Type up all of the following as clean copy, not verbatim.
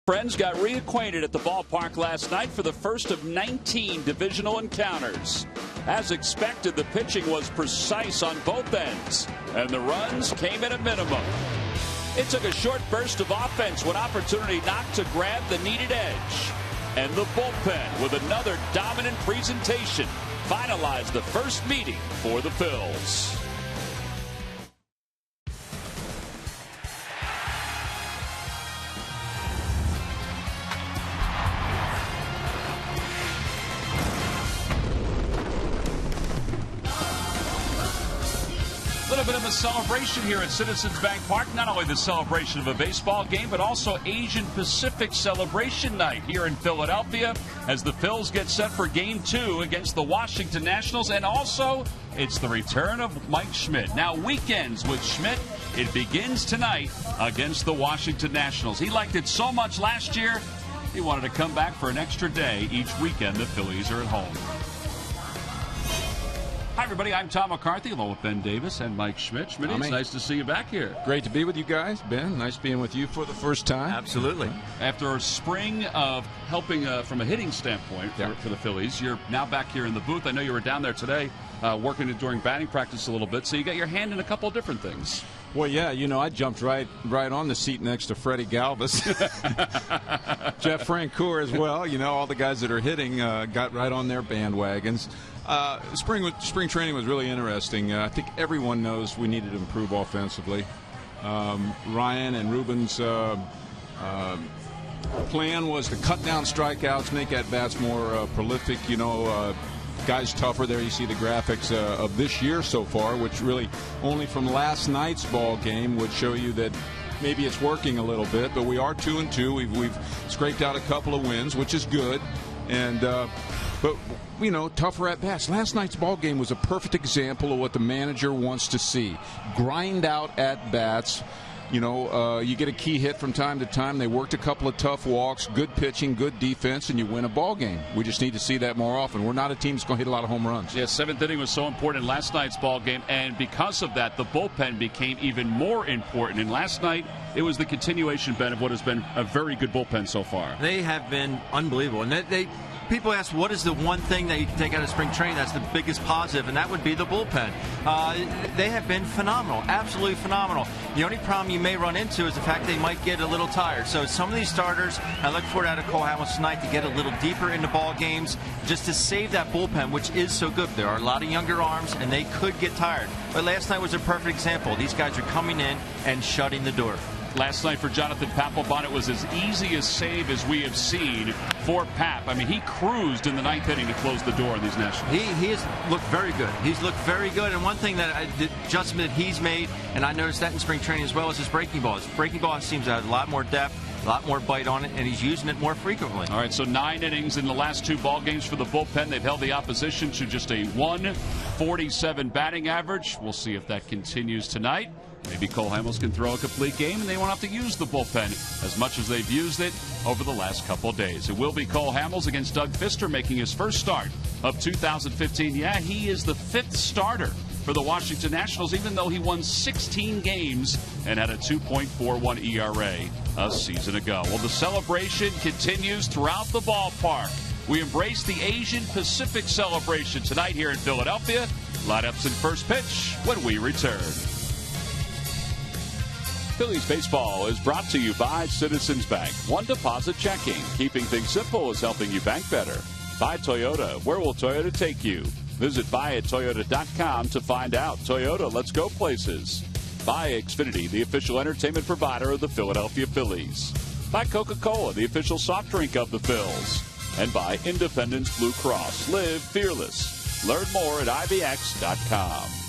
Friends got reacquainted at the ballpark last night for the first of 19 divisional encounters. As expected, the pitching was precise on both ends, and the runs came at a minimum. It took a short burst of offense when opportunity knocked to grab the needed edge. And the bullpen, with another dominant presentation, finalized the first meeting for the Phillies. A little bit of a celebration here at Citizens Bank Park. Not only the celebration of a baseball game, but also Asian Pacific Celebration Night here in Philadelphia as the Phils get set for Game 2 against the Washington Nationals. And also, it's the return of Mike Schmidt. Now, weekends with Schmidt, it begins tonight against the Washington Nationals. He liked it so much last year, he wanted to come back for an extra day each weekend the Phillies are at home. Hi, everybody. I'm Tom McCarthy, along with Ben Davis and Mike Schmidt. Schmidt, it's nice to see you back here. Great to be with you guys, Ben. Nice being with you for the first time. Absolutely. After a spring of helping from a hitting standpoint for the Phillies, you're now back here in the booth. I know you were down there today working during batting practice a little bit, so you got your hand in a couple of different things. Well, yeah, I jumped right on the seat next to Freddie Galvis. Jeff Francoeur as well. All the guys that are hitting got right on their bandwagons. Spring training was really interesting. I think everyone knows we needed to improve offensively. Ryan and Ruben's plan was to cut down strikeouts, make at-bats more prolific, guys tougher. There you see the graphics of this year so far, which really only from last night's ball game would show you that maybe it's working a little bit, but we are 2-2. We've scraped out a couple of wins, which is good. And but tougher at bats. Last night's ball game was a perfect example of what the manager wants to see. Grind out at bats. You get a key hit from time to time. They worked a couple of tough walks, good pitching, good defense, and you win a ball game. We just need to see that more often. We're not a team that's going to hit a lot of home runs. Yeah, seventh inning was so important in last night's ball game, and because of that, the bullpen became even more important. And last night, it was the continuation, Ben, of what has been a very good bullpen so far. They have been unbelievable, and people ask, what is the one thing that you can take out of spring training that's the biggest positive, and that would be the bullpen. They have been phenomenal, absolutely phenomenal. The only problem you may run into is the fact they might get a little tired. So some of these starters, I look forward out of Cole Hamels tonight to get a little deeper into ball games, just to save that bullpen, which is so good. There are a lot of younger arms, and they could get tired. But last night was a perfect example. These guys are coming in and shutting the door. Last night for Jonathan Papelbon, it was as easy a save as we have seen for Pap. I mean, he cruised in the ninth inning to close the door on these Nationals. He has looked very good. He's looked very good. And one thing the adjustment he's made, and I noticed that in spring training as well, is his breaking ball. His breaking ball seems to have a lot more depth, a lot more bite on it, and he's using it more frequently. All right, so 9 innings in the last 2 ball games for the bullpen. They've held the opposition to just a 147 batting average. We'll see if that continues tonight. Maybe Cole Hamels can throw a complete game, and they won't have to use the bullpen as much as they've used it over the last couple of days. It will be Cole Hamels against Doug Fister, making his first start of 2015. Yeah, he is the 5th starter for the Washington Nationals, even though he won 16 games and had a 2.41 ERA a season ago. Well, the celebration continues throughout the ballpark. We embrace the Asian Pacific celebration tonight here in Philadelphia. Lineups and first pitch when we return. Phillies baseball is brought to you by Citizens Bank. One deposit checking. Keeping things simple is helping you bank better. By Toyota. Where will Toyota take you? Visit buyattoyota.com to find out. Toyota, let's go places. By Xfinity, the official entertainment provider of the Philadelphia Phillies. By Coca-Cola, the official soft drink of the Phils. And by Independence Blue Cross. Live fearless. Learn more at IBX.com.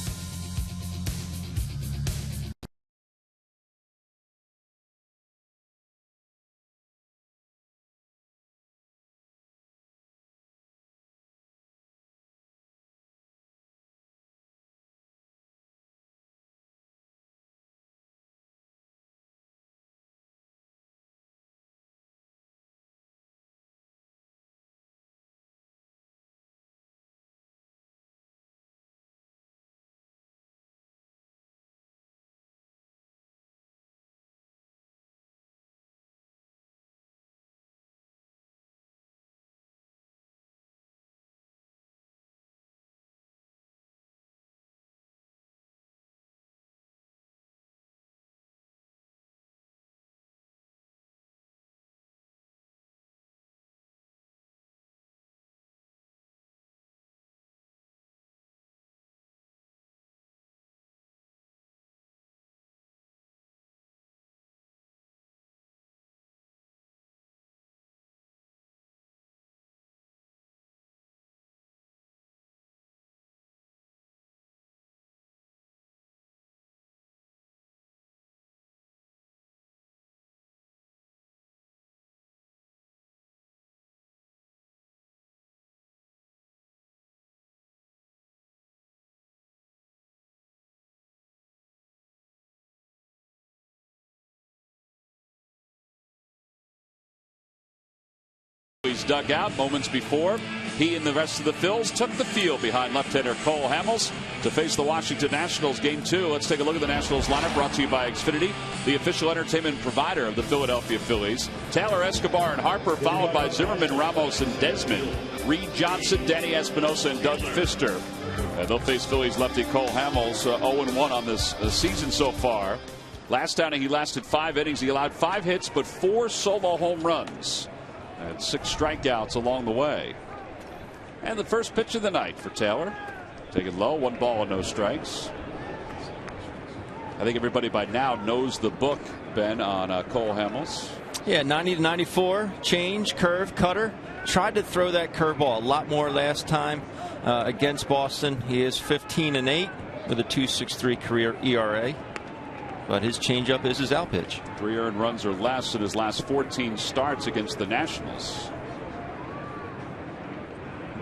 He's dug out moments before. He and the rest of the Phils took the field behind left-hander Cole Hamels to face the Washington Nationals Game 2. Let's take a look at the Nationals lineup, brought to you by Xfinity, the official entertainment provider of the Philadelphia Phillies. Taylor, Escobar, and Harper, followed by Zimmerman, Ramos, and Desmond. Reed Johnson, Danny Espinosa, and Doug Fister. They'll face Phillies lefty Cole Hamels, 0-1 on this season so far. Last outing, he lasted 5 innings. He allowed 5 hits, but 4 solo home runs. And 6 strikeouts along the way. And the first pitch of the night for Taylor. Taken low, 1 ball and no strikes. I think everybody by now knows the book, Ben, on Cole Hamels. Yeah, 90 to 94, change, curve, cutter. Tried to throw that curveball a lot more last time against Boston. He is 15-8 with a 2.63 career ERA. But his changeup is his out pitch. 3 earned runs or less in his last 14 starts against the Nationals.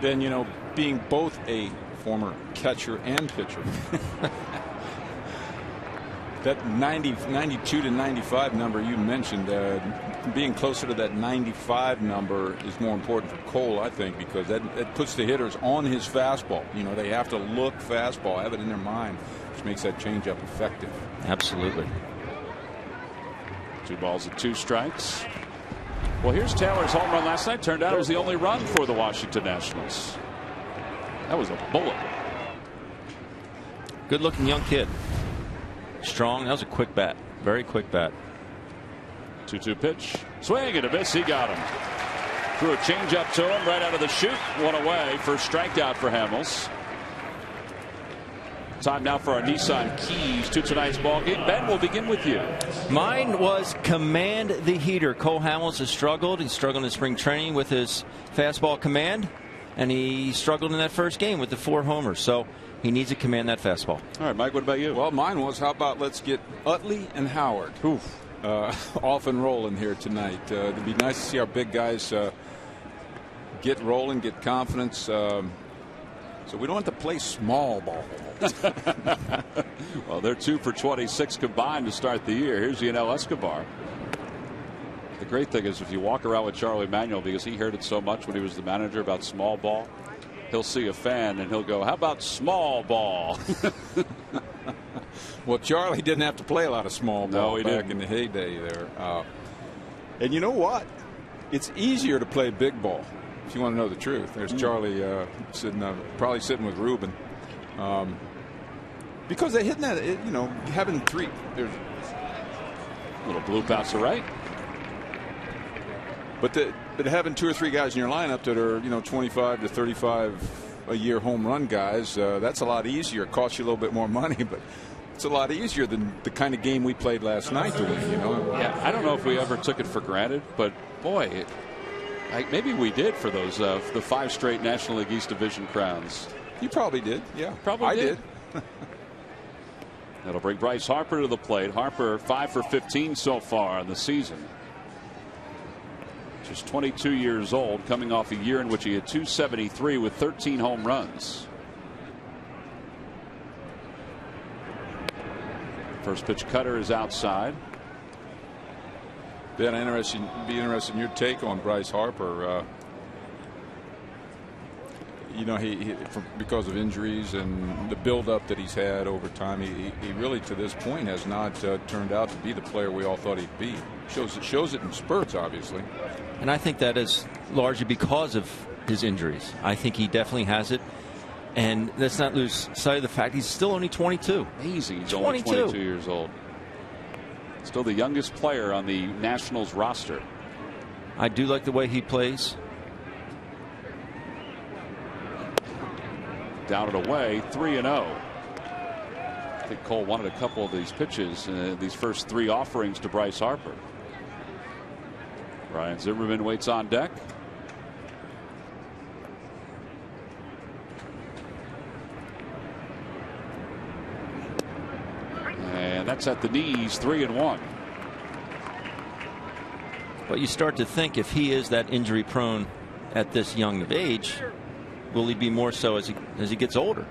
Ben, you know, being both a former catcher and pitcher, that 92 to 95 number you mentioned, being closer to that 95 number is more important for Cole, I think, because that puts the hitters on his fastball. You know, they have to look fastball, have it in their mind, which makes that changeup effective. Absolutely. 2 balls and 2 strikes. Well, here's Taylor's home run last night. Turned out it was the only run for the Washington Nationals. That was a bullet. Good looking young kid. Strong. That was a quick bat. Very quick bat. 2-2 pitch. Swing and a miss. He got him. Threw a changeup to him right out of the chute. 1 away. First strikeout for Hamels. Time now for our Nissan keys to tonight's ball game. Ben, we'll begin with you. Mine was command the heater. Cole Hamels has struggled. He's struggled in spring training with his fastball command, and he struggled in that first game with the 4 homers. So he needs to command that fastball. All right, Mike, what about you? Well, mine was, how about let's get Utley and Howard off and rolling here tonight. It'd be nice to see our big guys get rolling, get confidence. So we don't have to play small ball. Well, they're 2 for 26 combined to start the year. Here's Yanel Escobar. The great thing is if you walk around with Charlie Manuel, because he heard it so much when he was the manager about small ball, he'll see a fan and he'll go, how about small ball? Well, Charlie didn't have to play a lot of small ball back didn't. in the heyday there. And you know what? It's easier to play big ball. If you want to know the truth, there's Charlie probably sitting with Ruben, because they hit that. You know, having 3. There's a little bloop out to right. But having 2 or 3 guys in your lineup that are 25 to 35 a year home run guys, that's a lot easier. It costs you a little bit more money, but it's a lot easier than the kind of game we played last night. Yeah, I don't know if we ever took it for granted, but boy. Maybe we did for those the 5 straight National League East Division crowns. You probably did. Yeah, probably I did. That'll bring Bryce Harper to the plate. Harper 5 for 15 so far in the season. Just 22 years old, coming off a year in which he had 273 with 13 home runs. First pitch cutter is outside. Ben, be interested in your take on Bryce Harper. Because of injuries and the buildup that he's had over time, he really to this point has not turned out to be the player we all thought he'd be. Shows it in spurts, obviously. And I think that is largely because of his injuries. I think he definitely has it. And let's not lose sight of the fact he's still only 22. Amazing. He's only 22 years old. Still the youngest player on the Nationals roster. I do like the way he plays. Down and away, 3-0. I think Cole wanted a couple of these pitches, these first 3 offerings to Bryce Harper. Ryan Zimmerman waits on deck. And that's at the knees, 3-1. But you start to think if he is that injury prone at this young of age, will he be more so as he gets older?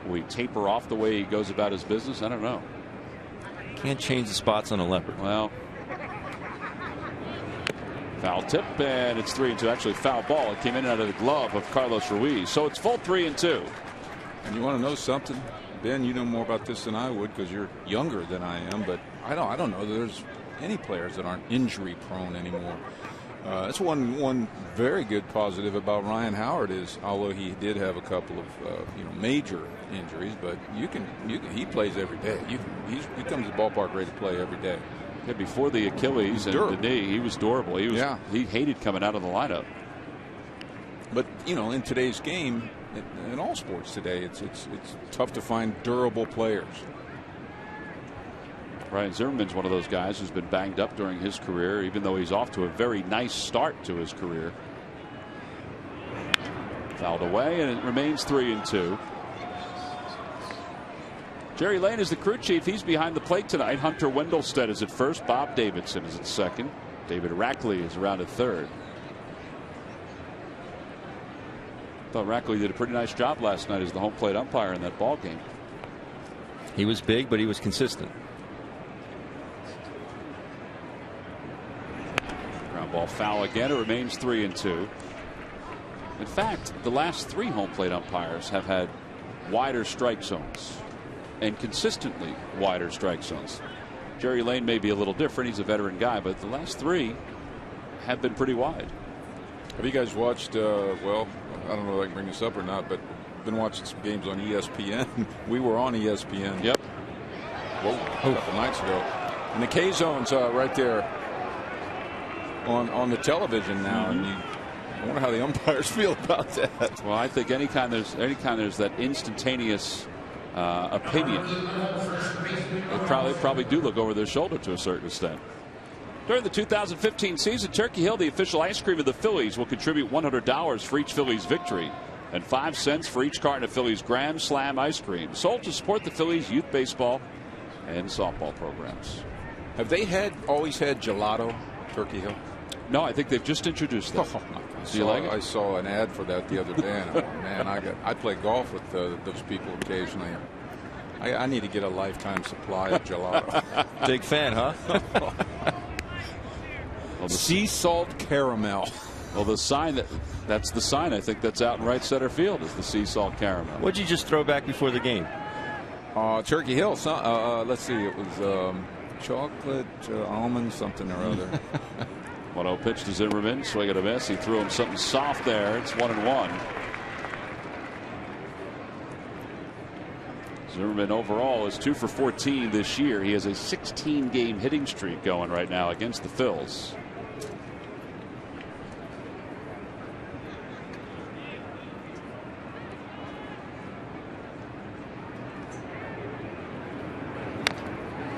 Will he taper off the way he goes about his business? I don't know. Can't change the spots on a leopard. Well, Foul tip, and it's 3-2. Actually, foul ball. It came in out of the glove of Carlos Ruiz. So it's full 3-2. And you want to know something, Ben? You know more about this than I would because you're younger than I am. But I don't know that there's any players that aren't injury prone anymore. That's one very good positive about Ryan Howard is, although he did have a couple of major injuries, but he plays every day. He comes to the ballpark ready to play every day. Yeah, before the Achilles and the knee, he was durable. He hated coming out of the lineup. But in today's game, in all sports today, it's tough to find durable players. Ryan Zimmerman's one of those guys who's been banged up during his career, even though he's off to a very nice start to his career. Fouled away, and it remains 3-2. Jerry Lane is the crew chief. He's behind the plate tonight. Hunter Wendelstedt is at first. Bob Davidson is at second. David Rackley is around at third. Thought Rackley did a pretty nice job last night as the home plate umpire in that ball game. He was big, but he was consistent. Ground ball foul again. It remains 3-2. In fact, the last 3 home plate umpires have had wider strike zones, and consistently wider strike zones. Jerry Lane may be a little different. He's a veteran guy, but the last 3 have been pretty wide. Have you guys watched, well, I don't know if I can bring this up or not, but been watching some games on ESPN. We were on ESPN. Yep. A couple nights ago. And the K zone's right there on the television now. And I wonder how the umpires feel about that. Well, I think anytime there's that instantaneous opinion, they probably do look over their shoulder to a certain extent. During the 2015 season, Turkey Hill, the official ice cream of the Phillies, will contribute $100 for each Phillies victory and 5 cents for each carton of Phillies Grand Slam ice cream, sold to support the Phillies youth baseball and softball programs. Have they always had gelato, Turkey Hill? No, I think they've just introduced that. Do you like it? I saw an ad for that the other day, and I play golf with those people occasionally. I need to get a lifetime supply of gelato. Big fan, huh? Well, sea salt caramel. Well, the sign that's the sign I think that's out in right center field is the sea salt caramel. What'd you just throw back before the game? Turkey Hill. Let's see. It was chocolate almond something or other. 1-0 pitch to Zimmerman. Swing and a miss. He threw him something soft there. It's 1-1. Zimmerman overall is 2 for 14 this year. He has a 16-game hitting streak going right now against the Phils.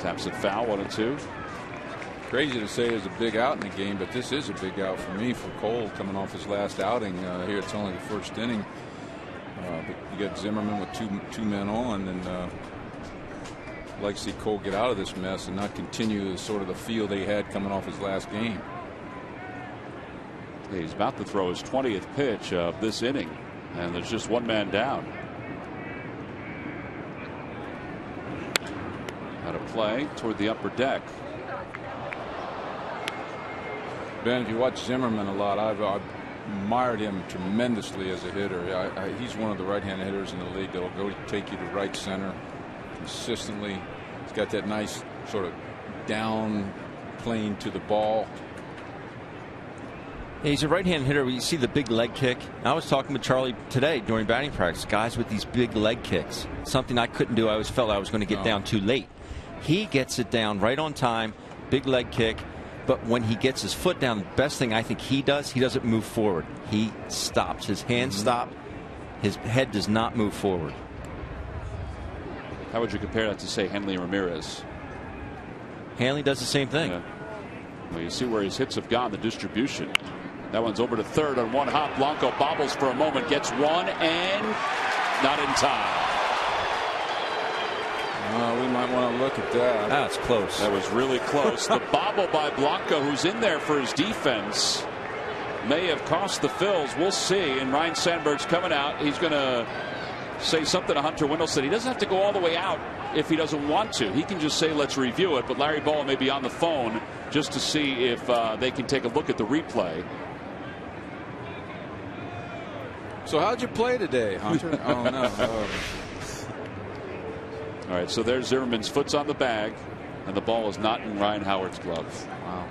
Taps it foul, 1-2. Crazy to say there's a big out in the game, but this is a big out for me for Cole coming off his last outing. Here it's only the first inning. But you got Zimmerman with two men on, and I'd like to see Cole get out of this mess and not continue sort of the feel they had coming off his last game. He's about to throw his 20th pitch of this inning, and there's just one man down. Out of play toward the upper deck. Ben, if you watch Zimmerman a lot, I've admired him tremendously as a hitter. He's one of the right-handed hitters in the league that'll go take you to right center consistently. He's got that nice sort of down plane to the ball. Yeah, he's a right-handed hitter. You see the big leg kick. I was talking with Charlie today during batting practice. Guys with these big leg kicks, something I couldn't do. I always felt I was going to get down too late. He gets it down right on time, big leg kick. But when he gets his foot down, the best thing I think he doesn't move forward. He stops. His hands stop. His head does not move forward. How would you compare that to, say, Henley Ramirez? Hanley does the same thing. Yeah. Well, you see where his hits have gone, the distribution. That one's over to third on one hop. Blanco bobbles for a moment, gets one, and not in time. We might want to look at that. That's close. That was really close. The bobble by Blanco, who's in there for his defense, may have cost the Phils. We'll see. And Ryan Sandberg's coming out. He's going to say something to Hunter Wendelstedt. He doesn't have to go all the way out if he doesn't want to. He can just say, let's review it. But Larry Bowa may be on the phone just to see if they can take a look at the replay. So how'd you play today, Hunter? Oh, no. All right, so there's Zimmerman's foot's on the bag, and the ball is not in Ryan Howard's glove. Wow.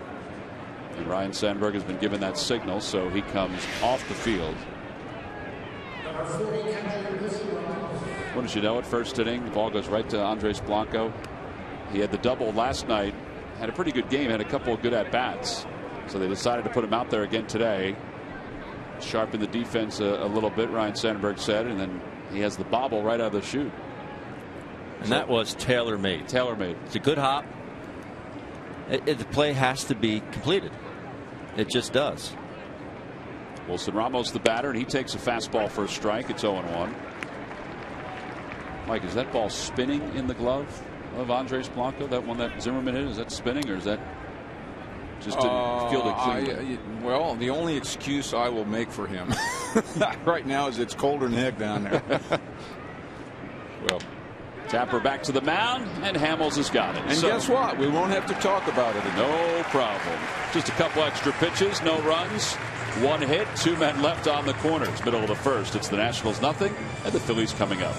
And Ryan Sandberg has been given that signal, so he comes off the field. What did you know? At first inning, the ball goes right to Andres Blanco. He had the double last night, had a pretty good game, had a couple of good at-bats. So they decided to put him out there again today. Sharpen the defense a little bit, Ryan Sandberg said, and then he has the bobble right out of the chute. And that was tailor-made. Tailor-made. It's a good hop. The play has to be completed. It just does. Wilson Ramos the batter, and he takes a fastball for a strike. It's 0-1. Mike, is that ball spinning in the glove of Andres Blanco? That one that Zimmerman hit, is that spinning, or is that just didn't feel it clean? Well, the only excuse I will make for him right now is it's colder than heck down there. Well, Tapper back to the mound, and Hamels has got it. And guess what? We won't have to talk about it again. No problem. Just a couple extra pitches, no runs, one hit, two men left on the corners. Middle of the first. It's the Nationals nothing, and the Phillies coming up.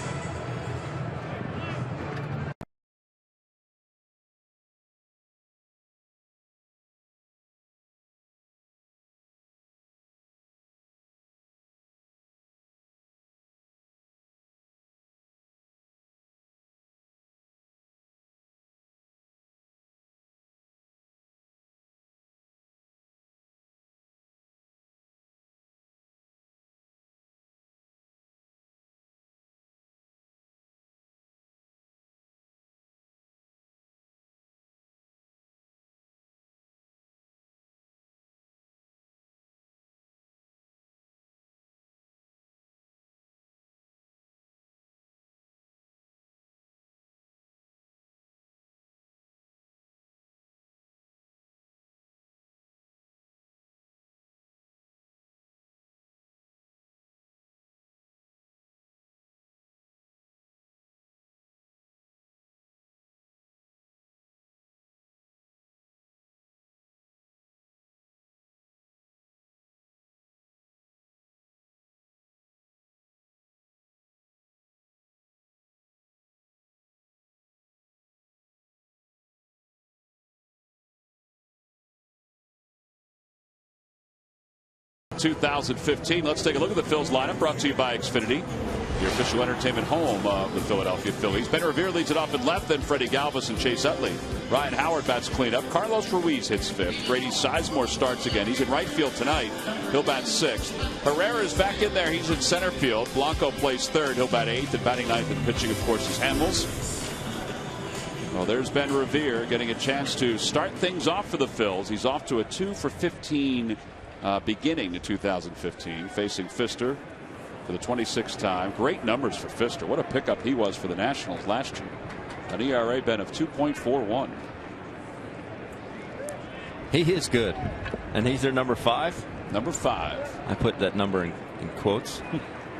...2015. Let's take a look at the Phils lineup, brought to you by Xfinity, your official entertainment home of the Philadelphia Phillies. Ben Revere leads it off in left, then Freddie Galvis and Chase Utley. Ryan Howard bats cleanup. Carlos Ruiz hits fifth. Grady Sizemore starts again. He's in right field tonight. He'll bat sixth. Herrera's back in there. He's in center field. Blanco plays third. He'll bat eighth. And batting ninth and pitching, of course, is Hamels. Well, there's Ben Revere getting a chance to start things off for the Phils. He's off to a 2 for 15 beginning in 2015, facing Pfister for the 26th time. Great numbers for Pfister. What a pickup he was for the Nationals last year. An ERA, Ben, of 2.41. He is good. And he's their number 5? Number 5. I put that number in quotes.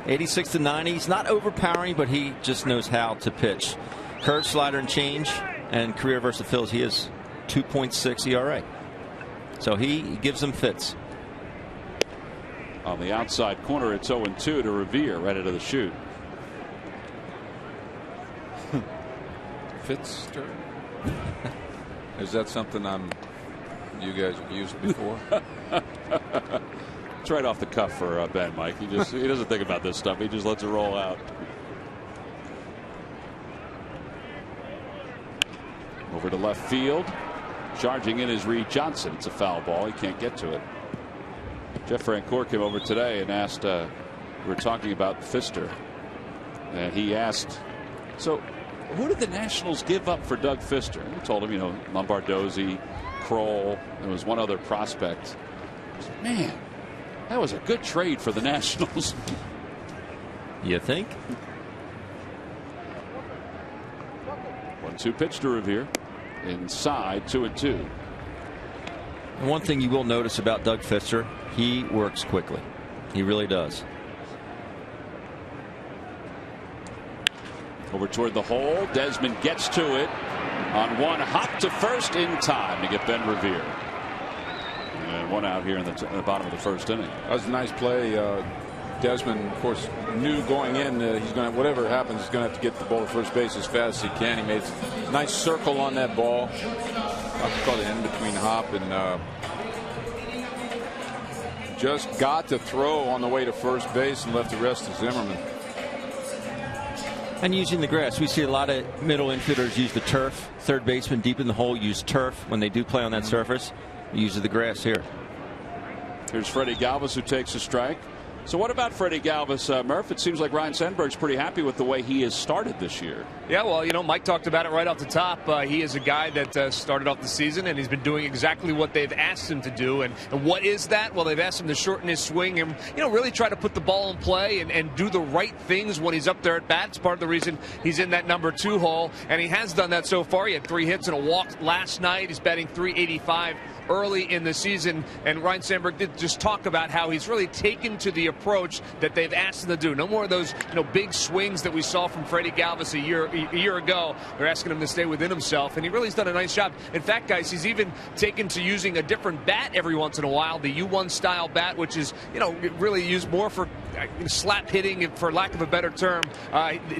86 to 90. He's not overpowering, but he just knows how to pitch. Curve, slider, and change. And career versus the Phils, he is 2.6 ERA. So he gives them fits. On the outside corner, it's 0-2 to Revere right into the chute. Fitster? Is that something you guys have used before? It's right off the cuff for Ben, Mike. He doesn't think about this stuff. He just lets it roll out. Over to left field. Charging in is Reed Johnson. It's a foul ball. He can't get to it. Jeff Francoeur came over today and asked, we were talking about Pfister, and he asked, so who did the Nationals give up for Doug Pfister? And we told him, Lombardozzi, Kroll, there was one other prospect. Said, man, that was a good trade for the Nationals. You think? 1-2 pitch to Revere. Inside, 2-2. And one thing you will notice about Doug Pfister, he works quickly. He really does. Over toward the hole. Desmond gets to it on one hop to first in time to get Ben Revere. And one out here in the bottom of the first inning. That was a nice play. Desmond, of course, knew going in he's going to, whatever happens, he's going to have to get the ball to first base as fast as he can. He made a nice circle on that ball. I call it in between hop and just got to throw on the way to first base and left the rest to Zimmerman. And using the grass, we see a lot of middle infielders use the turf. Third baseman deep in the hole use turf when they do play on that surface. He uses the grass here. Here's Freddie Galvis, who takes a strike. So what about Freddie Galvis, Murph? It seems like Ryan Sandberg's pretty happy with the way he has started this year. Yeah, well, you know, Mike talked about it right off the top. He is a guy that started off the season, and he's been doing exactly what they've asked him to do. And what is that? Well, they've asked him to shorten his swing and, you know, really try to put the ball in play and do the right things when he's up there at bat. It's part of the reason he's in that number 2 hole, and he has done that so far. He had 3 hits and a walk last night. He's batting .385 early in the season, and Ryan Sandberg did just talk about how he's really taken to the approach that they've asked him to do. No more of those, you know, big swings that we saw from Freddie Galvis a year ago. They're asking him to stay within himself, and he really has done a nice job. In fact, guys, he's even taken to using a different bat every once in a while, the U1 style bat, which is, you know, really used more for slap hitting, for lack of a better term.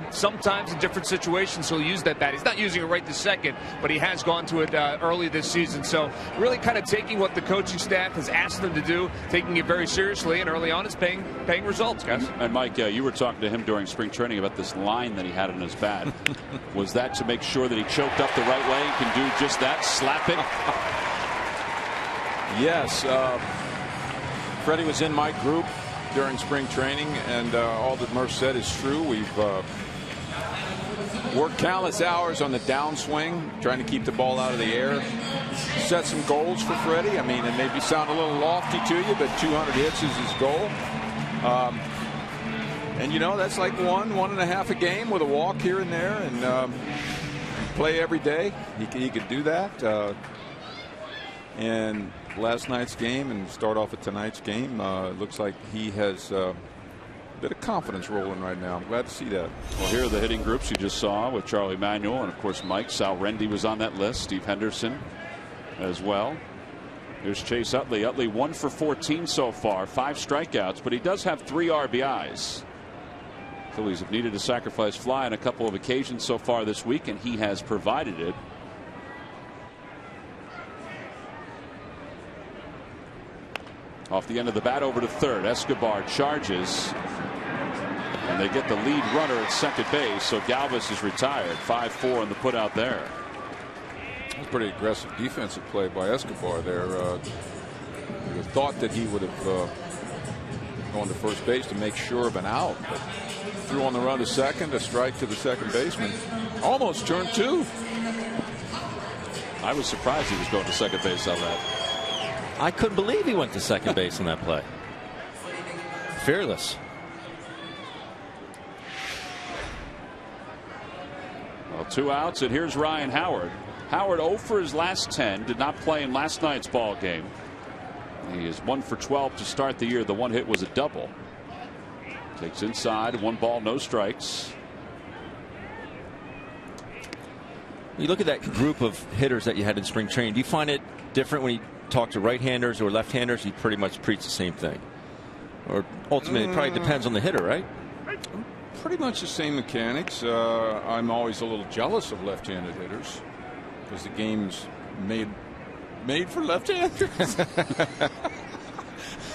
Sometimes in different situations he'll use that bat. He's not using it right this second, but he has gone to it early this season. So really kind of taking what the coaching staff has asked them to do, taking it very seriously, and early on it's paying results, guys. And Mike, you were talking to him during spring training about this line that he had in his bat. Was that to make sure that he choked up the right way and can do just that, slap it? Yes. Freddie was in my group during spring training, and all that Murph said is true. We've worked countless hours on the downswing, trying to keep the ball out of the air. Set some goals for Freddie. I mean, it may sound a little lofty to you, but 200 hits is his goal. And, you know, that's like 1.5 a game with a walk here and there, and play every day. He could do that. And last night's game and start off with tonight's game, it looks like he has a bit of confidence rolling right now. I'm glad to see that. Well, here are the hitting groups you just saw with Charlie Manuel and, of course, Mike. Sal Rendy was on that list. Steve Henderson as well. Here's Chase Utley. Utley 1 for 14 so far, 5 strikeouts, but he does have 3 RBIs. Phillies have needed a sacrifice fly on a couple of occasions so far this week, and he has provided it. Off the end of the bat over to third. Escobar charges, and they get the lead runner at second base, so Galvis is retired. 5-4 in the put out there. That's pretty aggressive defensive play by Escobar there. You would have thought that he would have gone to first base to make sure of an out, but threw on the run to second, a strike to the second baseman. Almost turned 2. I was surprised he was going to second base on that. I couldn't believe he went to second base on that play. Fearless. Well, 2 outs, and here's Ryan Howard. Howard 0 for his last 10. Did not play in last night's ball game. He is 1 for 12 to start the year. The 1 hit was a double. Takes inside, 1 ball, no strikes. You look at that group of hitters that you had in spring training. Do you find it different when you talk to right-handers or left-handers? You pretty much preach the same thing, or ultimately it probably depends on the hitter, right? Pretty much the same mechanics. I'm always a little jealous of left-handed hitters because the game's made for left-handers.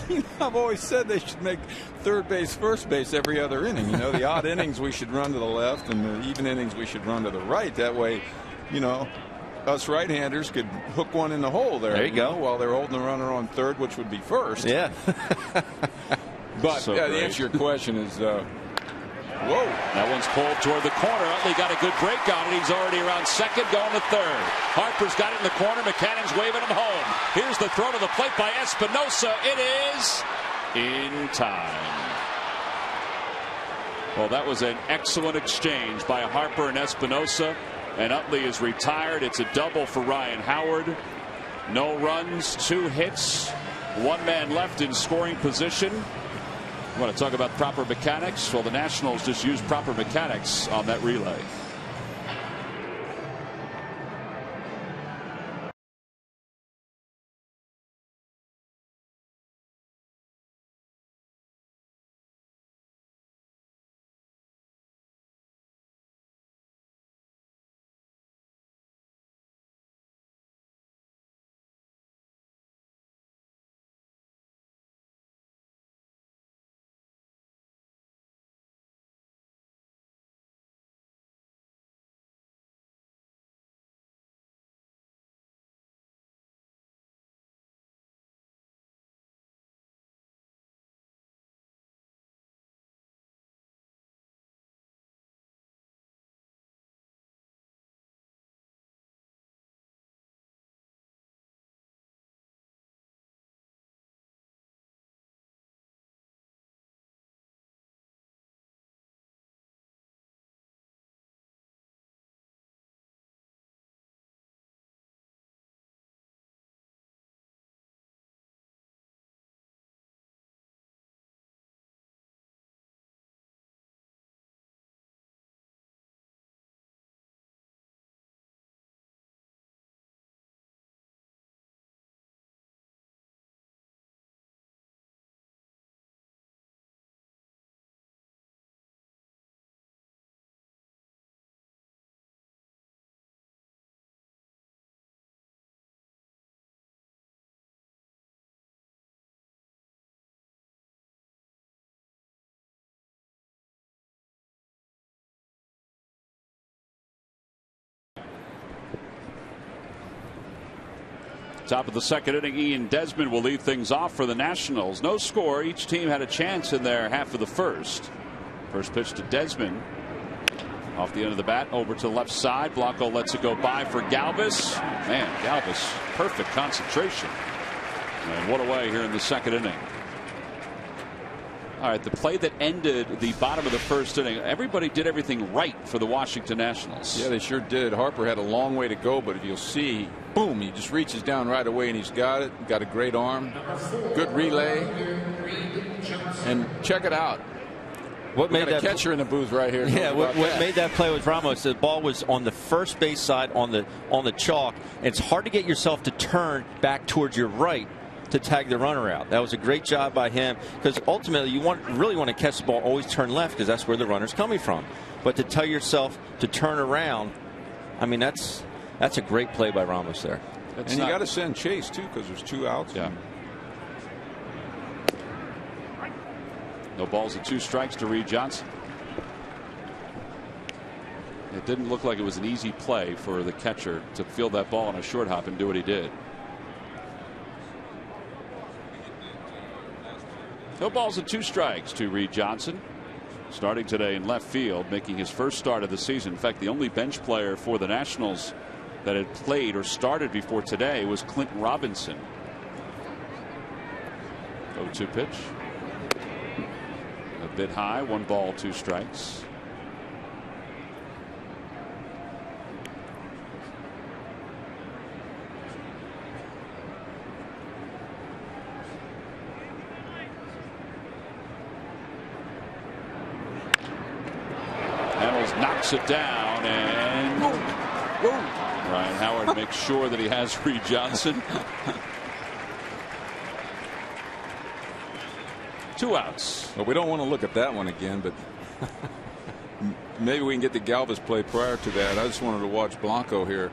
You know, I've always said they should make third base, first base every other inning. You know, the odd innings we should run to the left, and the even innings we should run to the right. That way, you know, us right-handers could hook one in the hole there. There you go. Know, while they're holding the runner on third, which would be first. Yeah. But So the great. answer to your question is, whoa. That one's pulled toward the corner. Utley got a good break on it. He's already around second, going to third. Harper's got it in the corner. McCannon's waving him home. Here's the throw to the plate by Espinosa. It is in time. Well, that was an excellent exchange by Harper and Espinosa. And Utley is retired. It's a double for Ryan Howard. No runs, 2 hits, 1 man left in scoring position. You want to talk about proper mechanics? Well, the Nationals just used proper mechanics on that relay. Top of the second inning, Ian Desmond will lead things off for the Nationals. No score. Each team had a chance in their half of the first. First pitch to Desmond. Off the end of the bat, over to the left side. Blanco lets it go by for Galvis. Man, Galvis, perfect concentration. And one away here in the second inning. All right, the play that ended the bottom of the first inning, everybody did everything right for the Washington Nationals. Yeah, they sure did. Harper had a long way to go, but if you'll see, boom, he just reaches down right away and he's got it. Got a great arm, good relay, and check it out. What made that catcher in the booth right here? Yeah, what made that play with Ramos? The ball was on the first base side on the chalk. And it's hard to get yourself to turn back towards your right to tag the runner out. That was a great job by him, because ultimately you really want to catch the ball, always turn left, because that's where the runner's coming from. But to tell yourself to turn around, I mean, that's a great play by Ramos there. And you got to send Chase too, because there's 2 outs. Yeah. No balls and 2 strikes to Reed Johnson. It didn't look like it was an easy play for the catcher to field that ball on a short hop and do what he did. No balls and 2 strikes to Reed Johnson. Starting today in left field, making his first start of the season. In fact, the only bench player for the Nationals that had played or started before today was Clinton Robinson. 0-2 pitch. A bit high, 1 ball, 2 strikes. Knocks it down, and Ryan Howard makes sure that he has Reed Johnson. 2 outs. Well, we don't want to look at that one again, but maybe we can get the Galvis play prior to that. I just wanted to watch Blanco here.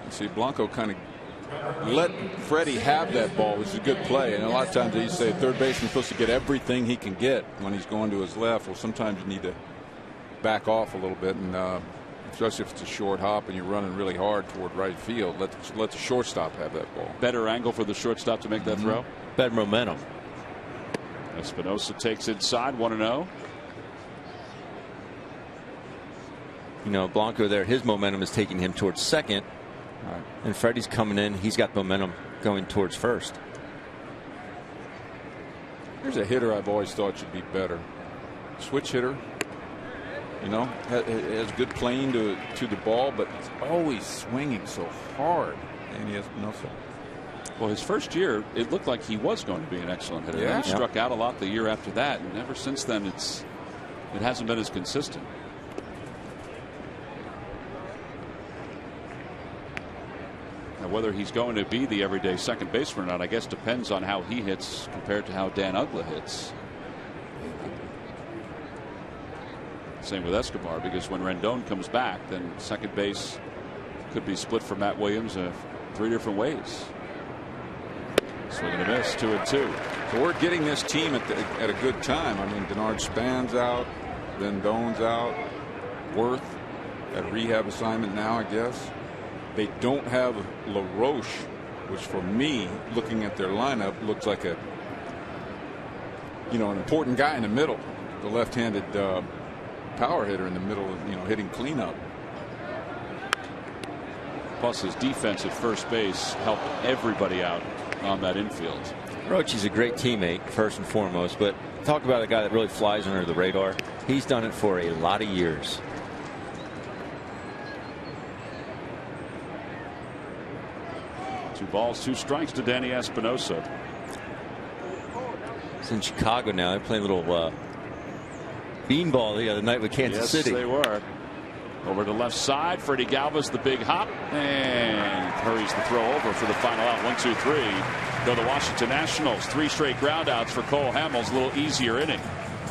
See, Blanco kind of let Freddie have that ball, which is a good play. And a lot of times they say third baseman's supposed to get everything he can get when he's going to his left. Well, sometimes you need to back off a little bit, and especially if it's a short hop and you're running really hard toward right field, let the shortstop have that ball. Better angle for the shortstop to make that throw. Better momentum. Espinosa takes inside, 1-0. You know, Blanco there, his momentum is taking him towards second. Right. And Freddie's coming in. He's got momentum going towards first. Here's a hitter I've always thought should be better. Switch hitter. You know, has good playing to the ball, but it's always swinging so hard. And he has no. Well, his first year, it looked like he was going to be an excellent hitter. Yeah. He struck out a lot the year after that, and ever since then, it hasn't been as consistent. Now, whether he's going to be the everyday second baseman or not, I guess depends on how he hits compared to how Dan Uggla hits. Same with Escobar, because when Rendon comes back, then second base could be split for Matt Williams 3 different ways. Swing and a miss, 2-2. So we're getting this team at a good time. I mean, Denard Span's out, Rendon's out, Worth at rehab assignment now, I guess. They don't have LaRoche, which for me, looking at their lineup, looks like an important guy in the middle, the left-handed power hitter in the middle, hitting cleanup. Plus his defense at first base helped everybody out on that infield. Rochi's a great teammate, first and foremost, but talk about a guy that really flies under the radar. He's done it for a lot of years. 2 balls, 2 strikes to Danny Espinosa. He's in Chicago now. They're playing a little beanball the other night with Kansas City. Yes, they were. Over to the left side, Freddie Galvis, the big hop, and hurries the throw over for the final out. 1-2-3. Go the Washington Nationals. 3 straight groundouts for Cole Hamels. A little easier inning.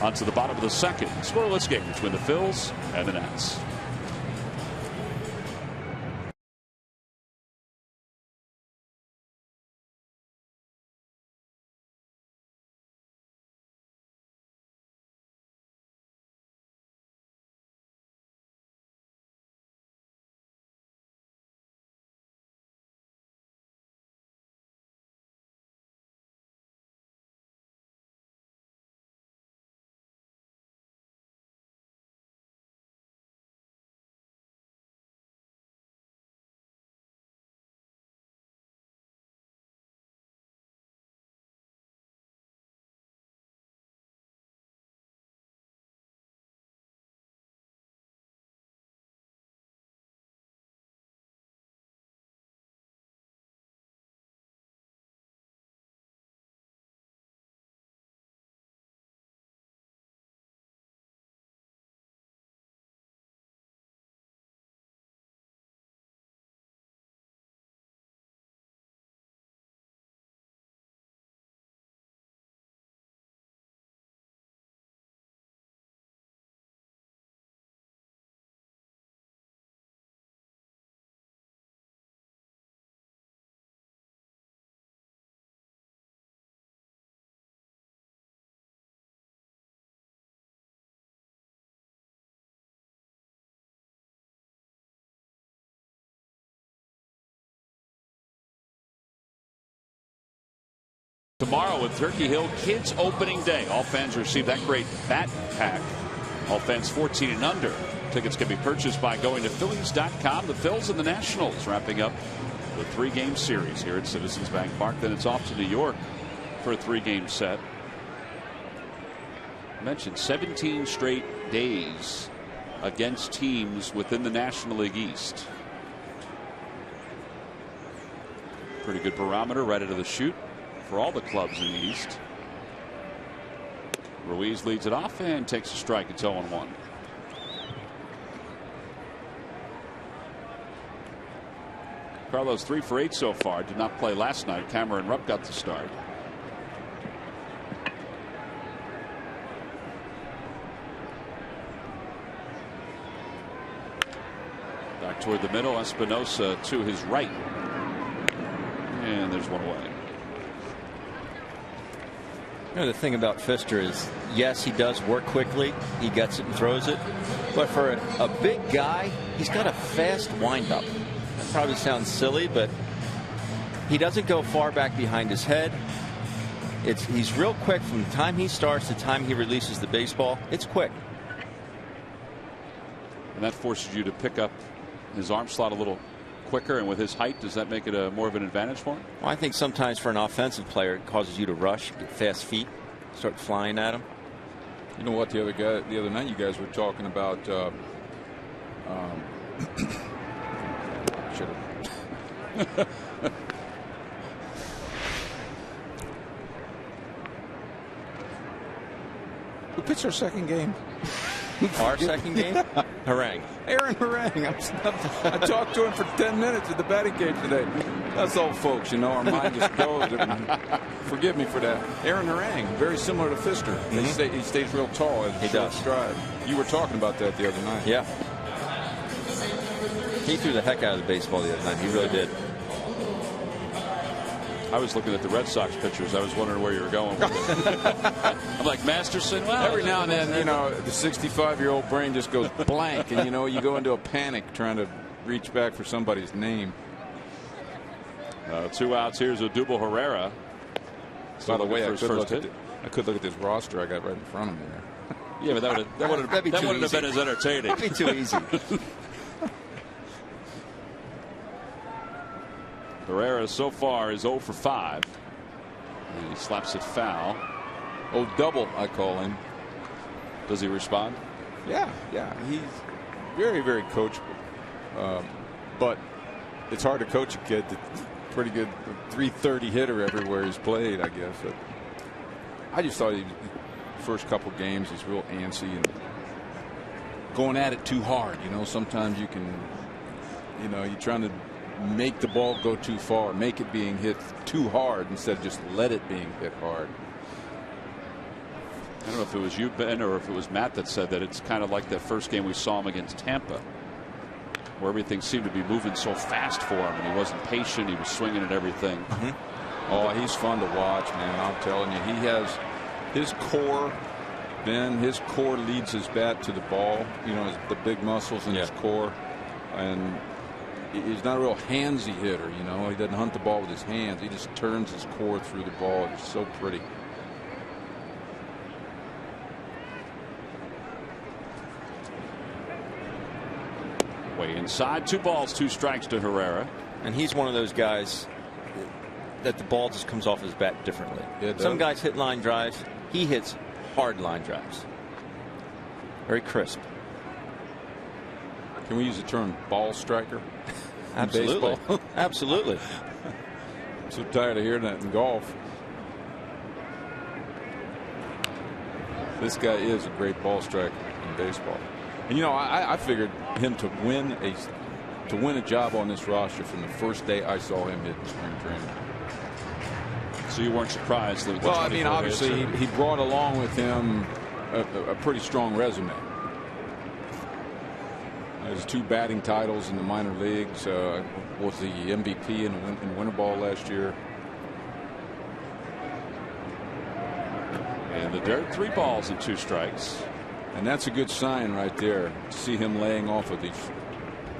On to the bottom of the second. Scoreless game between the Phils and the Nats. Tomorrow at Turkey Hill Kids Opening Day. All fans receive that great Bat Pack. All fans 14 and under. Tickets can be purchased by going to Phillies.com. The Phils and the Nationals wrapping up the 3-game series here at Citizens Bank Park. Then it's off to New York for a 3-game set. I mentioned 17 straight days against teams within the National League East. Pretty good barometer right out of the chute for all the clubs in the East. Ruiz leads it off and takes a strike. It's 0-1. Carlos 3 for 8 so far. Did not play last night. Cameron Rupp got the start. Back toward the middle. Espinosa to his right. And there's one away. The thing about Pfister is, yes, he does work quickly. He gets it and throws it. But for a big guy, he's got a fast windup. That probably sounds silly, but he doesn't go far back behind his head. He's real quick from the time he starts to the time he releases the baseball. It's quick. And that forces you to pick up his arm slot a little quicker, and with his height, does that make it more of an advantage for him? Well, I think sometimes for an offensive player, it causes you to rush, get fast feet, start flying at him. You know what? The other night, you guys were talking about. Who pitched our second game? Our second game? Harangue. Aaron Harangue. I talked to him for 10 minutes at the batting cage today. That's old folks, you know. Our mind just goes. Forgive me for that. Aaron Harangue, very similar to Pfister. He stays real tall as he does stride. You were talking about that the other night. Yeah. He threw the heck out of the baseball the other night. He really did. I was looking at the Red Sox pitchers. I was wondering where you were going with it. I'm like, Masterson, well. Every now and then, you know, the 65-year-old brain just goes blank, and, you know, you go into a panic trying to reach back for somebody's name. 2 outs. Here's Odubel Herrera. By the way, I could look at this roster I got right in front of me there. Yeah, but that wouldn't have been as entertaining. That'd be too easy. Herrera so far is 0 for 5. And he slaps it foul. Oh, double, I call him. Does he respond? Yeah. He's very, very coachable. But it's hard to coach a kid that's pretty good 330 hitter everywhere he's played, I guess. But I just thought the first couple games he's real antsy and going at it too hard. You know, sometimes you can, you know, you're trying to make the ball go too far, make it being hit too hard instead of just let it being hit hard. I don't know if it was you, Ben, or if it was Matt that said that it's kind of like that first game we saw him against Tampa, where everything seemed to be moving so fast for him and he wasn't patient. He was swinging at everything. Oh, he's fun to watch, man. I'm telling you, he has his core. Ben, his core leads his bat to the ball. You know, the big muscles in his core, and he's not a real handsy hitter. You know, he doesn't hunt the ball with his hands. He just turns his core through the ball. It's so pretty. Way inside. 2 balls, 2 strikes to Herrera. And he's one of those guys that the ball just comes off his bat differently. Some guys hit line drives. He hits hard line drives. Very crisp. Can we use the term ball striker? Absolutely. Absolutely. I'm so tired of hearing that in golf. This guy is a great ball striker in baseball. And, you know, I figured him to win a job on this roster from the first day I saw him hit spring training. So you weren't surprised that? Well, I mean, obviously he brought along with him a pretty strong resume. There's 2 batting titles in the minor leagues. Was the MVP in winter ball last year. In the dirt, 3 balls and 2 strikes. And that's a good sign right there to see him laying off of these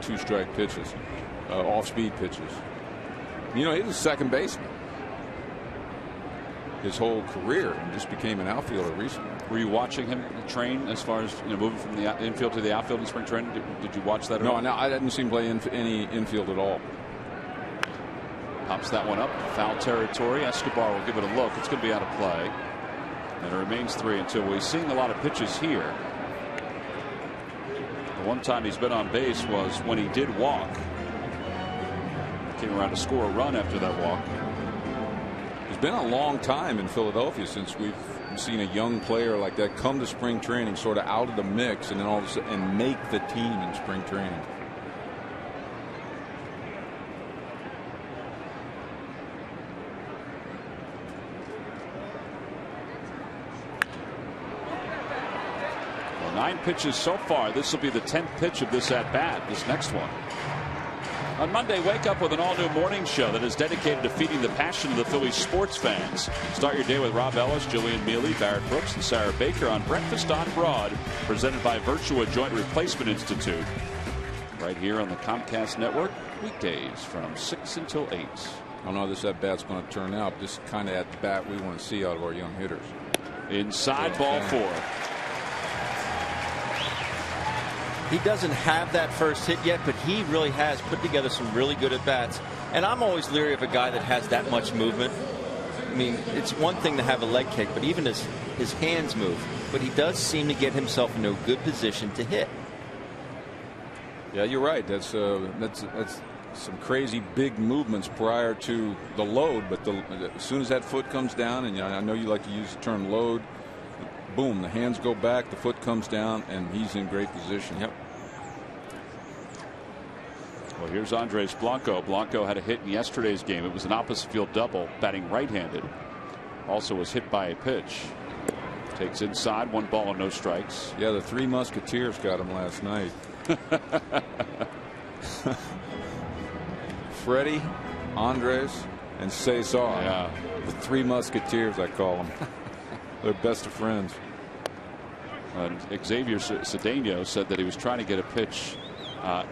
2-strike pitches, off-speed pitches. You know, he was a second baseman his whole career and just became an outfielder recently. Were you watching him train as far as, you know, moving from the infield to the outfield in spring training? Did you watch that at all? No, I didn't see him play any infield at all. Pops that one up. Foul territory. Escobar will give it a look. It's going to be out of play. And it remains 3-2. Well, he's seeing a lot of pitches here. The one time he's been on base was when he did walk. Came around to score a run after that walk. It's been a long time in Philadelphia since we've seen a young player like that come to spring training sort of out of the mix and then all of a sudden and make the team in spring training. Well, 9 pitches so far. This will be the 10th pitch of this at bat. This next one. On Monday, wake up with an all-new morning show that is dedicated to feeding the passion of the Phillies sports fans. Start your day with Rob Ellis, Jillian Mealy, Barrett Brooks, and Sarah Baker on Breakfast on Broad, presented by Virtua Joint Replacement Institute. Right here on the Comcast Network, weekdays from 6 until 8. I don't know how this at-bat's going to turn out. This is kind of at-bat we want to see out of our young hitters. Inside ball 4. He doesn't have that first hit yet, but he really has put together some really good at-bats. And I'm always leery of a guy that has that much movement. I mean, it's one thing to have a leg kick, but even his hands move. But he does seem to get himself into a good position to hit. Yeah, you're right. That's some crazy big movements prior to the load. But as soon as that foot comes down, and I know you like to use the term load, boom, the hands go back, the foot comes down, and he's in great position. Yep. Well, here's Andres Blanco. Blanco had a hit in yesterday's game. It was an opposite field double, batting right-handed. Also was hit by a pitch. Takes inside, 1 ball and no strikes. Yeah, the Three Musketeers got him last night. Freddie, Andres, and Cesar. Yeah. The Three Musketeers, I call them. They're best of friends. Xavier Cedeno said that he was trying to get a pitch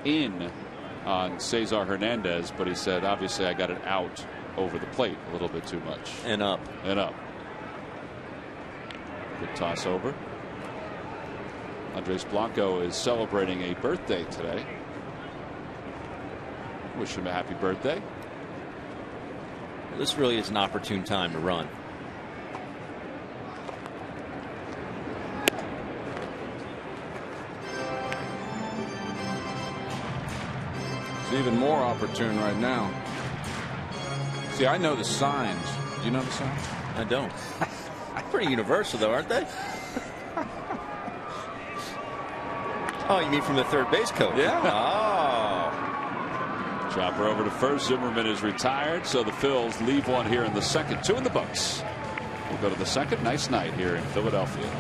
in on Cesar Hernandez, but he said, obviously, I got it out over the plate a little bit too much. And up. And up. Good toss over. Andres Blanco is celebrating a birthday today. Wish him a happy birthday. This really is an opportune time to run. It's even more opportune right now. See, I know the signs. Do you know the signs? I don't. Pretty universal, though, aren't they? Oh, you mean from the third base coach? Yeah. Oh. Chopper over to first. Zimmerman is retired, so the Phils leave one here in the second. 2 in the books. We'll go to the second. Nice night here in Philadelphia.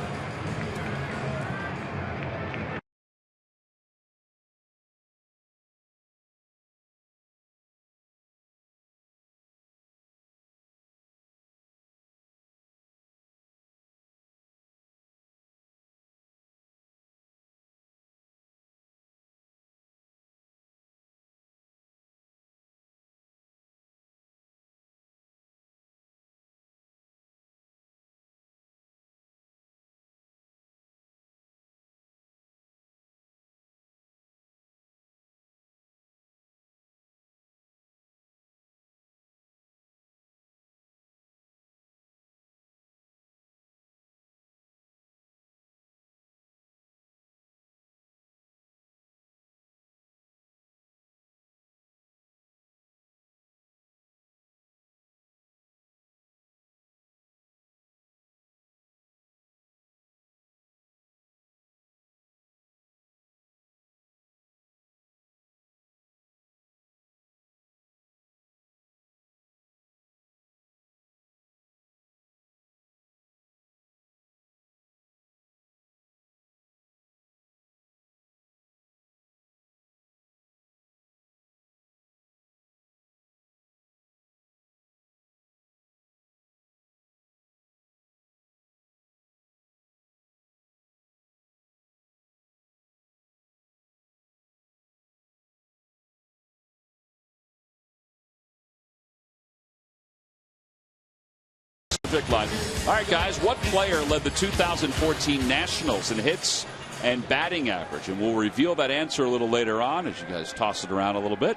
Line. All right, guys, what player led the 2014 Nationals in hits and batting average? And we'll reveal that answer a little later on as you guys toss it around a little bit.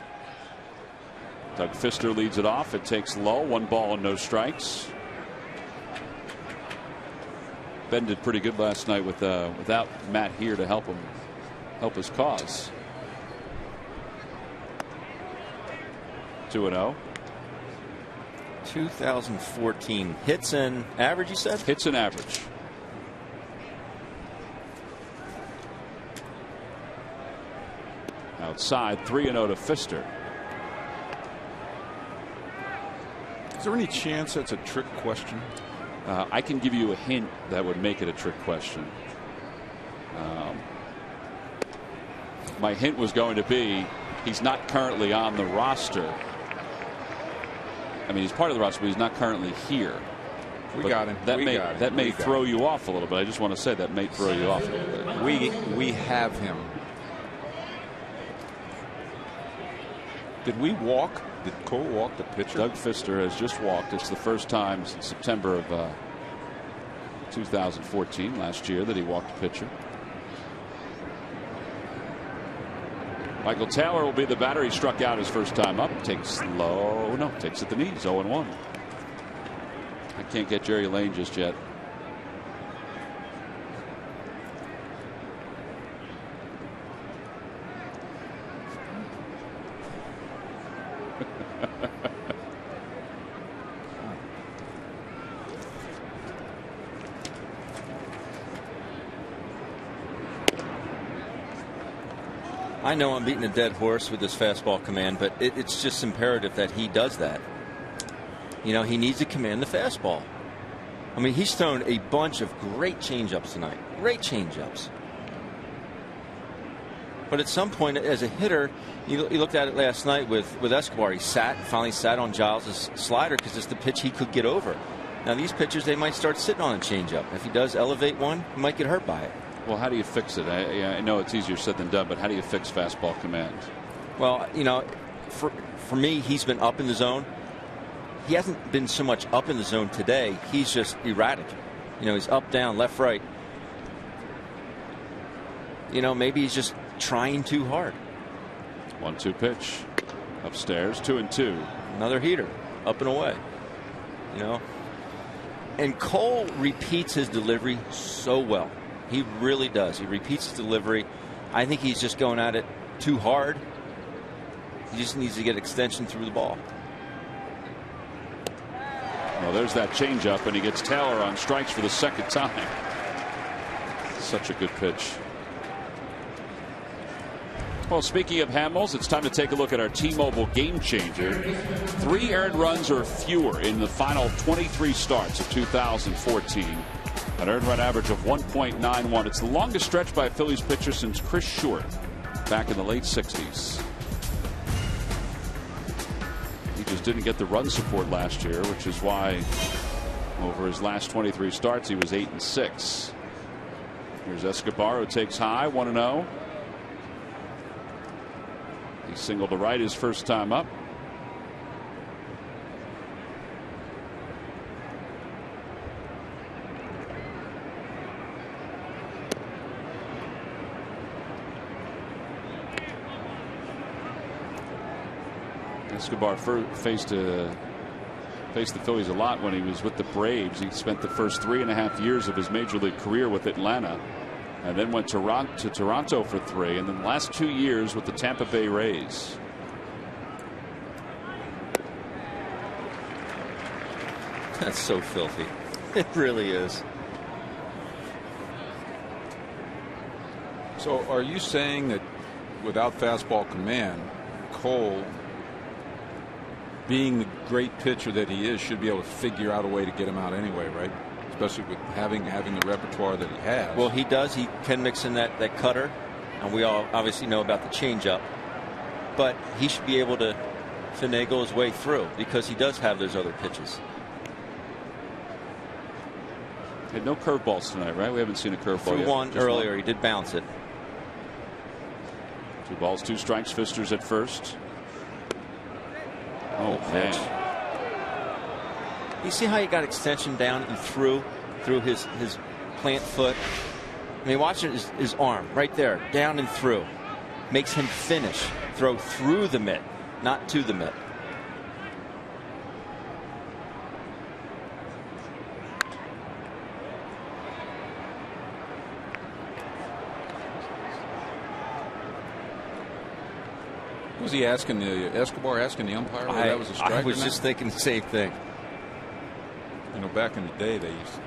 Doug Fister leads it off. It takes low, 1 ball and no strikes. Ben did pretty good last night without Matt here to help his cause. 2-0. 2014 hits and average, you said? Hits and average. Outside, 3-0 to Fister. Is there any chance that's a trick question? I can give you a hint that would make it a trick question. My hint was going to be he's not currently on the roster. I mean, he's part of the roster, but he's not currently here. We got him. That may throw you off a little bit. I just want to say that may throw you off a little bit. We have him. Did we walk? Did Cole walk the pitcher? Doug Fister has just walked. It's the first time since September of 2014, last year, that he walked a pitcher. Michael Taylor will be the batter. He struck out his first time up. Takes low. No, takes at the knees. 0-1. I can't get Jerry Lane just yet. I know I'm beating a dead horse with this fastball command, but it's just imperative that he does that. You know, he needs to command the fastball. I mean, he's thrown a bunch of great changeups tonight. Great changeups. But at some point, as a hitter, you looked at it last night with Escobar. He finally sat on Giles' slider because it's the pitch he could get over. Now, these pitchers, they might start sitting on a changeup. If he does elevate one, he might get hurt by it. Well, how do you fix it? I know it's easier said than done, but how do you fix fastball command? Well, you know, for me, he's been up in the zone. He hasn't been so much up in the zone today. He's just erratic. You know, he's up, down, left, right. You know, maybe he's just trying too hard. 1-2 pitch. Upstairs, 2-2. Another heater, up and away. You know, and Cole repeats his delivery so well. He really does. He repeats his delivery. I think he's just going at it too hard. He just needs to get extension through the ball. Well, there's that changeup, and he gets Taylor on strikes for the second time. Such a good pitch. Well, speaking of Hamels, it's time to take a look at our T-Mobile game changer. 3 earned runs or fewer in the final 23 starts of 2014. An earned run average of 1.91. It's the longest stretch by a Phillies pitcher since Chris Short back in the late 60s. He just didn't get the run support last year, which is why over his last 23 starts he was 8-6. Here's Escobar, who takes high, 1-0. He singled to right his first time up. Escobar faced the Phillies a lot when he was with the Braves. He spent the first 3.5 years of his major league career with Atlanta, and then went to Toronto for 3, and then the last 2 years with the Tampa Bay Rays. That's so filthy. It really is. So are you saying that without fastball command, Cole, being the great pitcher that he is, should be able to figure out a way to get him out anyway, right? Especially with having the repertoire that he has. Well, he does. He can mix in that cutter, and we all obviously know about the changeup. But he should be able to finagle his way through because he does have those other pitches. Had no curveballs tonight, right? We haven't seen a curveball Threw yet. one Just earlier. one. He did bounce it. 2 balls, 2 strikes. Fister's at first. Oh, man. You see how he got extension down and through his plant foot? I mean, watch his arm right there, down and through. Makes him finish. Throw through the mitt, not to the mitt. Was he asking Escobar asking the umpire whether that was a strike? I was just thinking the same thing. You know, back in the day, they used to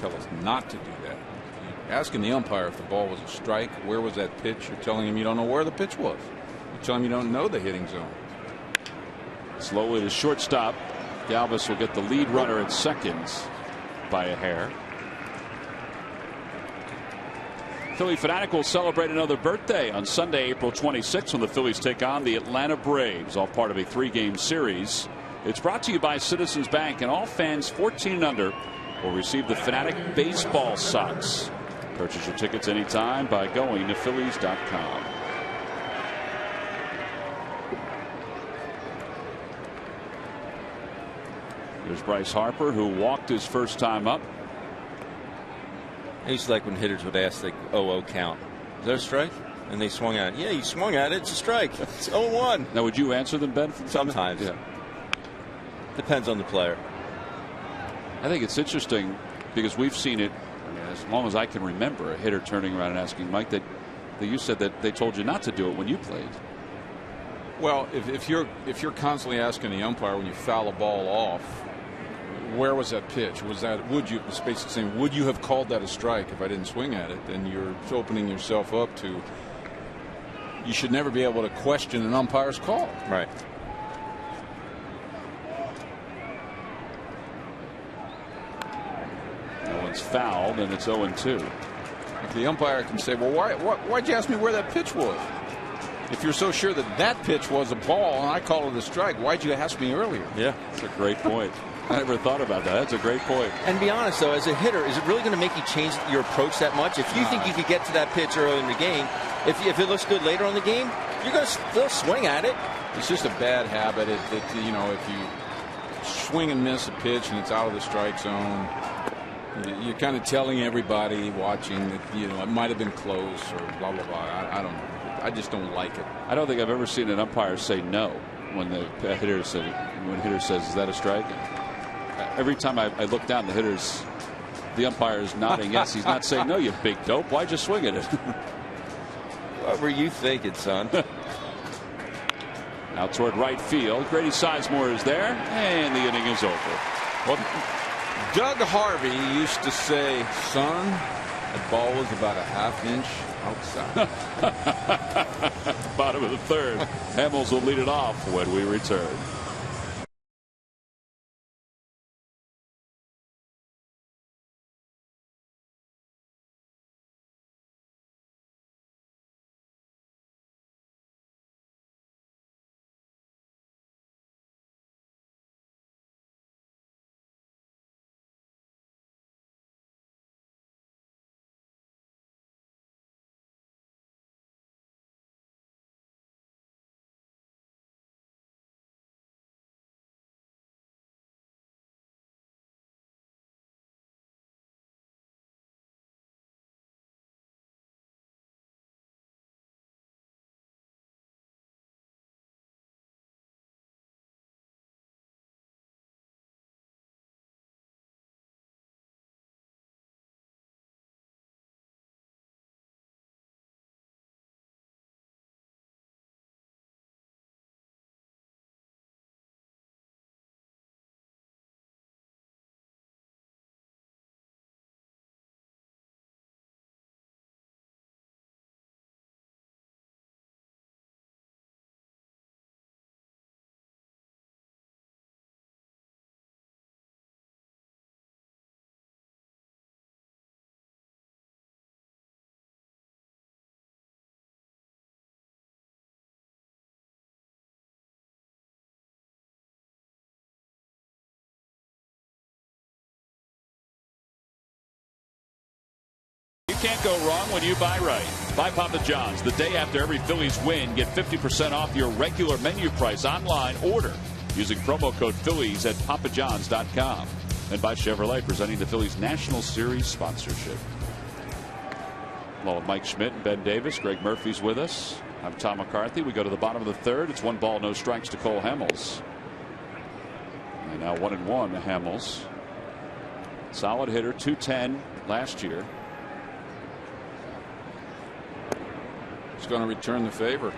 tell us not to do that. Asking the umpire if the ball was a strike, where was that pitch? You're telling him you don't know where the pitch was. You're telling him you don't know the hitting zone. Slowly to shortstop. Galvis will get the lead runner at second by a hair. Philly Fanatic will celebrate another birthday on Sunday, April 26th, when the Phillies take on the Atlanta Braves, all part of a 3-game series. It's brought to you by Citizens Bank, and all fans 14 and under will receive the Fanatic baseball socks. Purchase your tickets anytime by going to Phillies.com. Here's Bryce Harper, who walked his first time up. I used to like when hitters would ask, like, 0-0 count. Is that a strike? And they swung at it. Yeah, you swung at it. It's a strike. It's 0-1. Now, would you answer them, Ben? Sometimes. Yeah. Depends on the player. I think it's interesting because we've seen it as long as I can remember, a hitter turning around and asking Mike that you said that they told you not to do it when you played. Well, if you're constantly asking the umpire when you foul a ball off, where was that pitch? Was that, it's basically saying, would you have called that a strike if I didn't swing at it? Then you're opening yourself up to you should never be able to question an umpire's call. Right. That one's fouled, and it's 0-2. The umpire can say, well, why'd you ask me where that pitch was? If you're so sure that that pitch was a ball and I call it a strike, why'd you ask me earlier? Yeah. That's a great point. I never thought about that. That's a great point. And be honest, though, as a hitter, is it really going to make you change your approach that much? If you think you could get to that pitch early in the game, if it looks good later on in the game, you're going to still swing at it. It's just a bad habit. You know, if you swing and miss a pitch and it's out of the strike zone, you're kind of telling everybody watching that, you know, it might have been close or blah, blah, blah. I don't know. I just don't like it. I don't think I've ever seen an umpire say no when the hitter says, is that a strike? Every time I look down, the umpire is nodding yes. He's not saying no, you big dope. Why'd you swing at it? What were you thinking, son? Now toward right field. Grady Sizemore is there, and the inning is over. Well, Doug Harvey used to say, son, the ball was about a half-inch outside. Bottom of the third. Hamels will lead it off when we return. You can't go wrong when you buy right. Buy Papa John's the day after every Phillies win. Get 50% off your regular menu price online order using promo code Phillies at papajohns.com. And by Chevrolet, presenting the Phillies National Series sponsorship. Along with Mike Schmidt and Ben Davis, Greg Murphy's with us. I'm Tom McCarthy. We go to the bottom of the third. It's 1 ball, no strikes to Cole Hamels. And now 1-1 Hamels. Solid hitter, 210 last year. He's going to return the favor.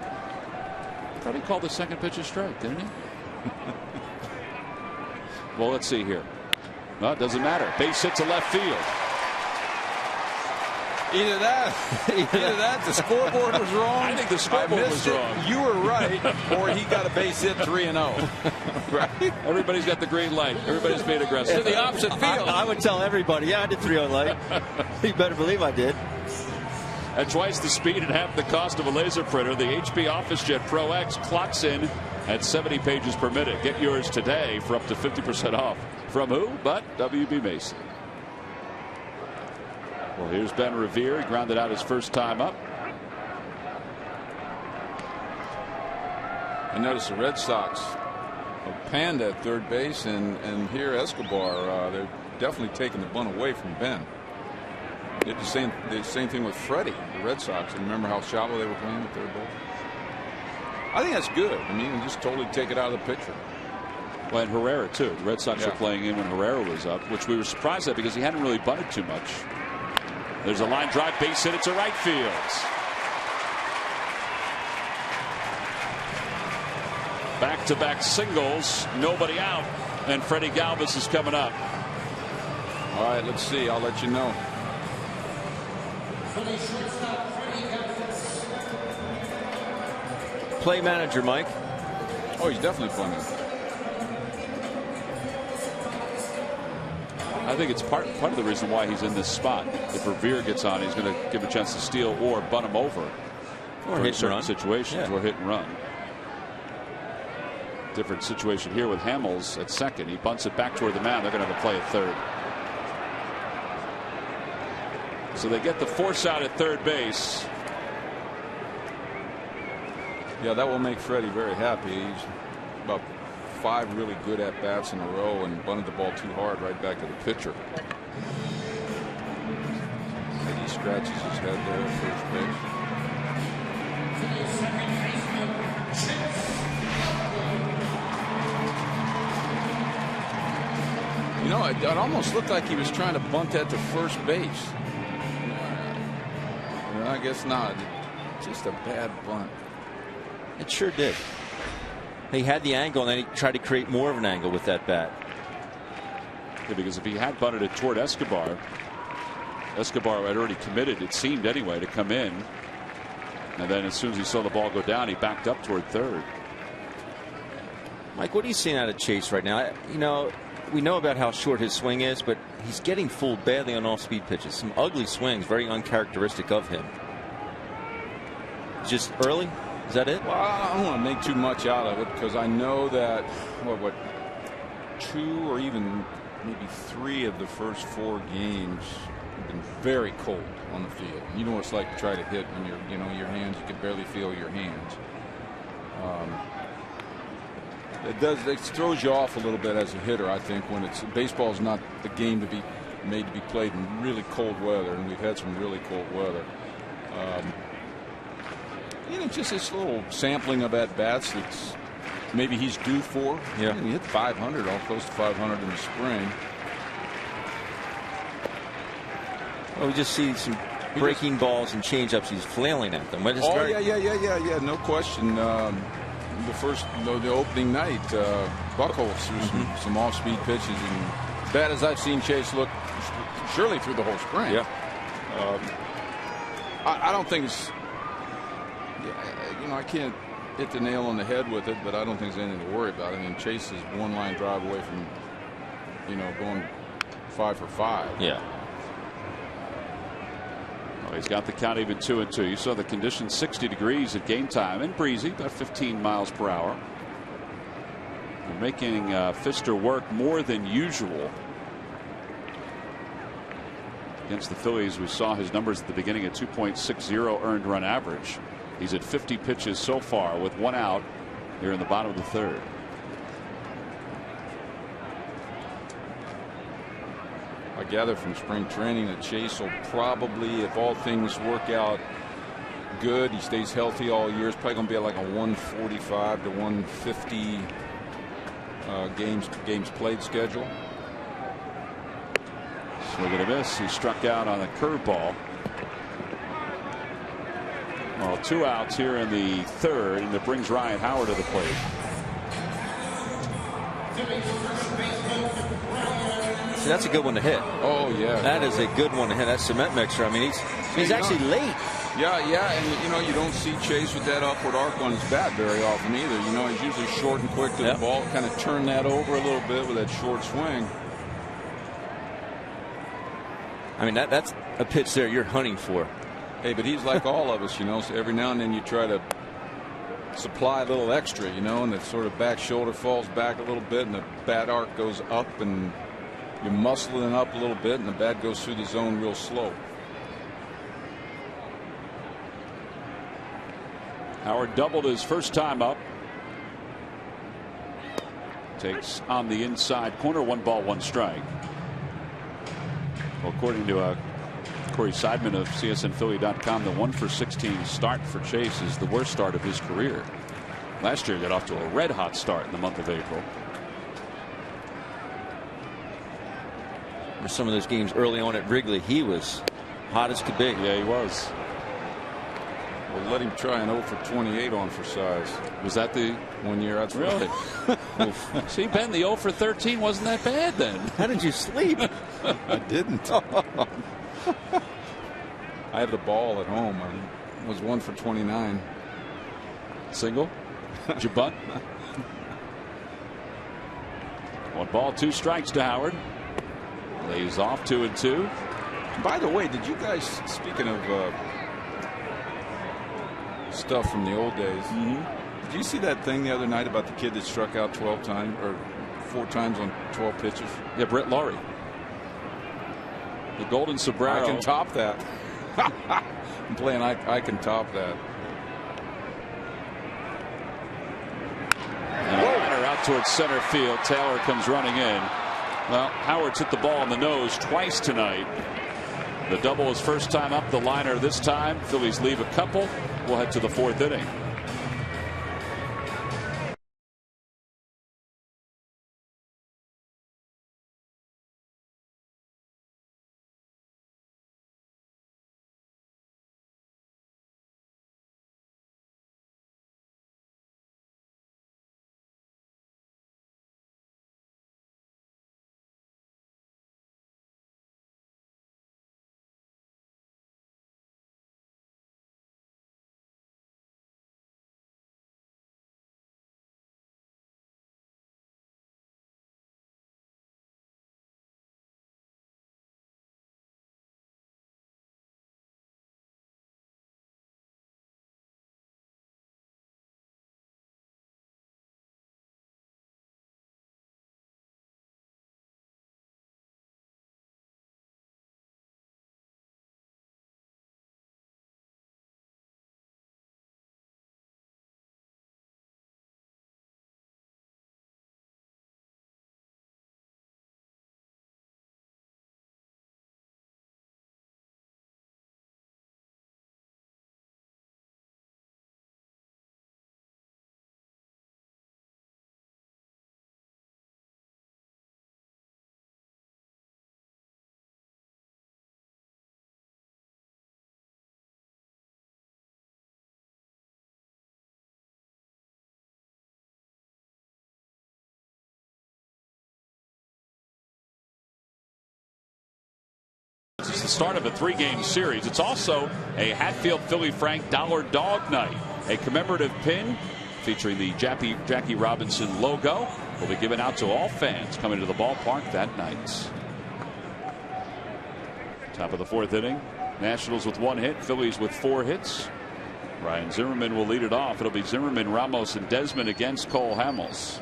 I thought he called the second pitch a strike, didn't he? Well, let's see here. No, it doesn't matter. Base hit to left field. Either that, the scoreboard was wrong. I think the scoreboard was wrong. You were right, or he got a base hit 3-0. Right? Everybody's got the green light. Everybody's being aggressive. To the opposite field. I would tell everybody, yeah, I did 3-0 light. You better believe I did. At twice the speed and half the cost of a laser printer, the HP OfficeJet Pro X clocks in at 70 pages per minute. Get yours today for up to 50% off. From who? But WB Mason. Well, here's Ben Revere. He grounded out his first time up. I noticed the Red Sox Panda at third base, and here Escobar. They're definitely taking the bunt away from Ben. Did the same thing with Freddie, the Red Sox. And remember how shallow they were playing at third base? I think that's good. I mean, just totally take it out of the picture. Well, and Herrera, too. The Red Sox were playing in when Herrera was up, which we were surprised at because he hadn't really bunted too much. There's a line drive, base hit to right field. Back-to-back singles, nobody out, and Freddie Galvis is coming up. All right, let's see. I'll let you know. play manager, Mike. Oh, he's definitely playing. I think it's part of the reason why he's in this spot. If Revere gets on, he's going to give a chance to steal or bunt him over. Or in hit certain and run. situations, or hit and run. Different situation here with Hamels at second. He bunts it back toward the mound. They're going to have a play at third. So they get the force out at third base. Yeah, that will make Freddie very happy. He's about 5 really good at bats in a row and bunted the ball too hard right back to the pitcher. And he scratches his head there at first base. You know, it almost looked like he was trying to bunt that to first base. I guess not. Just a bad bunt. It sure did. He had the angle, and then he tried to create more of an angle with that bat. Yeah, because if he had bunted it toward Escobar had already committed, it seemed anyway, to come in. And then as soon as he saw the ball go down, he backed up toward third. Mike, what are you seeing out of Chase right now? You know, we know about how short his swing is, but he's getting fooled badly on off-speed pitches. Some ugly swings, very uncharacteristic of him. Just early? Is that it? Well, I don't want to make too much out of it because I know that what 2 or even maybe 3 of the first 4 games have been very cold on the field. You know what it's like to try to hit when you're, your hands, you can barely feel your hands. It throws you off a little bit as a hitter, I think, when baseball is not the game to be made to be played in really cold weather, and we've had some really cold weather. Just this little sampling of at bats that's maybe he's due for. Yeah, he hit 500, all close to 500 in the spring. Well, we just see some breaking balls and changeups. He's flailing at them. Yeah, no question. The opening night, Buckholz threw some off-speed pitches, and bad as I've seen Chase look, surely through the whole spring. Yeah. I don't think it's. I can't hit the nail on the head with it, but I don't think there's anything to worry about. I mean, Chase is 1 line drive away from, going 5 for 5. Yeah. Well, he's got the count even 2-2. You saw the conditions 60 degrees at game time and breezy, about 15 miles per hour. They're making Fister work more than usual. Against the Phillies, we saw his numbers at the beginning at 2.60 earned run average. He's at 50 pitches so far with 1 out here in the bottom of the third. I gather from spring training that Chase will probably, if all things work out good, he stays healthy all year, it's probably going to be like a 145 to 150 games played schedule. Swing and a miss. He struck out on a curveball. Well, 2 outs here in the third, and it brings Ryan Howard to the plate. See, that's a good one to hit. Oh, yeah. That is a good one to hit. That cement mixer. I mean, he's actually late. Yeah, and you don't see Chase with that upward arc on his bat very often either. He's usually short and quick to the ball. Kind of turn that over a little bit with that short swing. I mean, that's a pitch there you're hunting for. Hey, but he's like all of us, so every now and then you try to supply a little extra, and the sort of back shoulder falls back a little bit and the bat arc goes up and you're muscling up a little bit and the bat goes through the zone real slow. Howard doubled his first time up. Takes on the inside corner, 1 ball, 1 strike. Well, according to Corey Seidman of CSNPhilly.com, the 1 for 16 start for Chase is the worst start of his career. Last year, he got off to a red hot start in the month of April. For some of those games early on at Wrigley, he was hot as could be. Yeah, he was. Well, let him try an 0 for 28 on for size. Was that the 1 year? That's really? Right. See, Ben, the 0 for 13 wasn't that bad then. How did you sleep? I didn't. I have the ball at home. I was 1 for 29. Single. Bunt. 1 ball, 2 strikes to Howard. Lays off 2-2. By the way, did you guys, speaking of stuff from the old days, did you see that thing the other night about the kid that struck out 12 times or 4 times on 12 pitches? Yeah, Brett Laurie. The golden sombrero. I can top that. I'm playing I can top that. And a liner out towards center field. Taylor comes running in. Well, Howard's hit the ball in the nose twice tonight. The double is first time up. The liner this time. Phillies leave a couple. We'll head to the 4th inning. It's the start of a 3-game series. It's also a Hatfield Philly Frank Dollar Dog Night. A commemorative pin featuring the Jackie Robinson logo will be given out to all fans coming to the ballpark that night. Top of the 4th inning. Nationals with 1 hit. Phillies with 4 hits. Ryan Zimmerman will lead it off. It'll be Zimmerman, Ramos, and Desmond against Cole Hamels.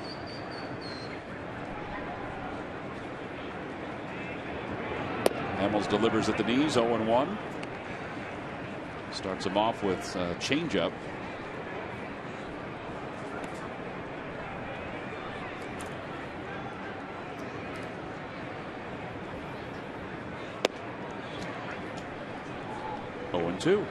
Hamels delivers at the knees, 0-1. Starts him off with a changeup. Oh, and 2.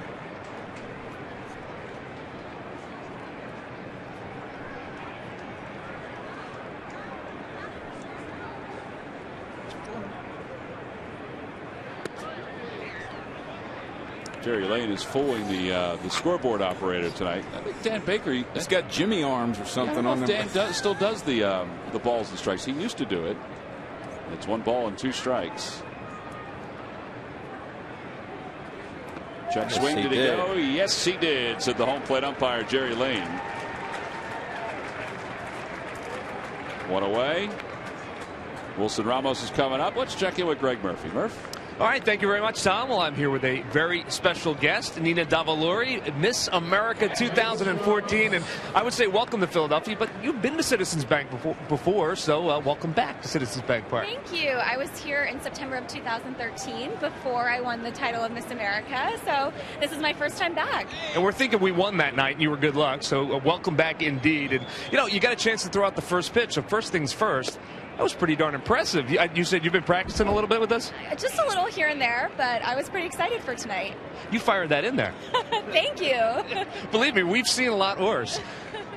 Jerry Lane is fooling the scoreboard operator tonight. I think Dan Baker, he's got Jimmy arms or something on him. Dan still does the balls and strikes. He used to do it. It's 1 ball and 2 strikes. Check swing. Did he go? Yes, he did, said the home plate umpire Jerry Lane. 1 away. Wilson Ramos is coming up. Let's check in with Greg Murphy. Murph? All right, thank you very much, Tom. Well, I'm here with a very special guest, Nina Davalori, Miss America 2014. And I would say welcome to Philadelphia, but you've been to Citizens Bank before, so welcome back to Citizens Bank Park. Thank you. I was here in September of 2013 before I won the title of Miss America, so this is my first time back. And we're thinking we won that night, and you were good luck, so welcome back indeed. And, you got a chance to throw out the first pitch, so first things first. That was pretty darn impressive. You said you've been practicing a little bit with us? Just a little here and there, but I was pretty excited for tonight. You fired that in there. Thank you. Believe me, we've seen a lot worse.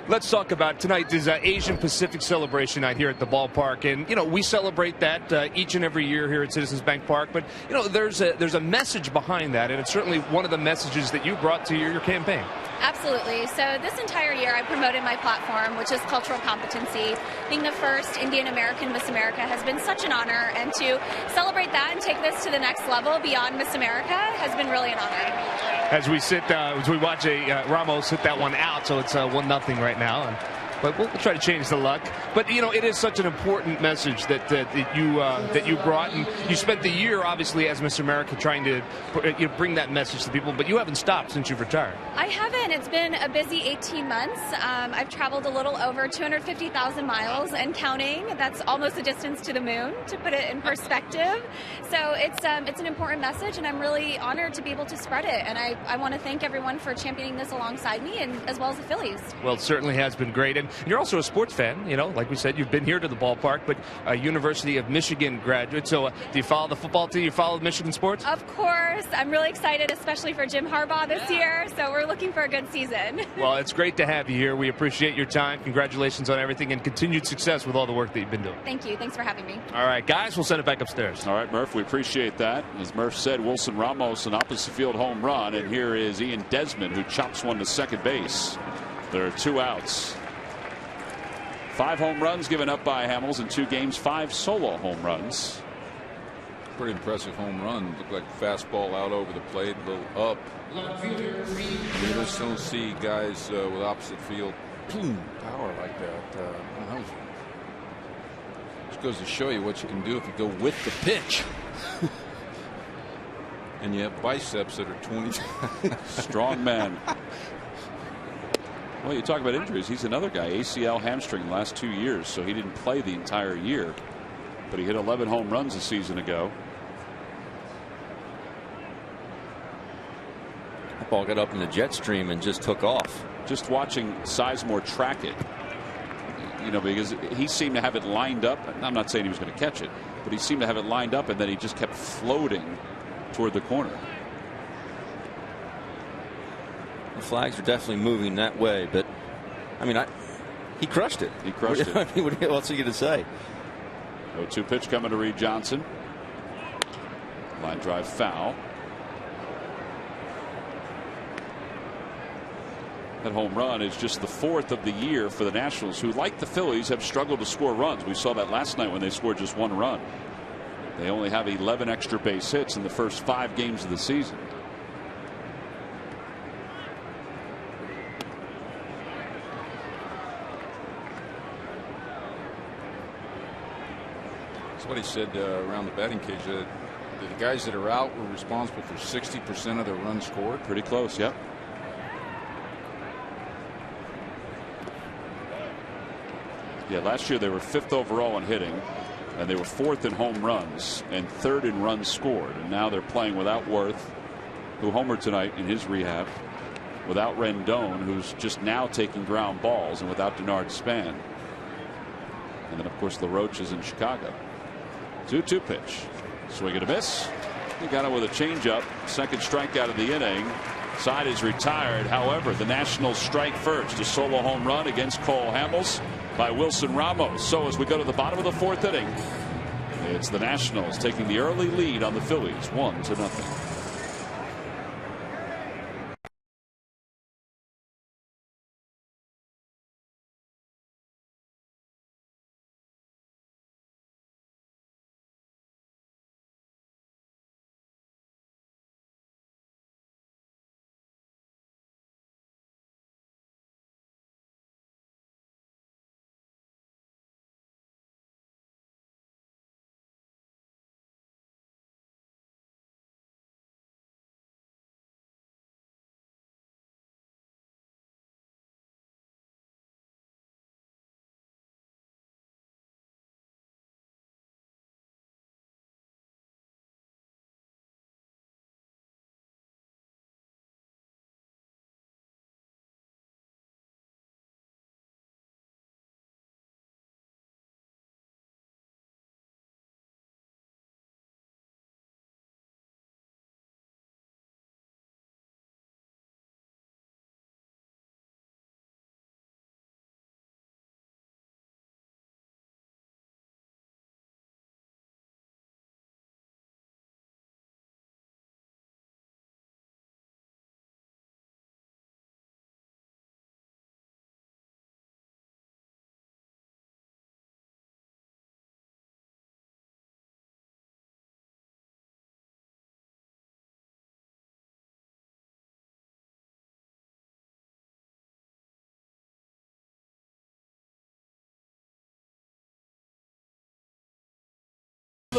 Let's talk about tonight is Asian Pacific Celebration Night here at the ballpark, and we celebrate that each and every year here at Citizens Bank Park. But there's a message behind that, and it's certainly one of the messages that you brought to your campaign. Absolutely. So this entire year I promoted my platform, which is cultural competency. Being the first Indian American Miss America has been such an honor, and to celebrate that and take this to the next level beyond Miss America has been really an honor. As we watch Ramos hit that one out, so it's 1-0 right now. But we'll try to change the luck. But it is such an important message that you brought, and you spent the year obviously as Miss America trying to bring that message to people. But you haven't stopped since you've retired. I haven't. It's been a busy 18 months. I've traveled a little over 250,000 miles and counting. That's almost the distance to the moon, to put it in perspective. So it's an important message, and I'm really honored to be able to spread it. And I want to thank everyone for championing this alongside me, and as well as the Phillies. Well, it certainly has been great. And you're also a sports fan, like we said, you've been here to the ballpark, but a University of Michigan graduate. So do you follow the football team? You follow Michigan sports? Of course. I'm really excited, especially for Jim Harbaugh this year. So we're looking for a good season. Well, it's great to have you here. We appreciate your time. Congratulations on everything, and continued success with all the work that you've been doing. Thank you. Thanks for having me. All right, guys, we'll send it back upstairs. All right, Murph, we appreciate that. As Murph said, Wilson Ramos, an opposite field home run, and here is Ian Desmond, who chops one to second base. There are 2 outs. 5 home runs given up by Hamels in 2 games, 5 solo home runs. Pretty impressive home run. Looked like fastball out over the plate, a little up. You just don't see guys with opposite field power like that. Just goes to show you what you can do if you go with the pitch. And you have biceps that are 20. Strong man. Well, you talk about injuries. He's another guy, ACL hamstring the last 2 years, so he didn't play the entire year. But he hit 11 home runs a season ago. That ball got up in the jet stream and just took off. Just watching Sizemore track it, because he seemed to have it lined up. I'm not saying he was going to catch it, but he seemed to have it lined up, and then he just kept floating toward the corner. The flags are definitely moving that way, but he crushed it. He crushed it. What else are you going to say? 0-2 pitch coming to Reed Johnson. Line drive foul. That home run is just the 4th of the year for the Nationals, who, like the Phillies, have struggled to score runs. We saw that last night when they scored just 1 run. They only have 11 extra base hits in the first 5 games of the season. That's what he said around the batting cage. The guys that are out were responsible for 60% of the runs scored. Pretty close, yep. Yeah, last year they were 5th overall in hitting, and they were 4th in home runs and 3rd in runs scored. And now they're playing without Worth, who homered tonight in his rehab, without Rendon, who's just now taking ground balls, and without Denard Span. And then, of course, LaRoche is in Chicago. 2-2 pitch. Swing and a miss. He got it with a changeup. Second strikeout of the inning. Side is retired. However, the Nationals strike first. A solo home run against Cole Hamels by Wilson Ramos. So as we go to the bottom of the 4th inning, it's the Nationals taking the early lead on the Phillies, 1-0.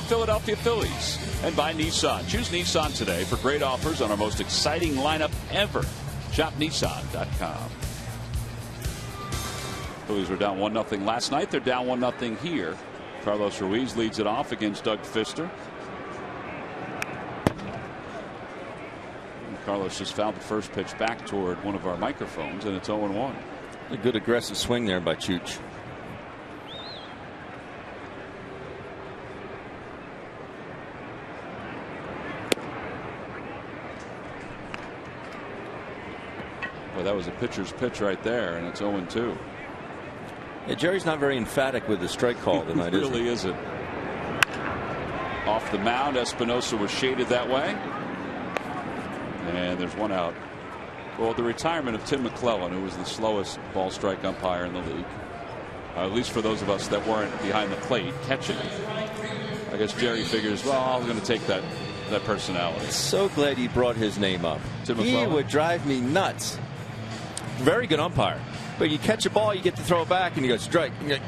the Philadelphia Phillies. And by Nissan. Choose Nissan today for great offers on our most exciting lineup ever. Shop Nissan.com. Phillies were down 1-0 last night. They're down 1-0 here. Carlos Ruiz leads it off against Doug Fister. And Carlos just fouled the first pitch back toward one of our microphones, and it's 0-1. A good aggressive swing there by Chooch. Well, that was a pitcher's pitch right there, and it's 0-2. Yeah, Jerry's not very emphatic with the strike call tonight, is he? Really isn't. Off the mound, Espinosa was shaded that way. And there's one out. Well, the retirement of Tim McClellan, who was the slowest ball strike umpire in the league, at least for those of us that weren't behind the plate catching. I guess Jerry figures, well, I'm going to take that personality. So glad he brought his name up. Tim he McClellan would drive me nuts. Very good umpire. But you catch a ball, you get to throw it back, and you go strike. Like,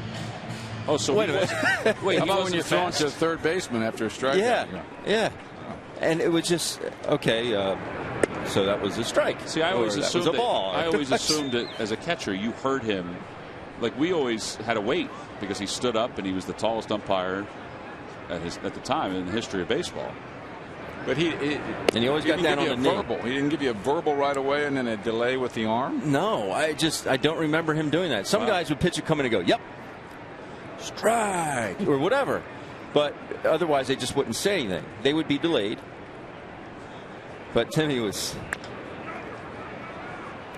oh, so wait a minute. Wait, how about when you throw it to third baseman after a strike? Yeah. And it was just okay. So that was a strike. See, I always assumed that was a ball. I always assumed that as a catcher, you heard him. Like we always had to wait because he stood up and he was the tallest umpire at the time in the history of baseball. But he always got down on the knee. He didn't give you a verbal right away and then a delay with the arm? No, I don't remember him doing that. Some guys would pitch it, come in and go, yep, strike, or whatever. But otherwise, they just wouldn't say anything. They would be delayed. But Timmy was...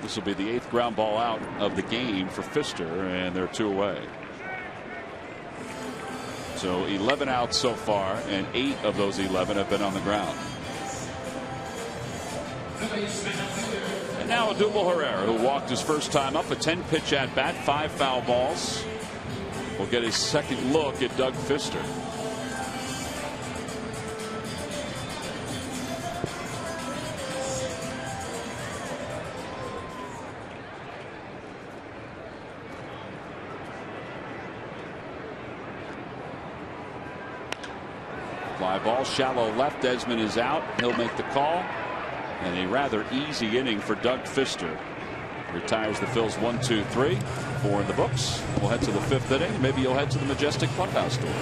This will be the 8th ground ball out of the game for Fister, and they're 2 away. So 11 outs so far, and 8 of those 11 have been on the ground. And now Odubel Herrera, who walked his first time up, a 10-pitch at bat, 5 foul balls. We'll get his second look at Doug Fister. Fly ball, shallow left. Desmond is out. He'll make the call. And a rather easy inning for Doug Fister. Retires the Phils 1-2-3. 4 in the books. We'll head to the 5th inning. Maybe you'll head to the Majestic Clubhouse door.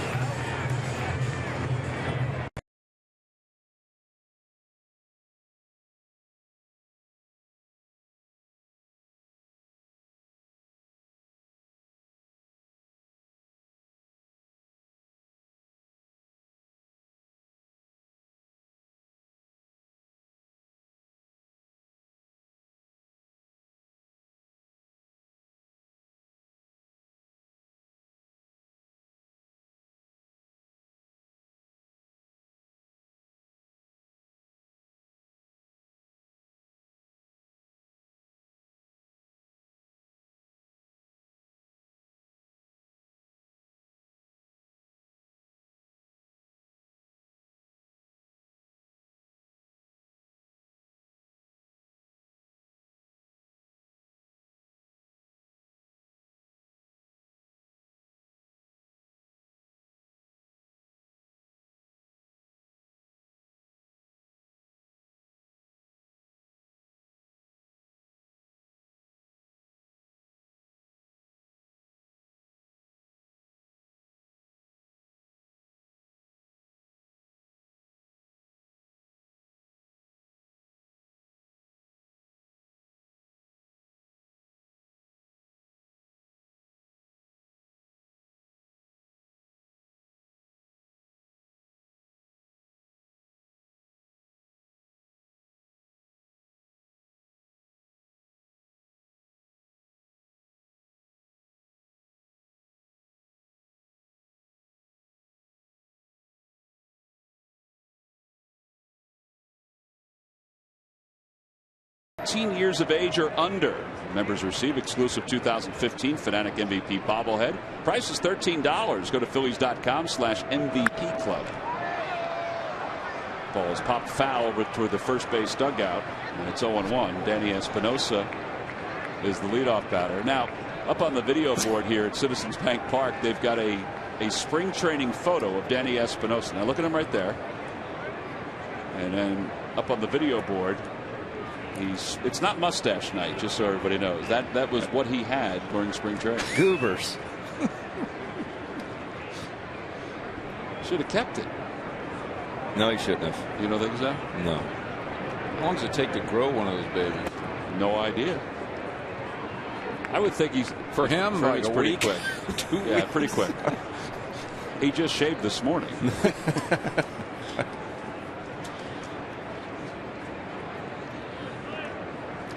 Years of age or under. Members receive exclusive 2015 Fanatic MVP bobblehead. Price is $13. Go to Phillies.com/MVP club. Ball is popped foul over toward the first base dugout, and it's 0-1. Danny Espinosa is the leadoff batter. Now, up on the video board here at Citizens Bank Park, they've got a a spring training photo of Danny Espinosa. Now look at him right there. And then up on the video board, it's not mustache night, just so everybody knows. That was what he had during spring training. Goobers. Should have kept it. No, he shouldn't have. You don't think so? No. How long does it take to grow one of those babies? No idea. I would think he's for him like it's a pretty week. quick. Yeah, pretty quick. He just shaved this morning.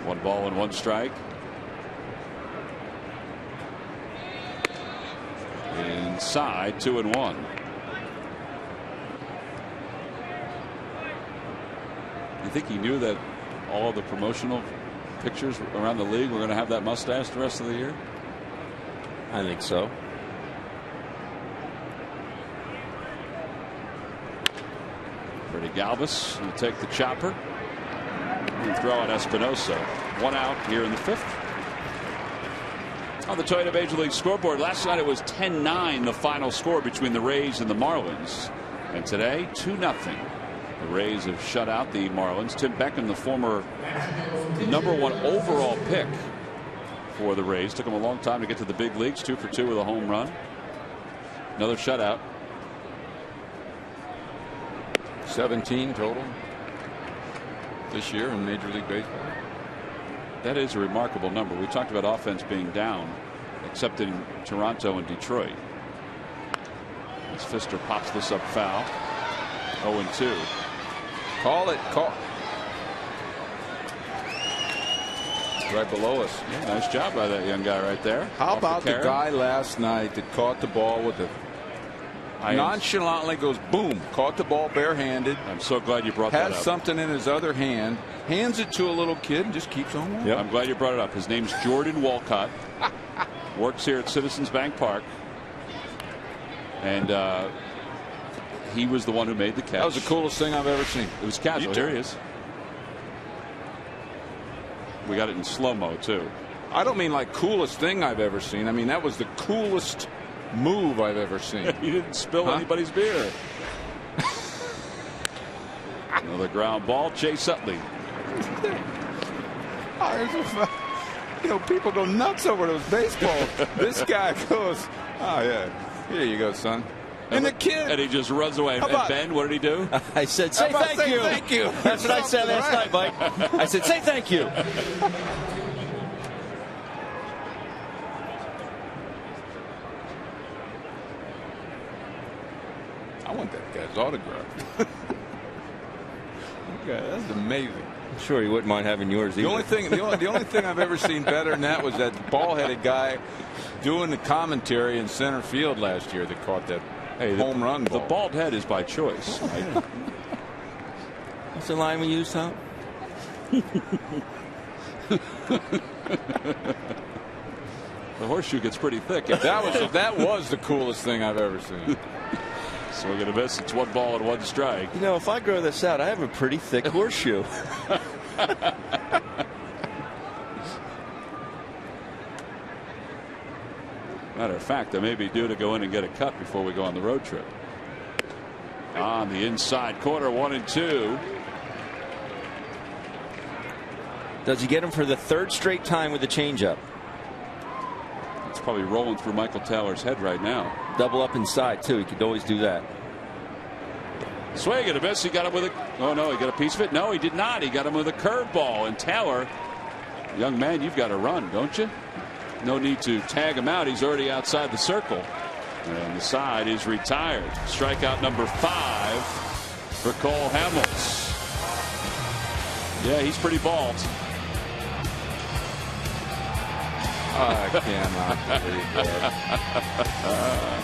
1 ball and 1 strike. Inside, 2-1. You think he knew that all the promotional pictures around the league were going to have that mustache the rest of the year? I think so. Freddie Galvis will take the chopper and throw at Espinosa. 1 out here in the 5th. On the Toyota Major League scoreboard, last night it was 10-9 the final score between the Rays and the Marlins. And today, 2-0. The Rays have shut out the Marlins. Tim Beckham, the former #1 overall pick for the Rays. Took him a long time to get to the big leagues. 2 for 2 with a home run. Another shutout. 17 total this year in Major League Baseball. That is a remarkable number. We talked about offense being down, except in Toronto and Detroit. As Fister pops this up foul. 0-2. Call it. Call. Right below us. Yeah, nice job by that young guy right there. How about the guy last night that caught the ball with the nonchalantly goes boom, caught the ball barehanded. I'm so glad you brought that up. Has something in his other hand, hands it to a little kid, and just keeps on walking. Yep. I'm glad you brought it up. His name's Jordan Walcott. Works here at Citizens Bank Park. And he was the one who made the catch. That was the coolest thing I've ever seen. It was casual. Here he is. We got it in slow-mo, too. I don't mean like coolest thing I've ever seen. I mean, that was the coolest move I've ever seen. He didn't spill anybody's beer. Another ground ball. Chase Utley. You know, people go nuts over those baseballs. This guy goes, oh, yeah, here you go, son. And the kid. And he just runs away. And Ben, what did he do? I said, say thank you. Thank you. That's what I said last night, Mike. I said, say thank you. I want that guy's autograph. Okay, that's amazing. I'm sure you wouldn't mind having yours either. The only thing I've ever seen better than that was that ball-headed guy doing the commentary in center field last year that caught that home run ball. The bald head is by choice. What's the line we use, Tom? The horseshoe gets pretty thick. That was the coolest thing I've ever seen. So we're going to miss. It's 1 ball and 1 strike. You know, if I grow this out, I have a pretty thick horseshoe. Matter of fact, I may be due to go in and get a cut before we go on the road trip. On the inside corner, 1-2. Does he get him for the 3rd straight time with the changeup? It's probably rolling through Michael Taylor's head right now. Double up inside, too. He could always do that. Swing and a miss. He got him with a. Oh, no, he got a piece of it. No, he did not. He got him with a curveball. And Taylor, young man, you've got to run, don't you? No need to tag him out. He's already outside the circle. And the side is retired. Strikeout number 5 for Cole Hamels. Yeah, he's pretty bald. I cannot believe that.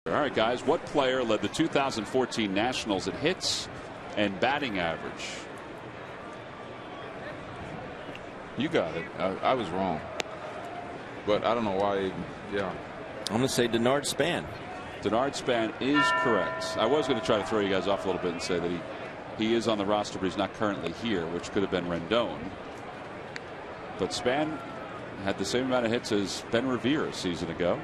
All right, guys, what player led the 2014 Nationals in hits and batting average? You got it. I was wrong, but I don't know why. Yeah, I'm going to say Denard Span. Denard Span is correct. I was going to try to throw you guys off a little bit and say that he is on the roster, but he's not currently here, which could have been Rendon. But Span had the same amount of hits as Ben Revere a season ago.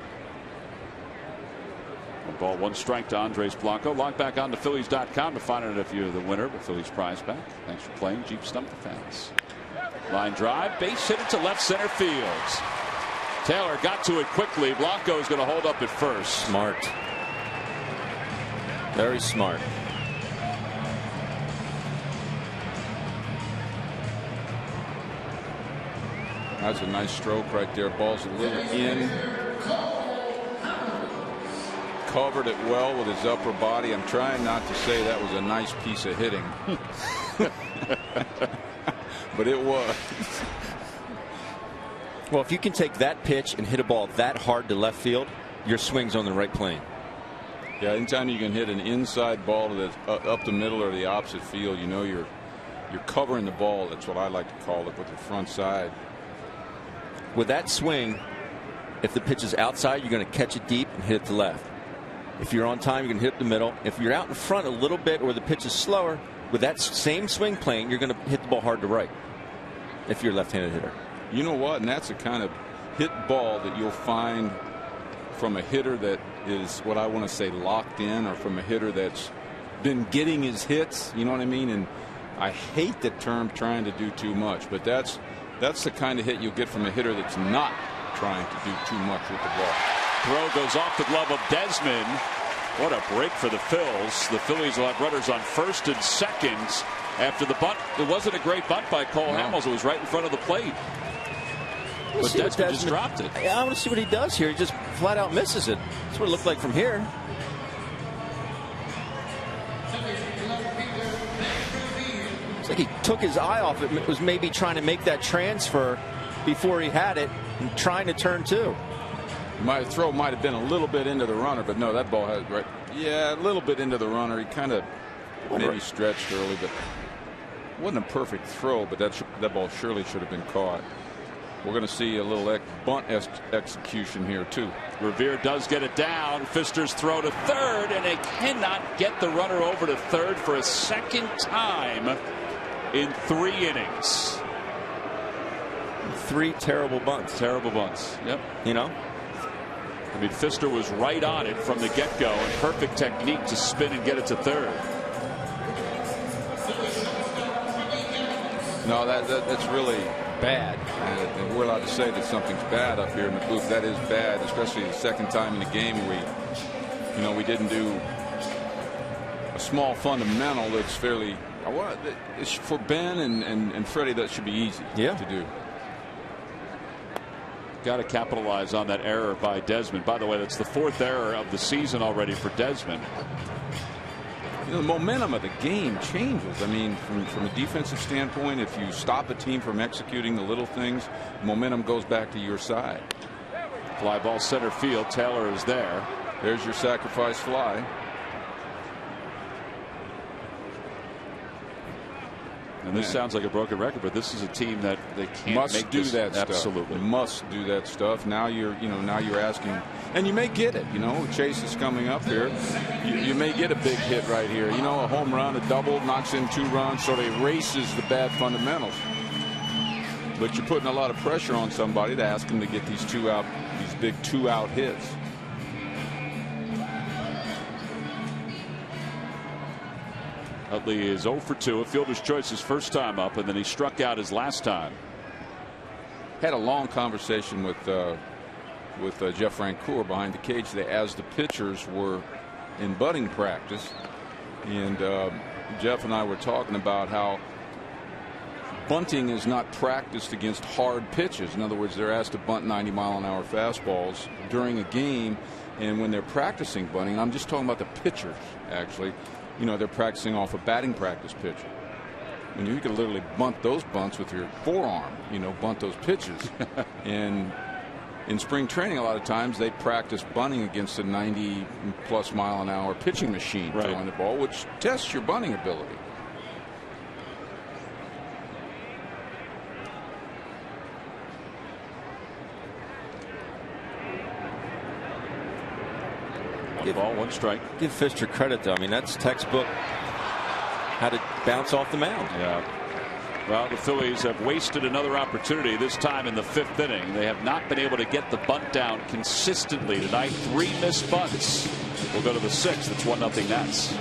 1 ball, 1 strike to Andres Blanco. Log back on to Phillies.com to find out if you're the winner of the Phillies prize pack. Thanks for playing. Jeep Stump the Fans. Line drive, base hit it to left center field. Taylor got to it quickly. Blanco is going to hold up at first. Smart. Very smart. That's a nice stroke right there. Ball's a little in. Covered it well with his upper body. I'm trying not to say that was a nice piece of hitting. But it was. Well, if you can take that pitch and hit a ball that hard to left field, your swing's on the right plane. Yeah, anytime you can hit an inside ball to the, up the middle or the opposite field, you know you're covering the ball. That's what I like to call it, with the front side. With that swing, if the pitch is outside, you're going to catch it deep and hit it to left. If you're on time, you're going to hit it the middle. If you're out in front a little bit or the pitch is slower, with that same swing plane, you're going to hit the ball hard to right if you're a left-handed hitter. You know what? And that's the kind of hit ball that you'll find from a hitter that is what I want to say locked in, or from a hitter that's been getting his hits. You know what I mean? And I hate the term trying to do too much, but that's the kind of hit you'll get from a hitter that's not trying to do too much with the ball. Throw goes off the glove of Desmond. What a break for the Phils. The Phillies will have runners on first and second after the bunt. It wasn't a great bunt by Cole Hamels. It was right in front of the plate. But Desmond just dropped it. I want to see what he does here. He just flat out misses it. That's what it looked like from here. It's like he took his eye off it. It was maybe trying to make that transfer before he had it and trying to turn two. My throw might have been a little bit into the runner, but no, that ball had right. Yeah, a little bit into the runner. He kind of maybe stretched early, but it wasn't a perfect throw. But that ball surely should have been caught. We're going to see a little bunt execution here too. Revere does get it down. Fister's throw to third, and they cannot get the runner over to third for a second time in 3 innings. 3 terrible bunts. Terrible bunts. Yep. You know. I mean, Fister was right on it from the get-go, and perfect technique to spin and get it to third. No, that's really bad. And we're allowed to say that something's bad up here in the booth. That is bad, especially the second time in the game where we didn't do a small fundamental that's fairly. It's for Ben and Freddie, that should be easy to do. Got to capitalize on that error by Desmond. By the way, that's the 4th error of the season already for Desmond. The momentum of the game changes. I mean, from a defensive standpoint, if you stop a team from executing the little things, momentum goes back to your side. Fly ball center field. Taylor is there. There's your sacrifice fly. And this sounds like a broken record, but this is a team that they can't make do that stuff. Absolutely must do that stuff. Now you're asking, and you may get it. Chase is coming up here. You may get a big hit right here. A home run, a double, knocks in 2 runs, sort of erases the bad fundamentals. But you're putting a lot of pressure on somebody to ask them to get these big 2-out hits. Utley is 0 for 2. A fielder's choice his first time up, and then he struck out his last time. Had a long conversation with Jeff Francoeur behind the cage today as the pitchers were in batting practice, and Jeff and I were talking about how bunting is not practiced against hard pitches. In other words, they're asked to bunt 90-mile-an-hour fastballs during a game, and when they're practicing bunting, I'm just talking about the pitchers actually. They're practicing off a batting practice pitch. And you can literally bunt those bunts with your forearm, bunt those pitches. And in spring training, a lot of times they practice bunting against a 90+ mile an hour pitching machine throwing the ball, which tests your bunting ability. One ball, one strike. Give Fisher credit, though. I mean, that's textbook how to bounce off the mound. Yeah. Well, the Phillies have wasted another opportunity, this time in the 5th inning. They have not been able to get the bunt down consistently tonight. 3 missed bunts. We'll go to the 6th. It's 1-0 Nats.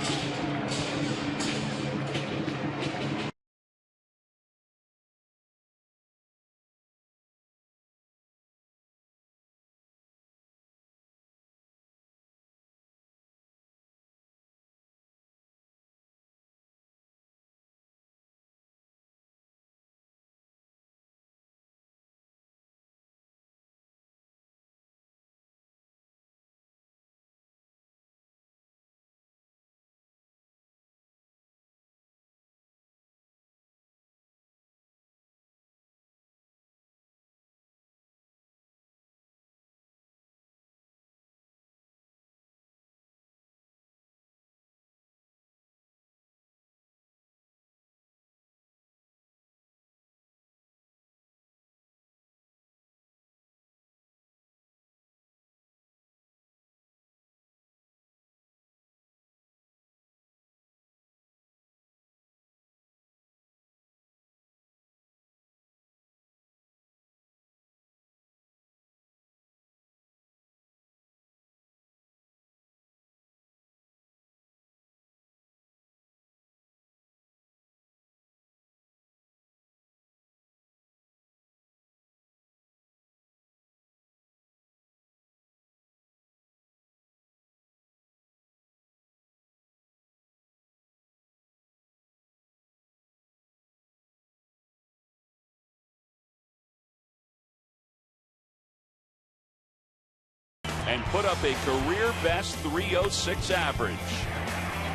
And put up a career best 306 average.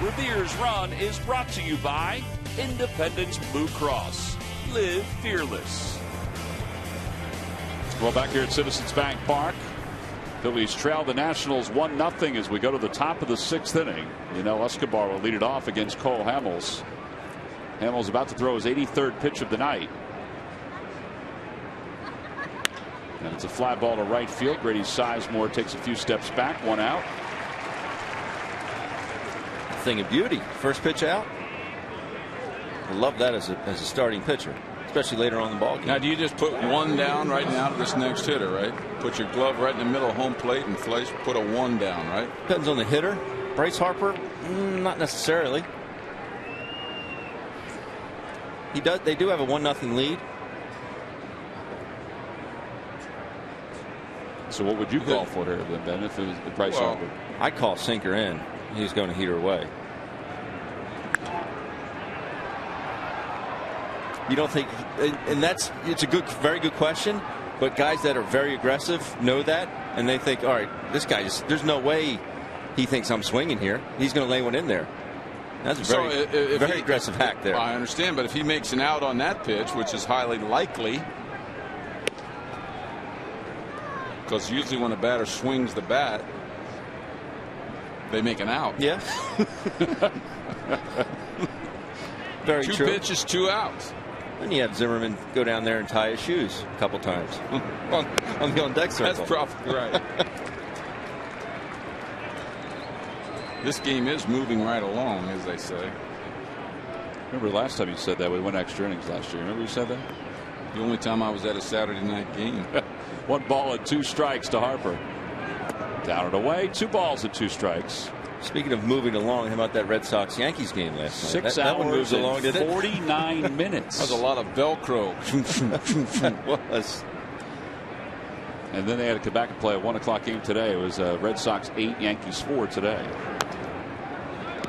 Revere's Run is brought to you by Independence Blue Cross. Live fearless. Well, back here at Citizens Bank Park, Phillies trail the Nationals 1-0 as we go to the top of the 6th inning. You know, Escobar will lead it off against Cole Hamels. Hamels about to throw his 83rd pitch of the night. And it's a fly ball to right field. Grady Sizemore takes a few steps back. 1 out. Thing of beauty. First pitch out. I love that as a starting pitcher, especially later on in the ball game. Now, do you just put 1 down right now to this next hitter, right? Put your glove right in the middle of home plate and put a 1 down, right? Depends on the hitter. Bryce Harper, not necessarily. They do have a 1-0 lead. So what would you call for her then, Ben, if it was the Bryce Harper? I'd call sinker in. He's going to heat her away. You don't think, and it's a very good question, but guys that are very aggressive know that, and they think, all right, this guy there's no way he thinks I'm swinging here. He's going to lay one in there. That's a very aggressive hack there. I understand, but if he makes an out on that pitch, which is highly likely, because usually when a batter swings the bat, they make an out. Yeah. Very true. 2 pitches, 2 outs. And you have Zimmerman go down there and tie his shoes a couple times on the on-deck circle. That's probably right. This game is moving right along, as they say. Remember last time you said that we went extra innings last year. Remember you said that? The only time I was at a Saturday night game. 1 ball and 2 strikes to Harper. Down and away. 2 balls and 2 strikes. Speaking of moving along, how about that Red Sox Yankees game last night? 6 that one moves hours along, and 49 minutes. That was a lot of Velcro. That was. And then they had to come back and play a 1 o'clock game today. It was Red Sox 8, Yankees 4 today.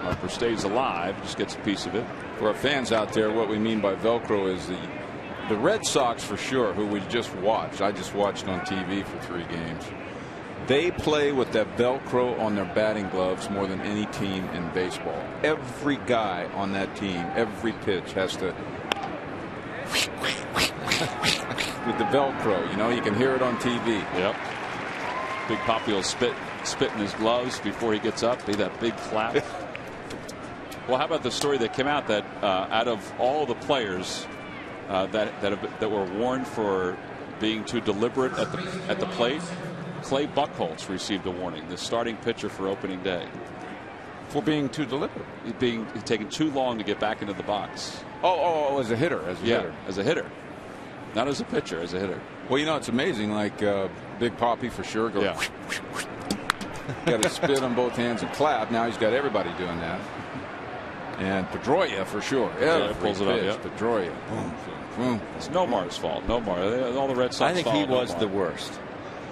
Harper stays alive, just gets a piece of it. For our fans out there, what we mean by Velcro is the Red Sox, for sure, who we just watched. I just watched on TV for 3 games. They play with that Velcro on their batting gloves more than any team in baseball. Every guy on that team, every pitch has to with the Velcro. You know, you can hear it on TV. Yep. Big Poppy will spit in his gloves before he gets up. Be that big clap. Well, how about the story that came out that out of all the players that were warned for being too deliberate at the plate, Clay Buchholz received a warning, the starting pitcher for opening day. For being too deliberate? He's taking too long to get back into the box. Oh, as a hitter. As a hitter. Not as a pitcher, as a hitter. Well, it's amazing. Like Big Poppy for sure. Got to spit on both hands and clap. Now he's got everybody doing that. And Pedroia for sure. Pulls it up. Yeah. Pedroia. Boom, boom. It's Nomar's fault. Nomar. All the Red Sox. I think he was the worst.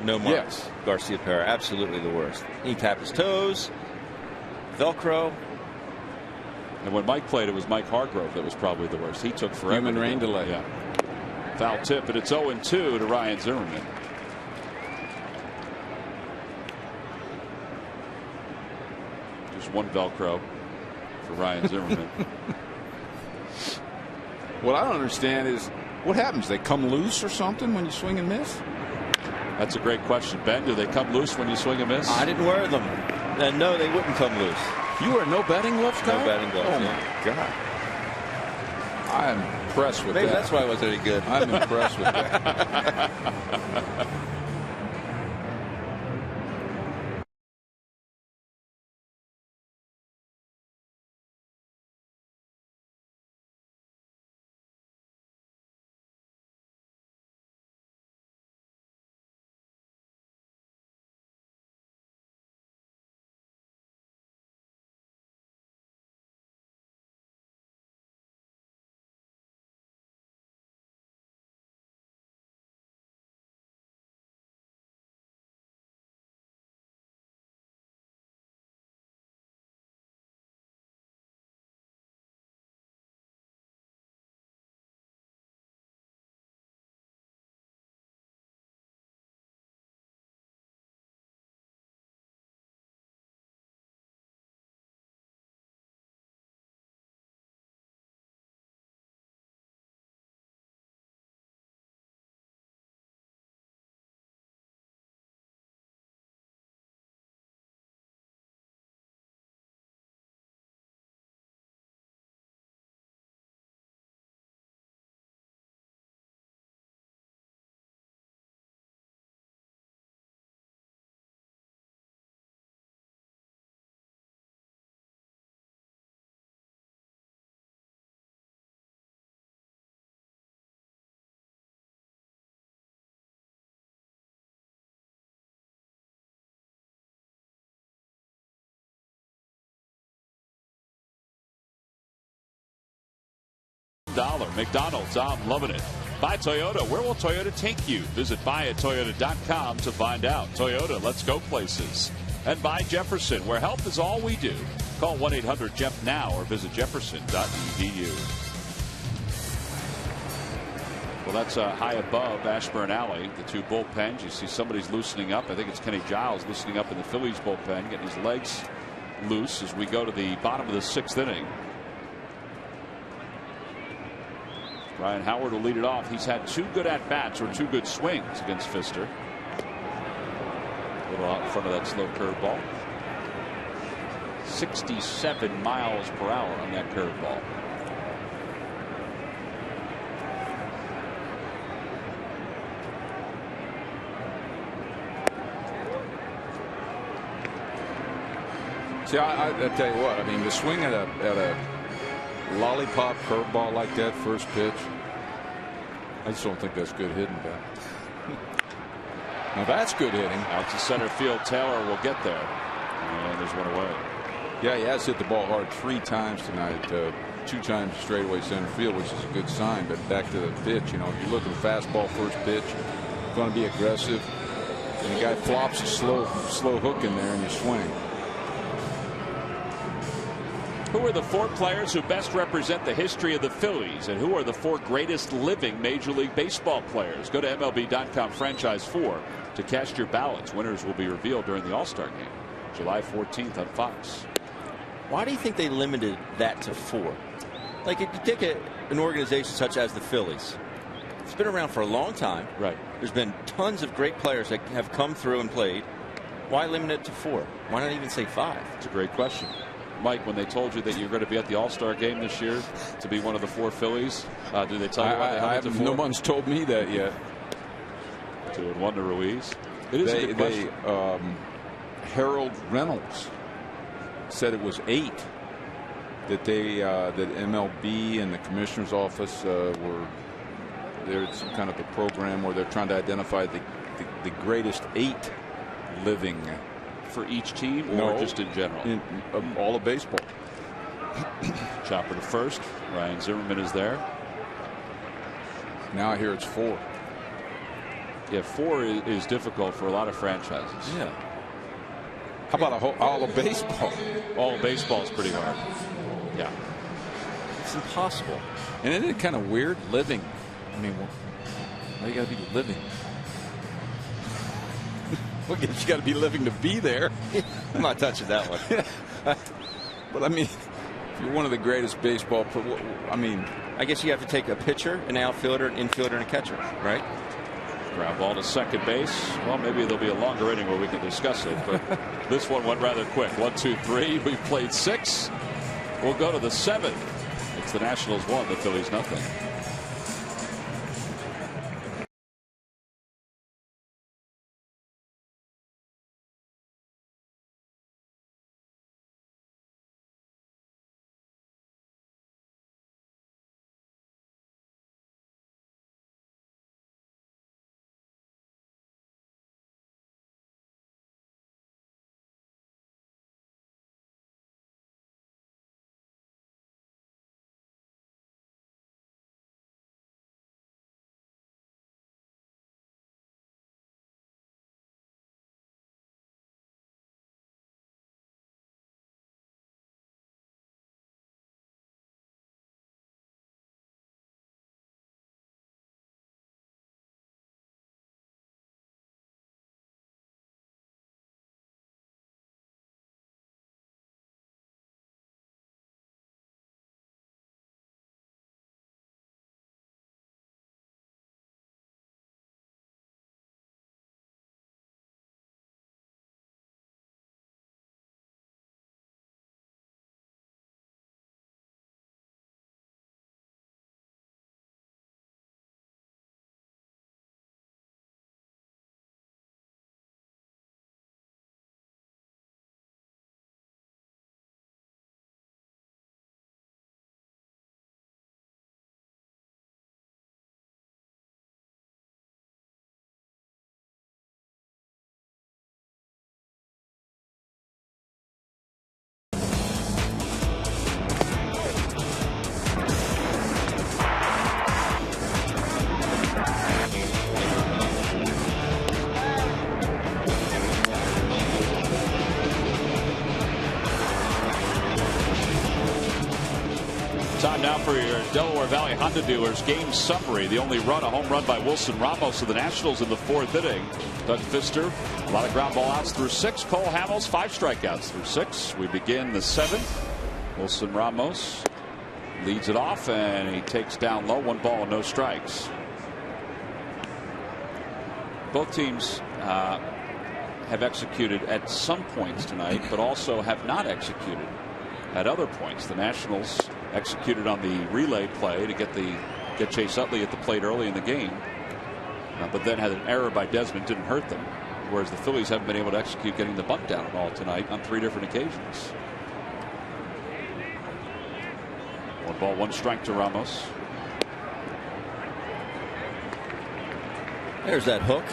Nomar. Yes. Garcia Parra, absolutely the worst. He tapped his toes. Velcro. And when Mike played, it was Mike Hargrove that was probably the worst. He took forever. Human rain delay. Yeah. Foul tip, and it's 0-2 to Ryan Zimmerman. Just one Velcro for Ryan Zimmerman. What I don't understand is what happens. They come loose or something when you swing and miss? That's a great question, Ben. Do they come loose when you swing and miss? I didn't wear them. And no, they wouldn't come loose. You wear no batting gloves, Kyle? No batting gloves. Oh, my God. I'm impressed with Maybe that. that's why I wasn't any good. I'm impressed with that. McDonald's, I'm loving it. Buy Toyota. Where will Toyota take you? Visit buyatoyota.com to find out. Toyota, let's go places. And buy Jefferson, where help is all we do. Call 1-800-JEFF now or visit jefferson.edu. Well, that's high above Ashburn Alley, the two bullpens. You see somebody's loosening up. I think it's Kenny Giles loosening up in the Phillies bullpen, getting his legs loose as we go to the bottom of the 6th inning. Ryan Howard will lead it off. He's had 2 good at-bats or 2 good swings against Pfister. A little out in front of that slow curveball. 67 miles per hour on that curveball. See, I tell you what, I mean, the swing at a lollipop curveball like that first pitch, I just don't think that's good hitting, Ben. Now that's good hitting. Out to center field. Taylor will get there. And there's one away. Yeah, he has hit the ball hard 3 times tonight. 2 times straightaway center field, which is a good sign. But back to the pitch, if you're looking fastball first pitch, going to be aggressive, and the guy flops a slow hook in there, and you swing. Who are the 4 players who best represent the history of the Phillies, and who are the 4 greatest living Major League Baseball players? Go to MLB.com franchise 4 to cast your ballots. Winners will be revealed during the All-Star game, July 14th on Fox. Why do you think they limited that to 4? Like, if you take an organization such as the Phillies, it's been around for a long time. Right. There's been tons of great players that have come through and played. Why limit it to 4? Why not even say 5? It's a great question. Mike, when they told you that you're going to be at the All-Star game this year to be one of the 4 Phillies, did they tell you why they held it to 4? No one's told me that yet. 2-1 to Ruiz. It is a good question. Harold Reynolds said it was 8. That that MLB and the commissioner's office there's some kind of a program where they're trying to identify the greatest 8 living. For each team, no, or just in general? All of baseball. Chopper to first. Ryan Zimmerman is there. Now I hear it's 4. Yeah, 4 is difficult for a lot of franchises. Yeah. How about all of baseball? All of baseball is pretty hard. Yeah. It's impossible. And isn't it kind of weird living? I mean, why you got to be living? Well, you got to be living to be there. I'm not touching that one. But I mean, if you're one of the greatest baseball, I guess you have to take a pitcher, an outfielder, an infielder, and a catcher, right? Ground ball to second base. Well, maybe there'll be a longer inning where we can discuss it, but this one went rather quick. 1, 2, 3. We've played 6. We'll go to the 7th. It's the Nationals 1, the Phillies nothing. Time now for your Delaware Valley Honda dealers game summary. The only run, a home run by Wilson Ramos of the Nationals in the 4th inning. Doug Fister, a lot of ground ball outs through 6. Cole Hamels, 5 strikeouts through 6. We begin the 7th. Wilson Ramos leads it off and he takes down low. 1 ball and no strikes. Both teams have executed at some points tonight, but also have not executed at other points. The Nationals executed on the relay play to get Chase Utley at the plate early in the game, but then had an error by Desmond, didn't hurt them. Whereas the Phillies haven't been able to execute getting the bunt down at all tonight on 3 different occasions. 1 ball, 1 strike to Ramos. There's that hook.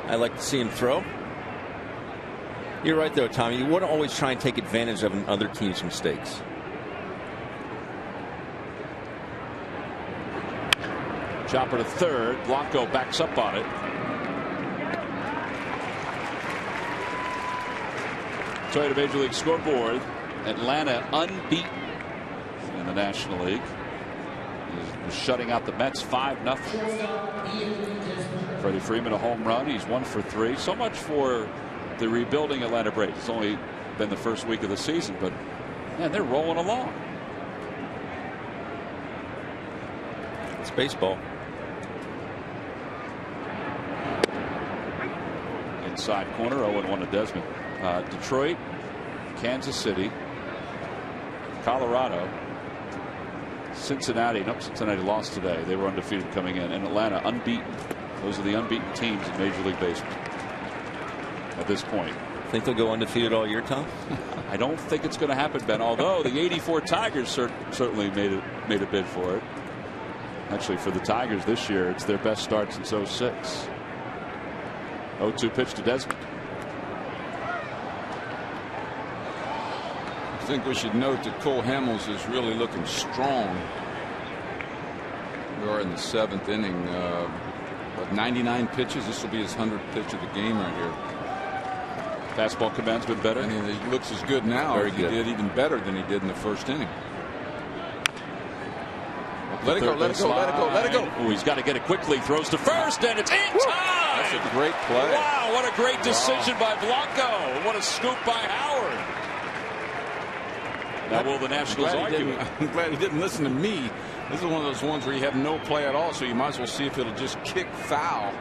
I like to see him throw. You're right, though, Tommy. You wouldn't always try and take advantage of another team's mistakes. Chopper to third. Blanco backs up on it. So to Major League scoreboard, Atlanta unbeaten in the National League. Was shutting out the Mets 5-0. Freddie Freeman a home run. He's 1 for 3. So much for the rebuilding Atlanta Braves. It's only been the first week of the season, but man, they're rolling along. It's baseball. Inside corner, 0-1 to Desmond. Detroit, Kansas City, Colorado, Cincinnati. Nope, Cincinnati lost today. They were undefeated coming in. And Atlanta unbeaten. Those are the unbeaten teams in Major League Baseball at this point. Think they'll go undefeated all year, Tom? I don't think it's going to happen, Ben. Although the '84 Tigers certainly made a bid for it. Actually, for the Tigers this year, it's their best start since '06. 0-2 pitch to Desmond. I think we should note that Cole Hamels is really looking strong. We are in the 7th inning. 99 pitches. This will be his 100th pitch of the game right here. Fastball command's been better. And he looks as good now. Very good. He did even better than he did in the first inning. Let it go, let it go, let it go, let it go. Oh, he's got to get it quickly. Throws to first, and it's in time. That's a great play. Wow, what a great decision by Blanco. What a scoop by Howard. Now will the Nationals argue? I'm glad he didn't listen to me. This is one of those ones where you have no play at all, so you might as well see if it'll just kick foul.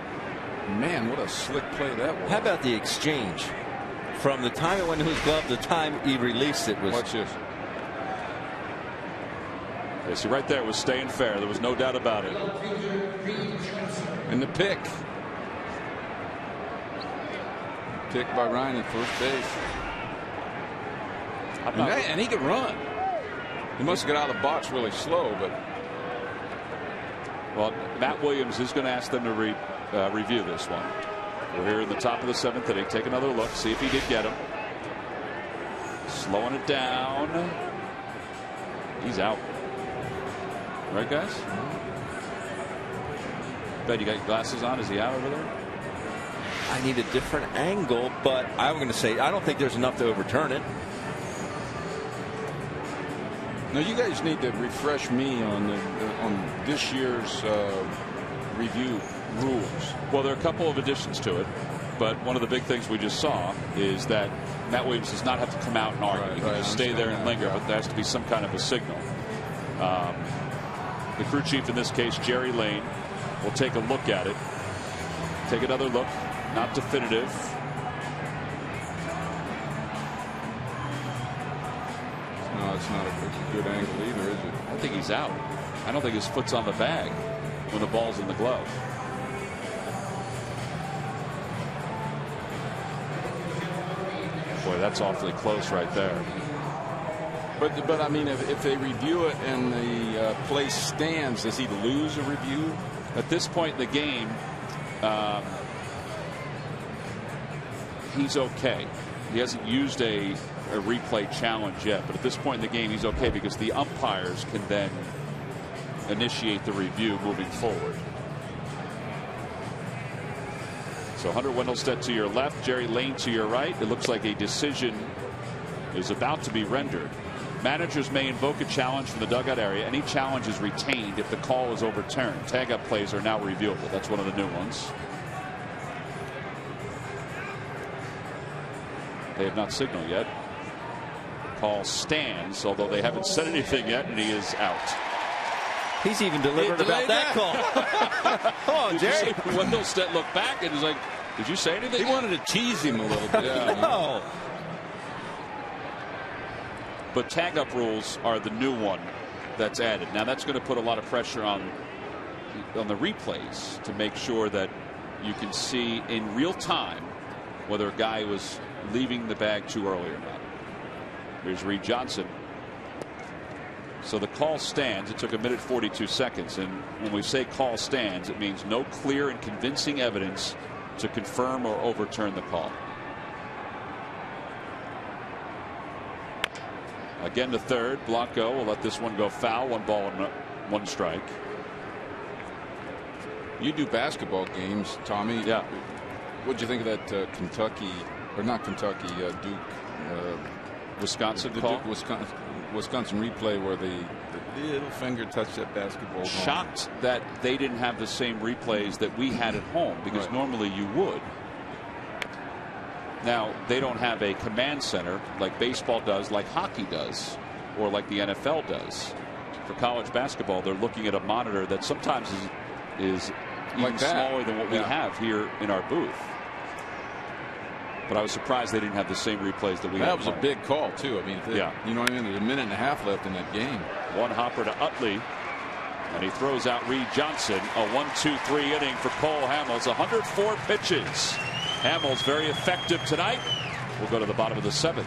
Man, what a slick play that was. How about the exchange? From the time it went into his glove to the time he released it was. Watch this. Yeah, see, right there was staying fair. There was no doubt about it. And the pick. Pick by Ryan at first base. And he could run. He must have got out of the box really slow, but. Well, Matt Williams is going to ask them to review this one. We're here in the top of the 7th inning. Take another look. See if he did get him. Slowing it down. He's out. Right, guys? Ben, you got your glasses on? Is he out over there? I need a different angle, but I'm going to say I don't think there's enough to overturn it. Now you guys need to refresh me on this year's review rules. Well, there are a couple of additions to it, but one of the big things we just saw is that Matt Williams does not have to come out and argue. He can just stay there and linger, but there has to be some kind of a signal. The crew chief in this case, Jerry Lane, will take a look at it. Take another look. Not definitive. No, it's not a good angle either, is it? I think he's out. I don't think his foot's on the bag when the ball's in the glove. Boy, that's awfully close right there. But I mean, if they review it and the play stands, does he lose a review? At this point in the game, he's okay. He hasn't used a replay challenge yet, but at this point in the game, he's okay because the umpires can then initiate the review moving forward. So Hunter Wendelstedt to your left, Jerry Lane to your right. It looks like a decision is about to be rendered. Managers may invoke a challenge from the dugout area. Any challenge is retained if the call is overturned. Tag-up plays are now reviewable. That's one of the new ones. They have not signaled yet. Call stands, although they haven't said anything yet, and he is out. He's even deliberate about that call. Come on, Jerry. Wendelstedt looked back and was like, "Did you say anything?" He wanted to tease him a little bit. No. But tag-up rules are the new one that's added. Now that's going to put a lot of pressure on the replays to make sure that you can see in real time whether a guy was leaving the bag too early or not. Here's Reed Johnson. So the call stands. It took 1:42 seconds, and when we say call stands, it means no clear and convincing evidence to confirm or overturn the call. Again to third. Blanco will let this one go foul. 1 ball and 1 strike. You do basketball games, Tommy. Yeah. What'd you think of that Kentucky, or not Kentucky, Duke, Wisconsin the call? Duke Wisconsin replay where the little finger touched that basketball. Shocked that they didn't have the same replays that we had at home, because normally you would. Now, they don't have a command center like baseball does, like hockey does, or like the NFL does. For college basketball, they're looking at a monitor that sometimes is even like that. smaller than what we have here in our booth. But I was surprised they didn't have the same replays that we had. That was a big call, too. I mean, yeah. You know what I mean? There's a minute and a half left in that game. One hopper to Utley. And he throws out Reed Johnson. A 1-2-3 inning for Cole Hamels. 104 pitches. Hamels very effective tonight. We'll go to the bottom of the 7th.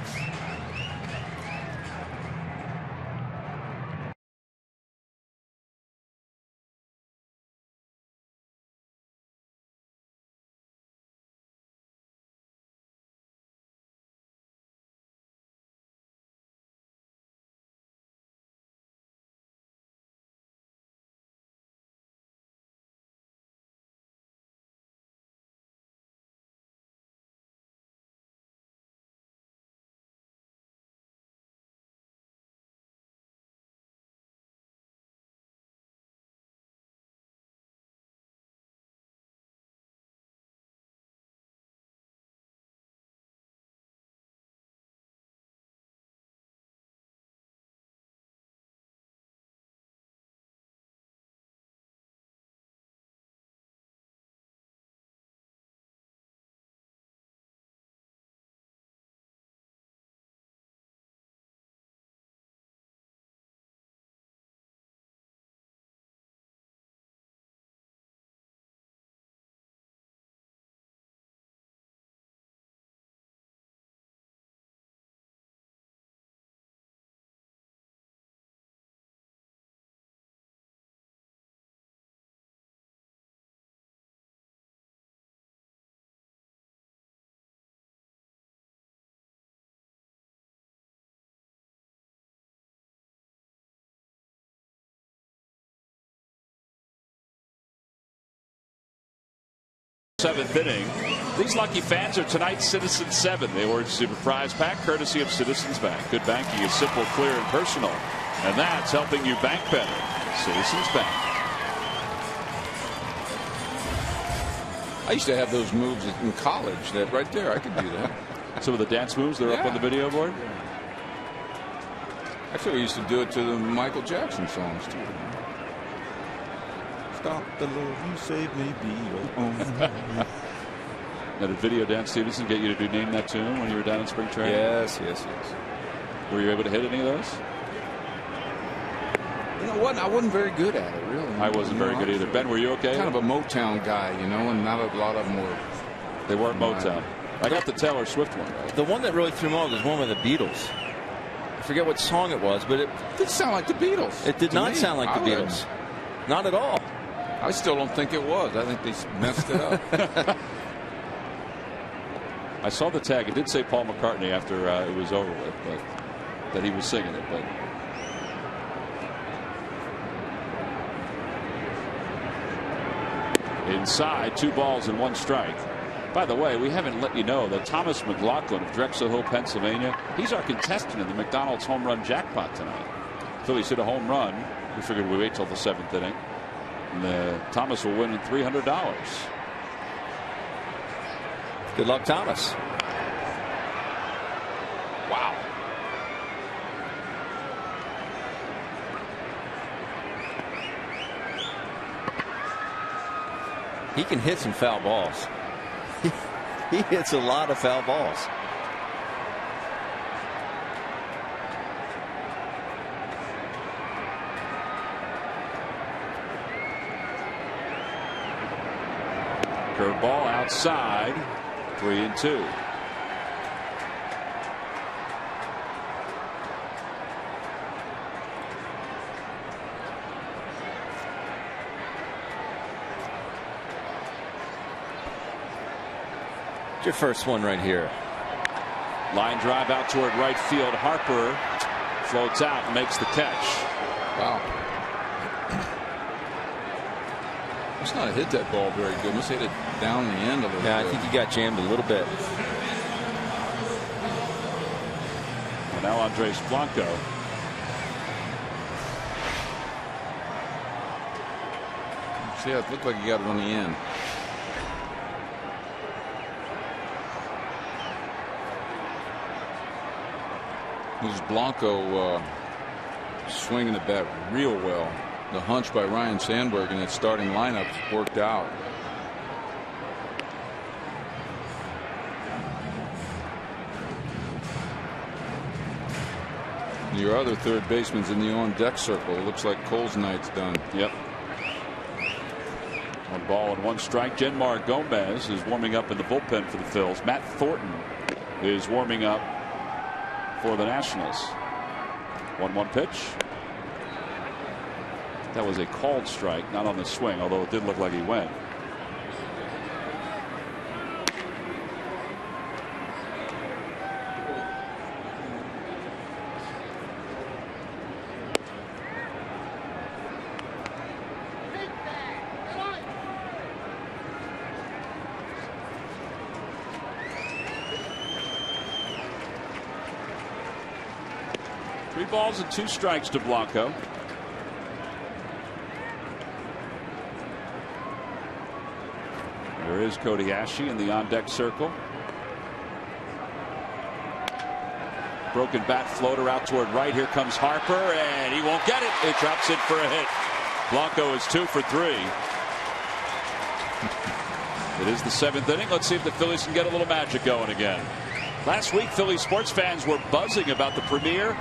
Seventh inning. These lucky fans are tonight's Citizens 7. They ordered Super Prize Pack courtesy of Citizens Bank. Good banking is simple, clear, and personal. And that's helping you bank better. Citizens Bank. I used to have those moves in college. That right there, I could do that. Some of the dance moves, they're up on the video board? Actually, we used to do it to the Michael Jackson songs, too. Stop the love you save me be your own. Now, did Video Dance Stevenson get you to name that tune when you were down in spring training? Yes. Were you able to hit any of those? You know what? I wasn't very good at it, really. I wasn't very good either. Ben, were you okay? Kind of a Motown guy, you know, and not a lot of them were. They weren't Motown. I got the Taylor Swift one. Right? The one that really threw me off was one with the Beatles. I forget what song it was, but it didn't sound like the Beatles. It did not sound like the Beatles. Not at all. I still don't think it was. I think they messed it up. I saw the tag. It did say Paul McCartney after it was over with, but that he was singing it. But inside, 2 balls and 1 strike. By the way, we haven't let you know that Thomas McLaughlin of Drexel Hill, Pennsylvania, he's our contestant in the McDonald's home run jackpot tonight. Phillies hit a home run. We figured we'd wait till the 7th inning. And Thomas will win $300. Good luck, Thomas. Wow. He can hit some foul balls. He hits a lot of foul balls. Curveball outside. 3-2. Your first one right here. Line drive out toward right field. Harper floats out and makes the catch. Wow. Must not have hit that ball very good. Must have hit it down the end a little bit. Yeah, I think he got jammed a little bit. And now Andres Blanco. See, it looked like he got it on the end. This is Blanco swinging the bat real well. The hunch by Ryan Sandberg in that starting lineup worked out. Your other third baseman's in the on-deck circle. It looks like Cole's night's done. Yep. 1 ball and 1 strike. Genmar Gomez is warming up in the bullpen for the Phils. Matt Thornton is warming up for the Nationals. 1-1 pitch. That was a called strike, not on the swing, although it did look like he went. Three balls and 2 strikes to Blanco. There is Cody Ashe in the on-deck circle. Broken bat floater out toward right. Here comes Harper, and he won't get it. It drops in for a hit. Blanco is 2 for 3. It is the 7th inning. Let's see if the Phillies can get a little magic going again. Last week, Philly sports fans were buzzing about the premiere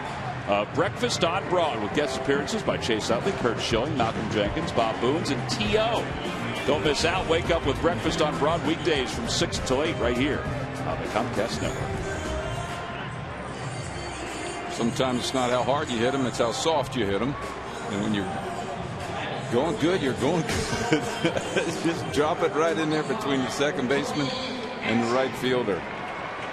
Breakfast on Broad, with guest appearances by Chase Utley, Kurt Schilling, Malcolm Jenkins, Bob Boons, and T.O. Don't miss out. Wake up with Breakfast on Broad weekdays from 6 until 8 right here on the Comcast Network. Sometimes it's not how hard you hit them, it's how soft you hit them. And when you're going good, you're going good. Just drop it right in there between the second baseman and the right fielder.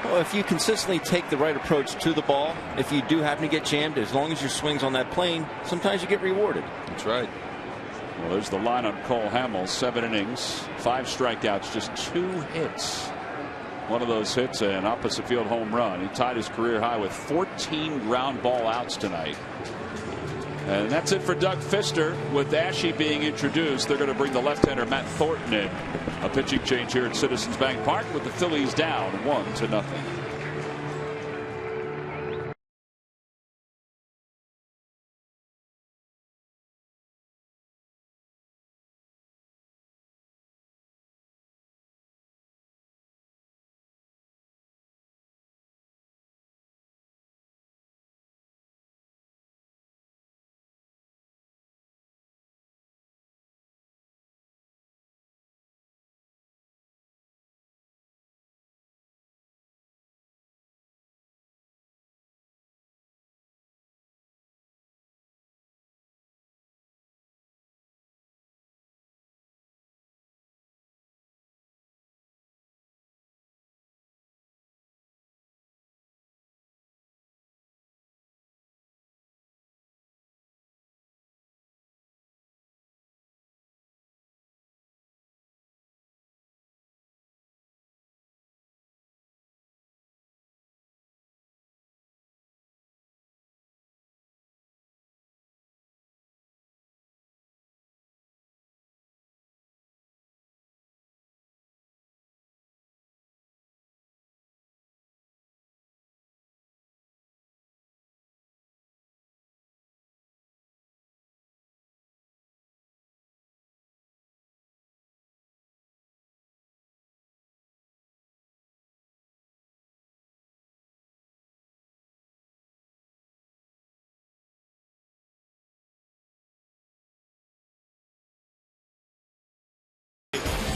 Well, if you consistently take the right approach to the ball, if you do happen to get jammed, as long as your swing's on that plane, sometimes you get rewarded. That's right. Well, there's the line on Cole Hamels. 7 innings, 5 strikeouts, just 2 hits. One of those hits, an opposite field home run. He tied his career high with 14 ground ball outs tonight. And that's it for Doug Fister. With Ashe being introduced, they're going to bring the left-hander Matt Thornton in. A pitching change here at Citizens Bank Park with the Phillies down 1-0.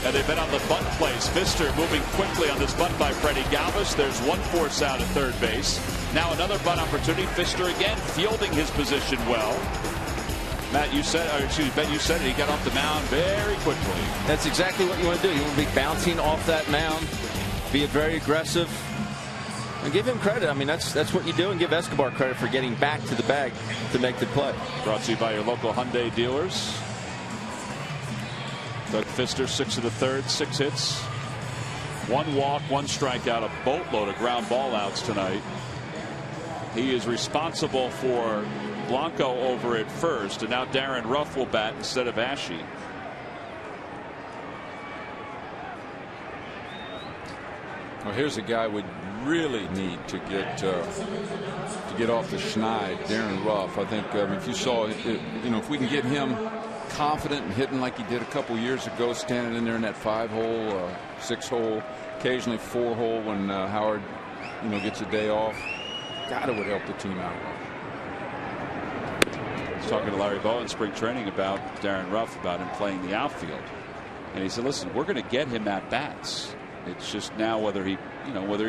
And they've been on the bunt plays. Fister moving quickly on this bunt by Freddie Galvis. There's 1 force out at third base. Now another bunt opportunity. Fister again fielding his position well. Matt, you said, or excuse me, Ben, you said it. He got off the mound very quickly. That's exactly what you want to do. You want to be bouncing off that mound, be very aggressive, and give him credit. I mean, that's what you do, and give Escobar credit for getting back to the bag to make the play. Brought to you by your local Hyundai dealers. Doug Fister, 6 of the third, 6 hits, 1 walk, 1 strikeout, a boatload of ground ball outs tonight. He is responsible for Blanco over at first, and now Darren Ruff will bat instead of Ashe. Well, here's a guy we really need to get off the schneid, Darren Ruff. I think if you saw, if we can get him confident and hitting like he did a couple years ago, standing in there in that 5-hole, 6-hole, occasionally 4-hole when Howard, gets a day off. God, it would help the team out. talking to Larry Bowen in spring training about Darren Ruff, about him playing the outfield. And he said, listen, we're going to get him at bats. It's just now whether he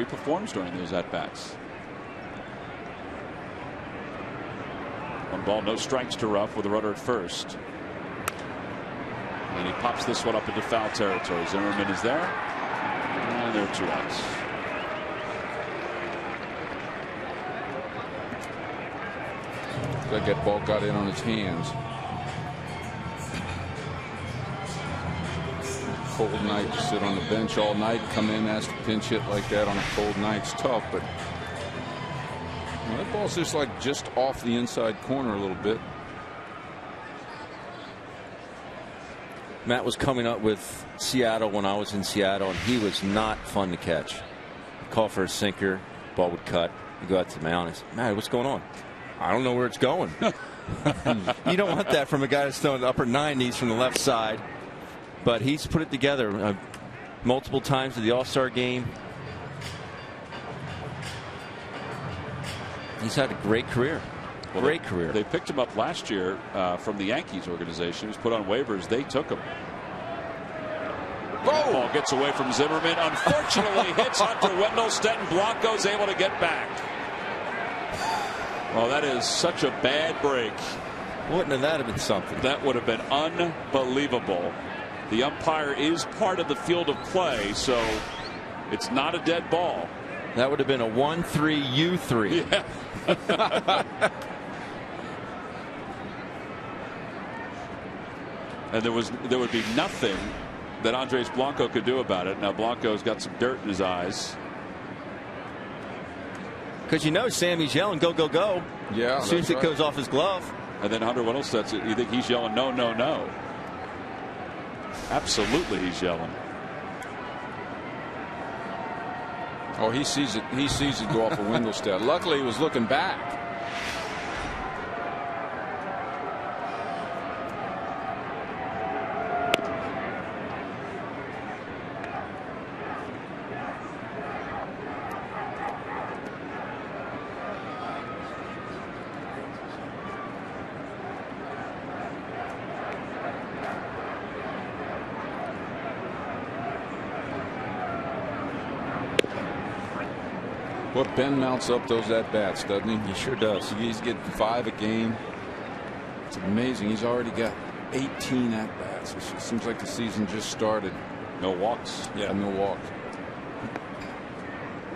performs during those at bats. 1 ball, no strikes to Ruff with a runner at first. And he pops this one up into foul territory. Zimmerman is there. And there are 2 outs. That ball got in on his hands. Cold night, to sit on the bench all night, come in, ask to pinch hit like that on a cold night. It's tough, but that ball's just off the inside corner a little bit. Matt was coming up with Seattle when I was in Seattle, and he was not fun to catch. Call for a sinker, ball would cut. You go out to the mound and say, Matt, what's going on? I don't know where it's going. You don't want that from a guy that's throwing the upper 90s from the left side. But he's put it together multiple times at the All-Star game. He's had a great career. Great career. They picked him up last year from the Yankees organization. He was put on waivers. They took him. Ball gets away from Zimmerman. Unfortunately, hits Hunter Wendelstedt, and Blanco's able to get back. Well, that is such a bad break. Wouldn't that have been something? That would have been unbelievable. The umpire is part of the field of play, so it's not a dead ball. That would have been a 1-3 U3. Yeah. And there would be nothing that Andres Blanco could do about it. Now Blanco's got some dirt in his eyes. Because Sammy's yelling, go, go, go. Yeah. As soon as it goes off his glove. And then Hunter Wendelstedt, you think he's yelling, no, no, no. Absolutely, he's yelling. Oh, he sees it. He sees it go off of Wendelstedt. Luckily, he was looking back. But Ben mounts up those at-bats, doesn't he? He sure does. He's getting 5 a game. It's amazing. He's already got 18 at-bats. It seems like the season just started. No walks. Yeah, no walks.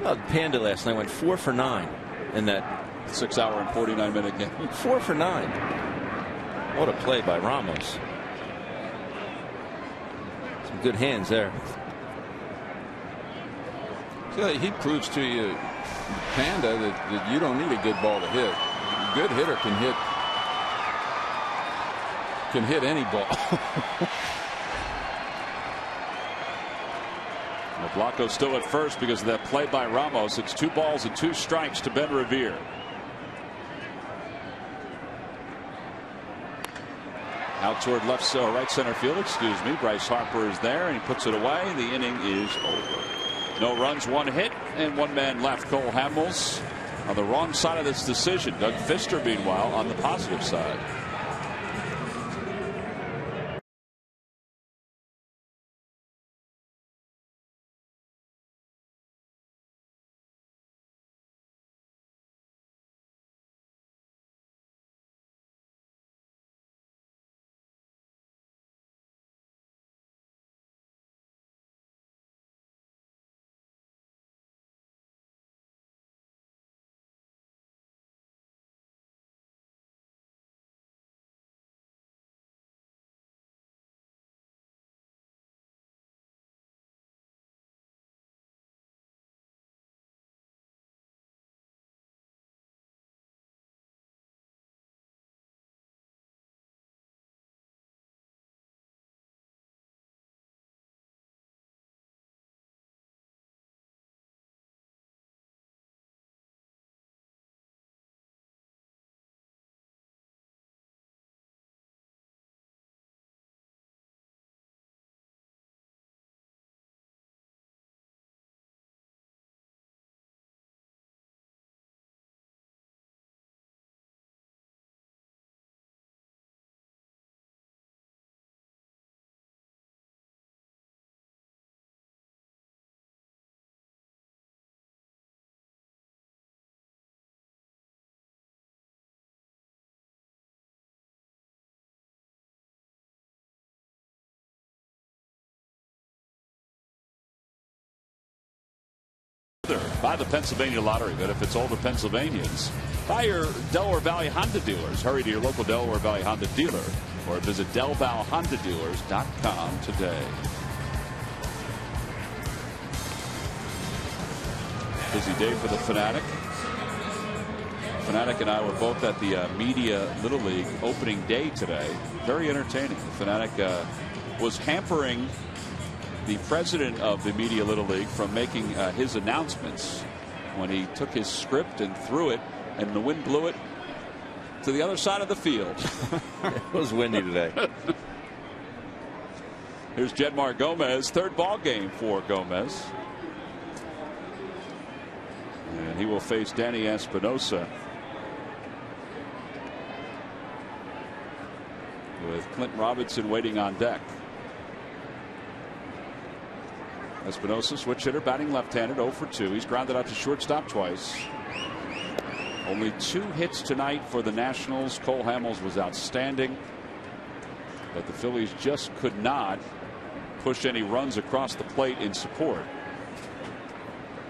Well, Panda last night went 4 for 9 in that 6-hour and 49-minute game. 4 for 9. What a play by Ramos. Some good hands there. Yeah, he proves to you, Panda, that you don't need a good ball to hit. A good hitter can hit any ball. Well, Blanco's still at first because of that play by Ramos. It's 2 balls and 2 strikes to Ben Revere. Out toward right center field, excuse me. Bryce Harper is there, and he puts it away. The inning is over. No runs, 1 hit, and 1 man left. Cole Hamels on the wrong side of this decision. Doug Fister, meanwhile, on the positive side. Buy the Pennsylvania lottery benefits all the Pennsylvanians. Buy your Delaware Valley Honda dealers. Hurry to your local Delaware Valley Honda dealer or visit DelValHondaDealers.com today. Busy day for the Fanatic. Fanatic and I were both at the Media Little League opening day today. Very entertaining. The Fanatic was hampering the president of the Media Little League from making his announcements when he took his script and threw it, and the wind blew it to the other side of the field. It was windy today. Here's Jedmar Gomez, third ball game for Gomez. And he will face Danny Espinosa with Clint Robinson waiting on deck. Espinosa, switch hitter, batting left-handed, 0 for 2. He's grounded out to shortstop twice. Only 2 hits tonight for the Nationals. Cole Hamels was outstanding, but the Phillies just could not push any runs across the plate in support.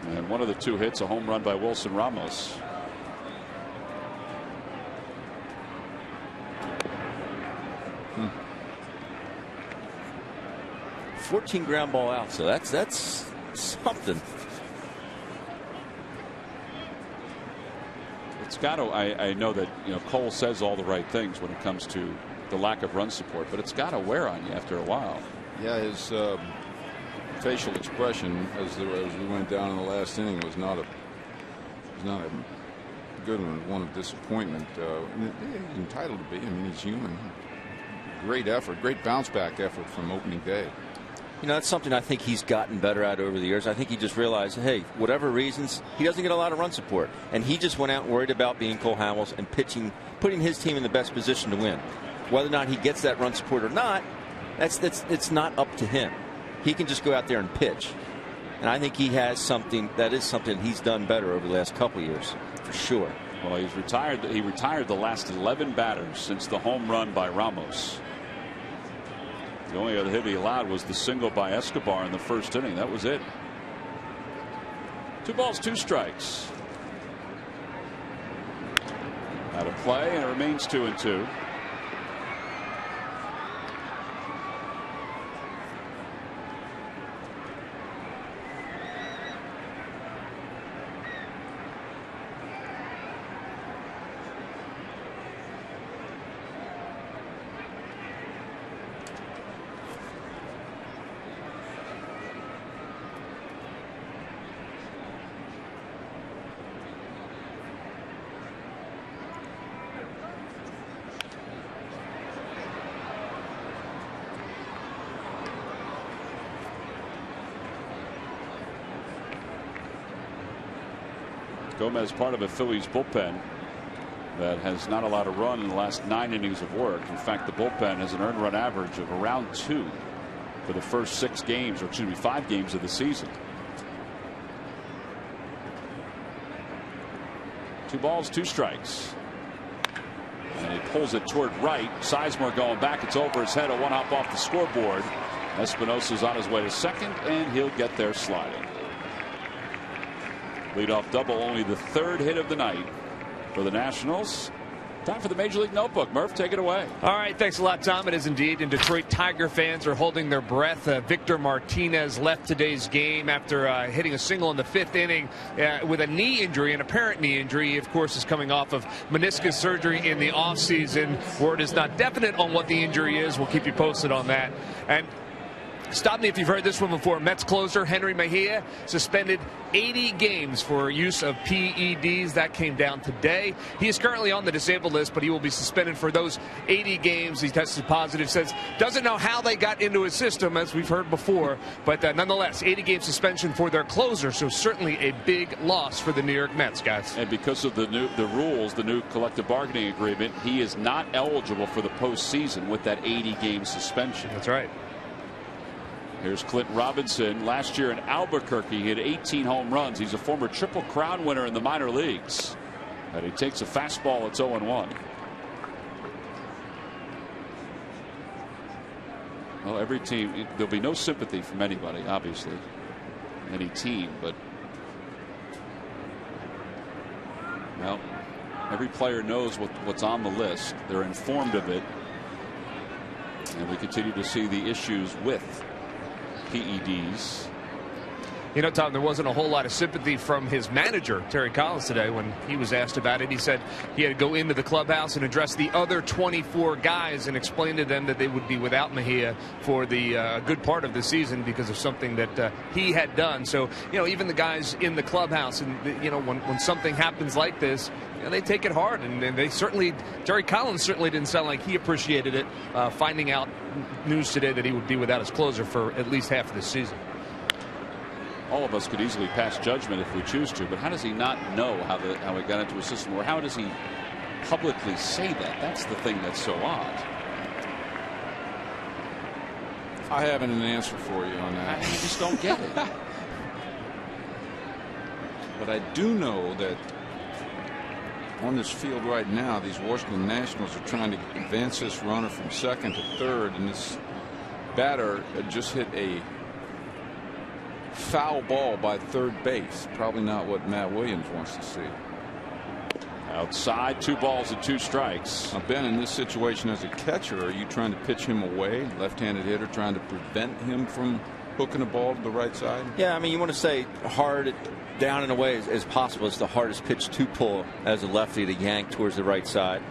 And one of the 2 hits, a home run by Wilson Ramos. Hmm. 14 ground ball out, so that's something. It's got to. I know that Cole says all the right things when it comes to the lack of run support, but it's got to wear on you after a while. Yeah, his facial expression as we went down in the last inning was not a good one of disappointment. He's entitled to be. I mean, he's human. Great effort, great bounce back effort from opening day. That's something I think he's gotten better at over the years. I think he just realized, hey, whatever reasons, he doesn't get a lot of run support. And he just went out worried about being Cole Hamels and putting his team in the best position to win. Whether or not he gets that run support or not, it's not up to him. He can just go out there and pitch. And I think he has something he's done better over the last couple of years, for sure. Well, he's retired. He retired the last 11 batters since the home run by Ramos. The only other hit he allowed was the single by Escobar in the first inning. That was it. 2 balls, 2 strikes. Out of play, and it remains 2-2. Gomez part of a Phillies bullpen that has not allowed a run in the last 9 innings of work. In fact, the bullpen has an earned run average of around 2 for the first 6 games, or excuse me, 5 games of the season. 2 balls, 2 strikes. And he pulls it toward right. Sizemore going back. It's over his head. A 1-hop off the scoreboard. Espinosa's on his way to second, and he'll get there sliding. Leadoff double, only the 3rd hit of the night for the Nationals. Time for the Major League Notebook. Murph, take it away. All right, thanks a lot, Tom. It is indeed. And Detroit Tiger fans are holding their breath. Victor Martinez left today's game after hitting a single in the 5th inning with a knee injury, an apparent knee injury. He, of course, is coming off of meniscus surgery in the offseason. Word is not definite on what the injury is. We'll keep you posted on that. And stop me if you've heard this one before. Mets closer Henry Mejia suspended 80 games for use of PEDs. That came down today. He is currently on the disabled list, but he will be suspended for those 80 games. He tested positive, says doesn't know how they got into his system, as we've heard before. But nonetheless, 80-game suspension for their closer. So certainly a big loss for the New York Mets, guys. And because of the rules, the new collective bargaining agreement, he is not eligible for the postseason with that 80-game suspension. That's right. Here's Clint Robinson. Last year in Albuquerque, he had 18 home runs. He's a former Triple Crown winner in the minor leagues. And he takes a fastball. It's 0-1. Well, every team, there'll be no sympathy from anybody, obviously, any team, but Every player knows what's on the list. They're informed of it. And we continue to see the issues with PEDs. You know, Tom, there wasn't a whole lot of sympathy from his manager, Terry Collins, today when he was asked about it. He said he had to go into the clubhouse and address the other 24 guys and explain to them that they would be without Mejia for the good part of the season because of something that he had done. So, you know, even the guys in the clubhouse, and, you know, when something happens like this, you know, they take it hard. And they certainly, Terry Collins certainly didn't sound like he appreciated it, finding out news today that he would be without his closer for at least half of the season. All of us could easily pass judgment if we choose to, but how does he not know how he got into a system, or how does he publicly say that? That's the thing that's so odd. I haven't an answer for you on that. I just don't get it. But I do know that on this field right now, these Washington Nationals are trying to advance this runner from second to third, and this batter just hit a foul ball by third base. Probably not what Matt Williams wants to see. Outside, 2 balls and 2 strikes. Now, Ben, in this situation as a catcher, are you trying to pitch him away, left-handed hitter, trying to prevent him from hooking the ball to the right side? Yeah, I mean, you want to say hard down and away as possible. It's the hardest pitch to pull as a lefty to yank towards the right side.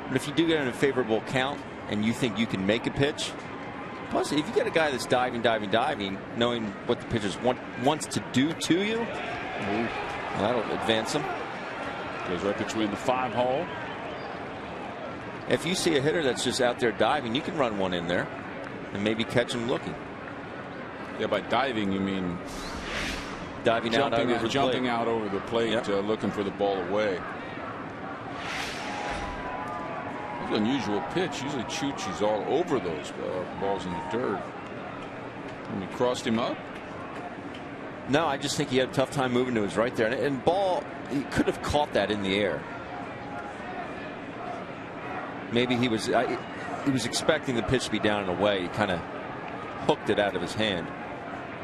But if you do get in a favorable count and you think you can make a pitch, plus, if you get a guy that's diving, knowing what the pitcher wants to do to you, well, that'll advance him. Goes right between the 5 hole. If you see a hitter that's just out there diving, you can run one in there and maybe catch him looking. Yeah, by diving, you mean jumping out over the plate, yep. Looking for the ball away. It's an unusual pitch. Usually Chuchi's all over those balls in the dirt. And you crossed him up? No, I just think he had a tough time moving to his right there. And ball, he could have caught that in the air. Maybe he was expecting the pitch to be down and away. He kind of hooked it out of his hand.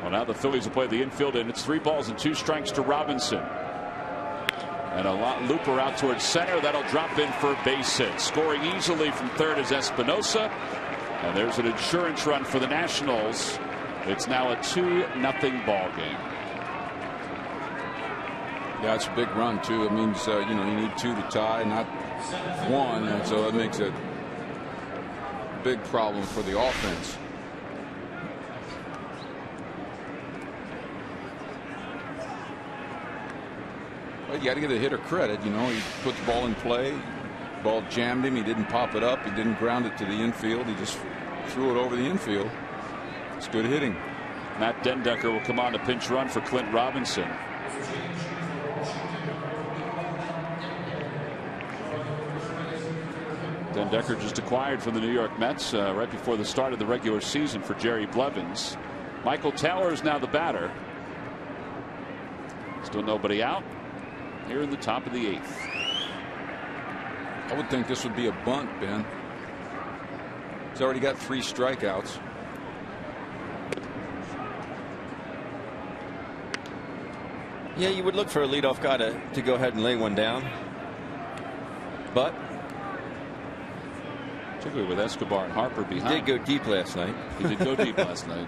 Well, now the Phillies will play the infield, and it's 3 balls and 2 strikes to Robinson. And a looper out towards center. That'll drop in for a base hit. Scoring easily from third is Espinosa. And there's an insurance run for the Nationals. It's now a 2-0 ball game. Yeah, it's a big run, too. It means, you need 2 to tie, not 1. And so it makes a big problem for the offense. Well, you got to give the hitter credit. He put the ball in play. The ball jammed him. He didn't pop it up. He didn't ground it to the infield. He just threw it over the infield. It's good hitting. Matt Dendecker will come on to pinch run for Clint Robinson. Dendecker just acquired from the New York Mets right before the start of the regular season for Jerry Blevins. Michael Taylor is now the batter. Still nobody out here in the top of the 8th. I would think this would be a bunt, Ben. He's already got 3 strikeouts. Yeah, you would look for a leadoff guy to go ahead and lay one down. But particularly with Escobar and Harper behind. He did go deep last night. He did go deep last night.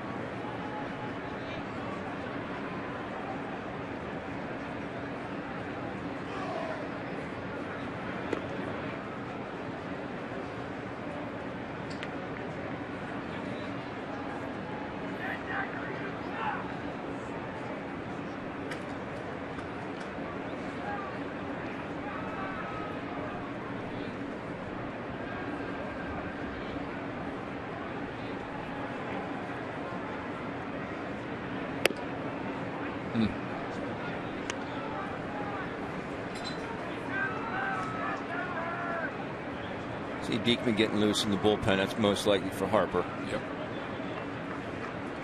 See Diekman getting loose in the bullpen. That's most likely for Harper. Yep.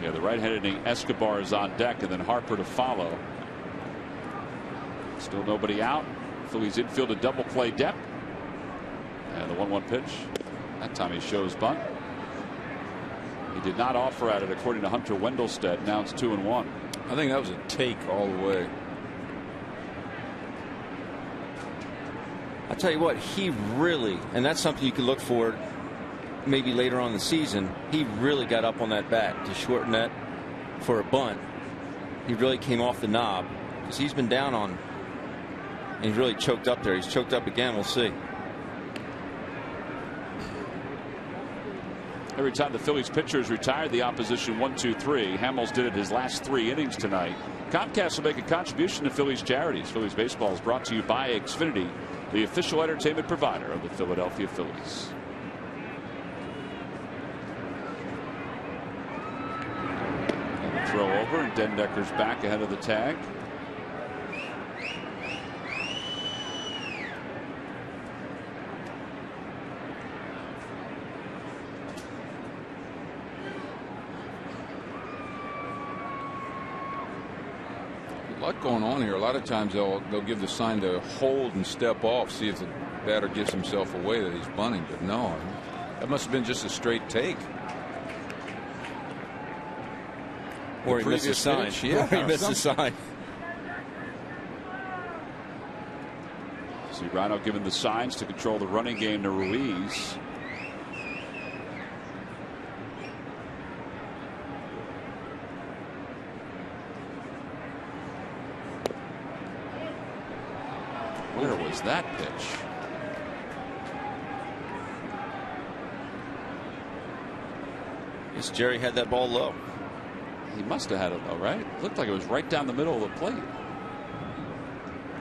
Yeah, the right-handed Escobar is on deck, and then Harper to follow. Still nobody out. Phillies infield a double play depth. And the 1-1 pitch. That time he shows bunt. He did not offer at it, according to Hunter Wendelstedt. Now it's 2-1. I think that was a take all the way. tell you what, he really, and that's something you can look for maybe later on in the season, he really got up on that bat to shorten that for a bunt. He really came off the knob because he's been down on, and he's really choked up there. He's choked up again. We'll see. Every time the Phillies pitchers retired the opposition 1-2-3, Hamels did it his last 3 innings tonight. Comcast will make a contribution to Phillies charities. Phillies baseball is brought to you by Xfinity, the official entertainment provider of the Philadelphia Phillies. And a throw over, and Dendecker's back ahead of the tag. A lot going on here. A lot of times they'll give the sign to hold and step off, see if the batter gets himself away that he's bunting. But no, that must have been just a straight take. Or he missed the sign. Pitch, yeah, or he missed the sign. See Rhino giving the signs to control the running game to Ruiz. Where was that pitch? Yes, Jerry had that ball low. He must have had it low, right? It looked like it was right down the middle of the plate.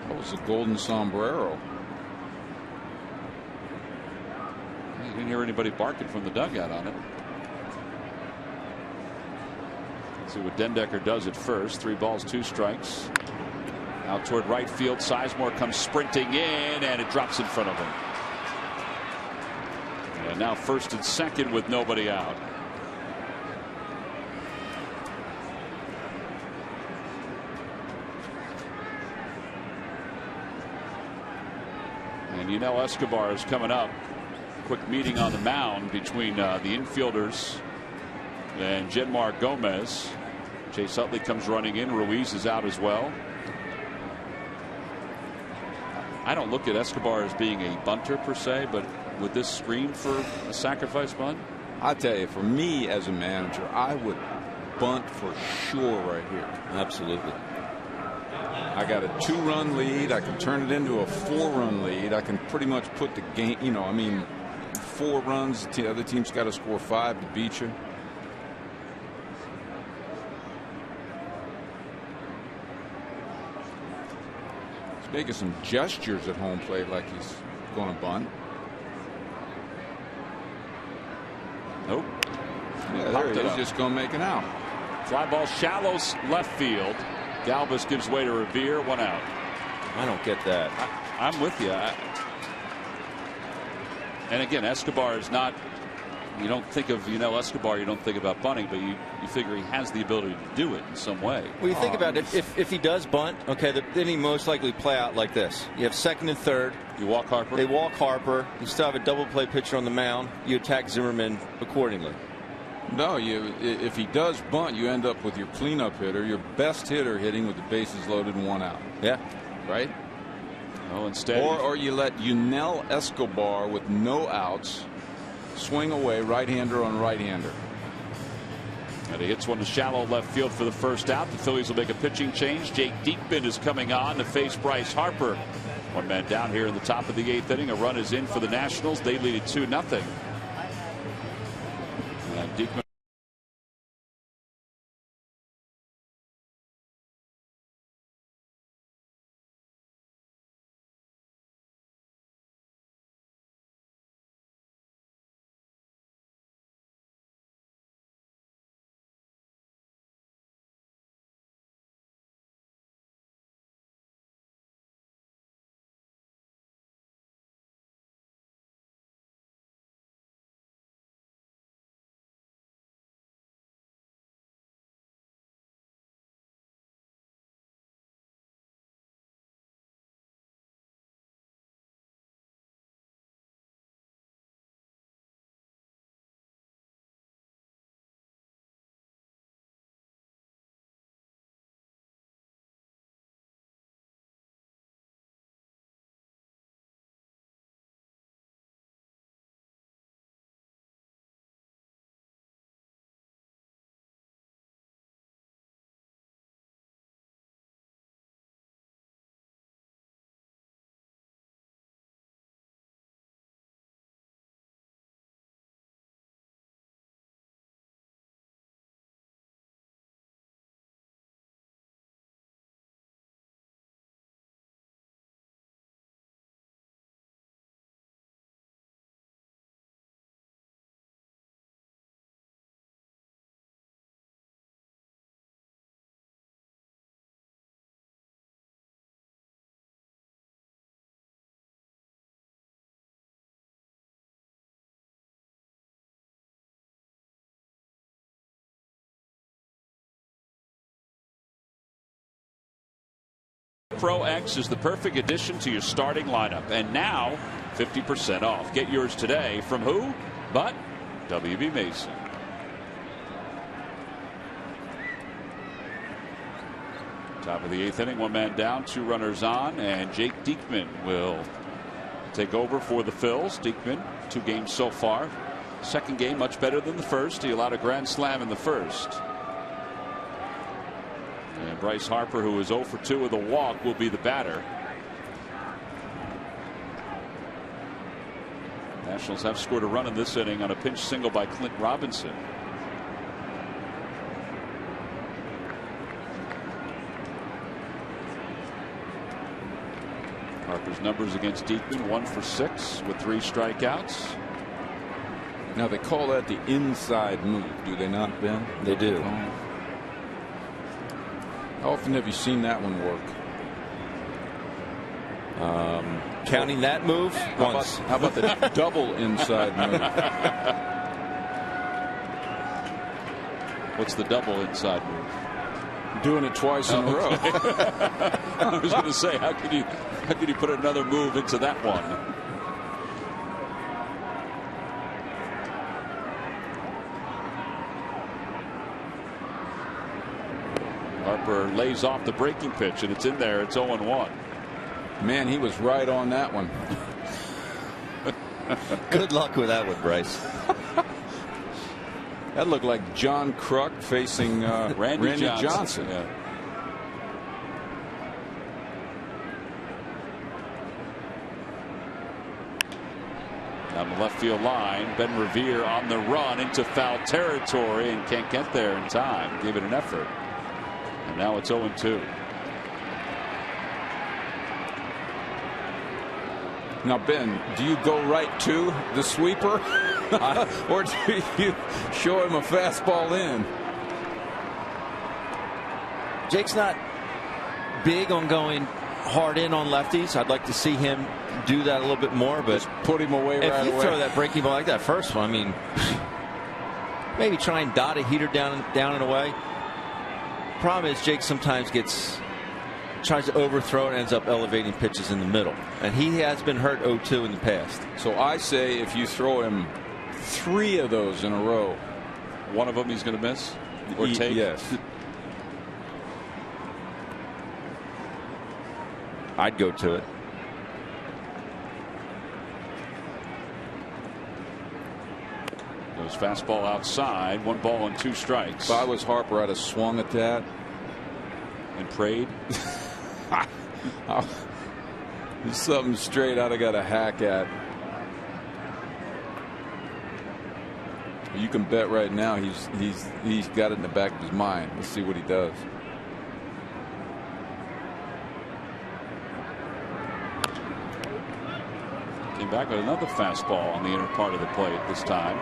That was the golden sombrero. You didn't hear anybody barking from the dugout on it. Let's see what Dendecker does at first. 3 balls, 2 strikes. Out toward right field. Sizemore comes sprinting in, and it drops in front of him. And now first and second with nobody out. And Escobar is coming up. Quick meeting on the mound between the infielders and Genmar Gomez. Chase Utley comes running in. Ruiz is out as well. I don't look at Escobar as being a bunter per se, but would this scream for a sacrifice bunt? I tell you, for me as a manager, I would bunt for sure right here. Absolutely. I got a 2-run lead. I can turn it into a 4-run lead. I can pretty much put the game, 4 runs. The other team's got to score 5 to beat you. He's making some gestures at home plate like he's going to bunt. Nope. Yeah, there he is, just going to make it out. Fly ball shallow left field. Galvis gives way to Revere. 1 out. I don't get that. I'm with you. And again, Escobar is not. You don't think of Escobar. You don't think about bunting, but you figure he has the ability to do it in some way. Well, you think about it. If he does bunt, okay, then he most likely play out like this. You have second and third. You walk Harper. They walk Harper. You still have a double play pitcher on the mound. You attack Zimmerman accordingly. No, if he does bunt, you end up with your cleanup hitter, your best hitter hitting with the bases loaded and 1 out. Yeah. Right? Oh, instead. Or you let Yunel Escobar with no outs swing away, right-hander on right-hander. And he hits one to shallow left field for the first out. The Phillies will make a pitching change. Jake Diekman is coming on to face Bryce Harper. 1 man down here in the top of the 8th inning. A run is in for the Nationals. They lead it 2-0. Diekman Pro X is the perfect addition to your starting lineup. And now 50% off. Get yours today from who but W.B. Mason. Top of the 8th inning, 1 man down, 2 runners on, and Jake Diekman will take over for the Phils. Diekman, 2 games so far. Second game much better than the first. He allowed a grand slam in the first. And Bryce Harper, who is 0 for 2 with a walk, will be the batter. Nationals have scored a run in this inning on a pinch single by Clint Robinson. Harper's numbers against Diekman: 1 for 6 with 3 strikeouts. Now they call that the inside move, do they not, Ben? They do. How often have you seen that one work? Counting that move once. How about the double inside move? What's the double inside move? Doing it twice in a row. I was going to say, how could you put another move into that one? Harper lays off the breaking pitch, and it's in there. It's 0-1. Man, he was right on that one. Good luck with that one, Bryce. That looked like John Kruk facing Randy Johnson. Yeah. Down the left field line, Ben Revere on the run into foul territory and can't get there in time. Gave it an effort. And now it's 0-2. Now, Ben, do you go right to the sweeper? Or do you show him a fastball in? Jake's not big on going hard in on lefties. I'd like to see him do that a little bit more, but just put him away right away. If you throw that breaking ball like that first one, I mean, maybe try and dot a heater down and away. Problem is, Jake sometimes tries to overthrow and ends up elevating pitches in the middle, and he has been hurt 0-2 in the past. So I say if you throw him 3 of those in a row, one of them he's going to miss or take. Yes. I'd go to it. Goes fastball outside. 1 ball and 2 strikes. If I was Harper, I'd have swung at that and prayed. There's something straight I'd have got a hack at. You can bet right now he's got it in the back of his mind. Let's see what he does. Came back with another fastball on the inner part of the plate this time.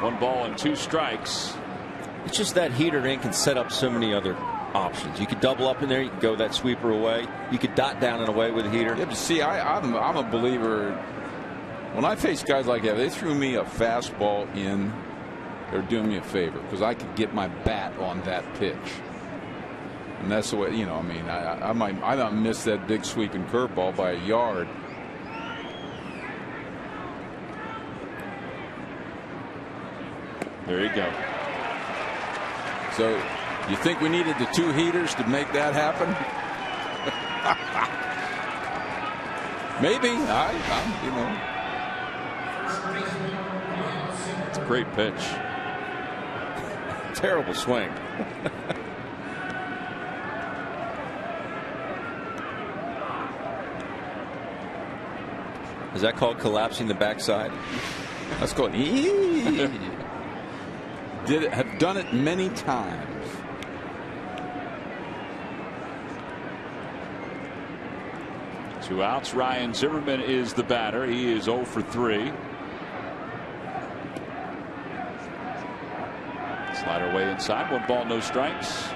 1 ball and 2 strikes. It's just that heater in can set up so many other options. You could double up in there. You could go that sweeper away. You could dot down and away with a heater. Yeah, but see, I'm a believer. When I face guys like that, they threw me a fastball in. They're doing me a favor because I could get my bat on that pitch, and that's the way. You know, I mean, I might miss that big sweeping curveball by a yard. There you go. So, you think we needed the 2 heaters to make that happen? Maybe. You know. It's a great pitch. Terrible swing. Is that called collapsing the backside? That's called have done it many times. Two outs. Ryan Zimmerman is the batter. He is 0 for 3. Slider way inside. 1 ball, no strikes.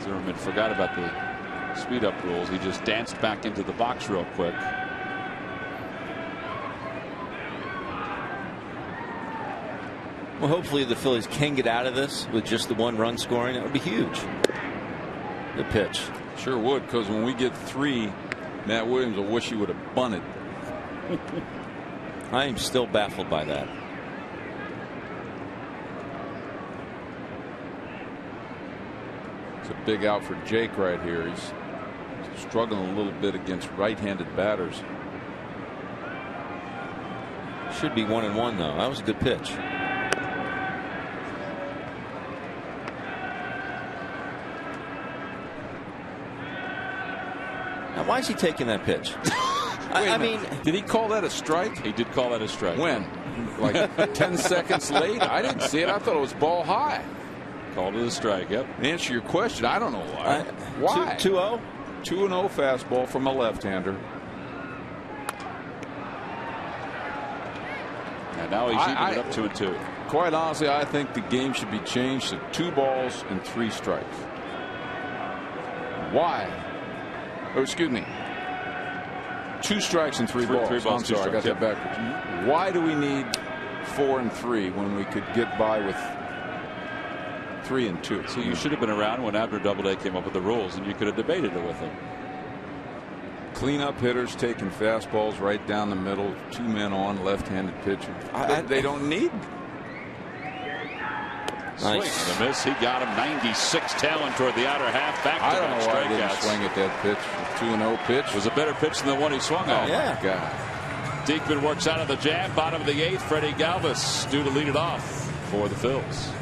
Zimmerman forgot about the speed up rules. He just danced back into the box real quick. Well, hopefully the Phillies can get out of this with just the 1 run scoring. That would be huge. Good pitch. Sure would, because when we get 3, Matt Williams will wish he would have bunted. I am still baffled by that. It's a big out for Jake right here. He's struggling a little bit against right-handed batters. Should be 1-1 though. That was a good pitch. Now, why is he taking that pitch? I mean, did he call that a strike? He did call that a strike. When? Like 10 seconds late? I didn't see it. I thought it was ball high. Called it a strike. Yep. To answer your question, I don't know why. Why? 2-0? 2-0 fastball from a left-hander. And now he's even it up 2-2. Quite honestly, I think the game should be changed to 2 balls and 3 strikes. Why? Oh, excuse me. 2 strikes and 3 balls. 3 balls. I'm sorry, I got that backwards. Why do we need 4 and 3 when we could get by with 3 and 2? So you should have been around when Abner Doubleday came up with the rules, and you could have debated it with him. Cleanup hitters taking fastballs right down the middle, 2 men on, left-handed pitcher. They don't need. Nice. Swing and a miss. He got him 96 tailing toward the outer half. Back to I don't know why he didn't strikeouts. swing at that pitch. 2-0 pitch. It was a better pitch than the one he swung on. Yeah. God. Diekman works out of the jam. Bottom of the 8th. Freddie Galvis due to lead it off for the Phils.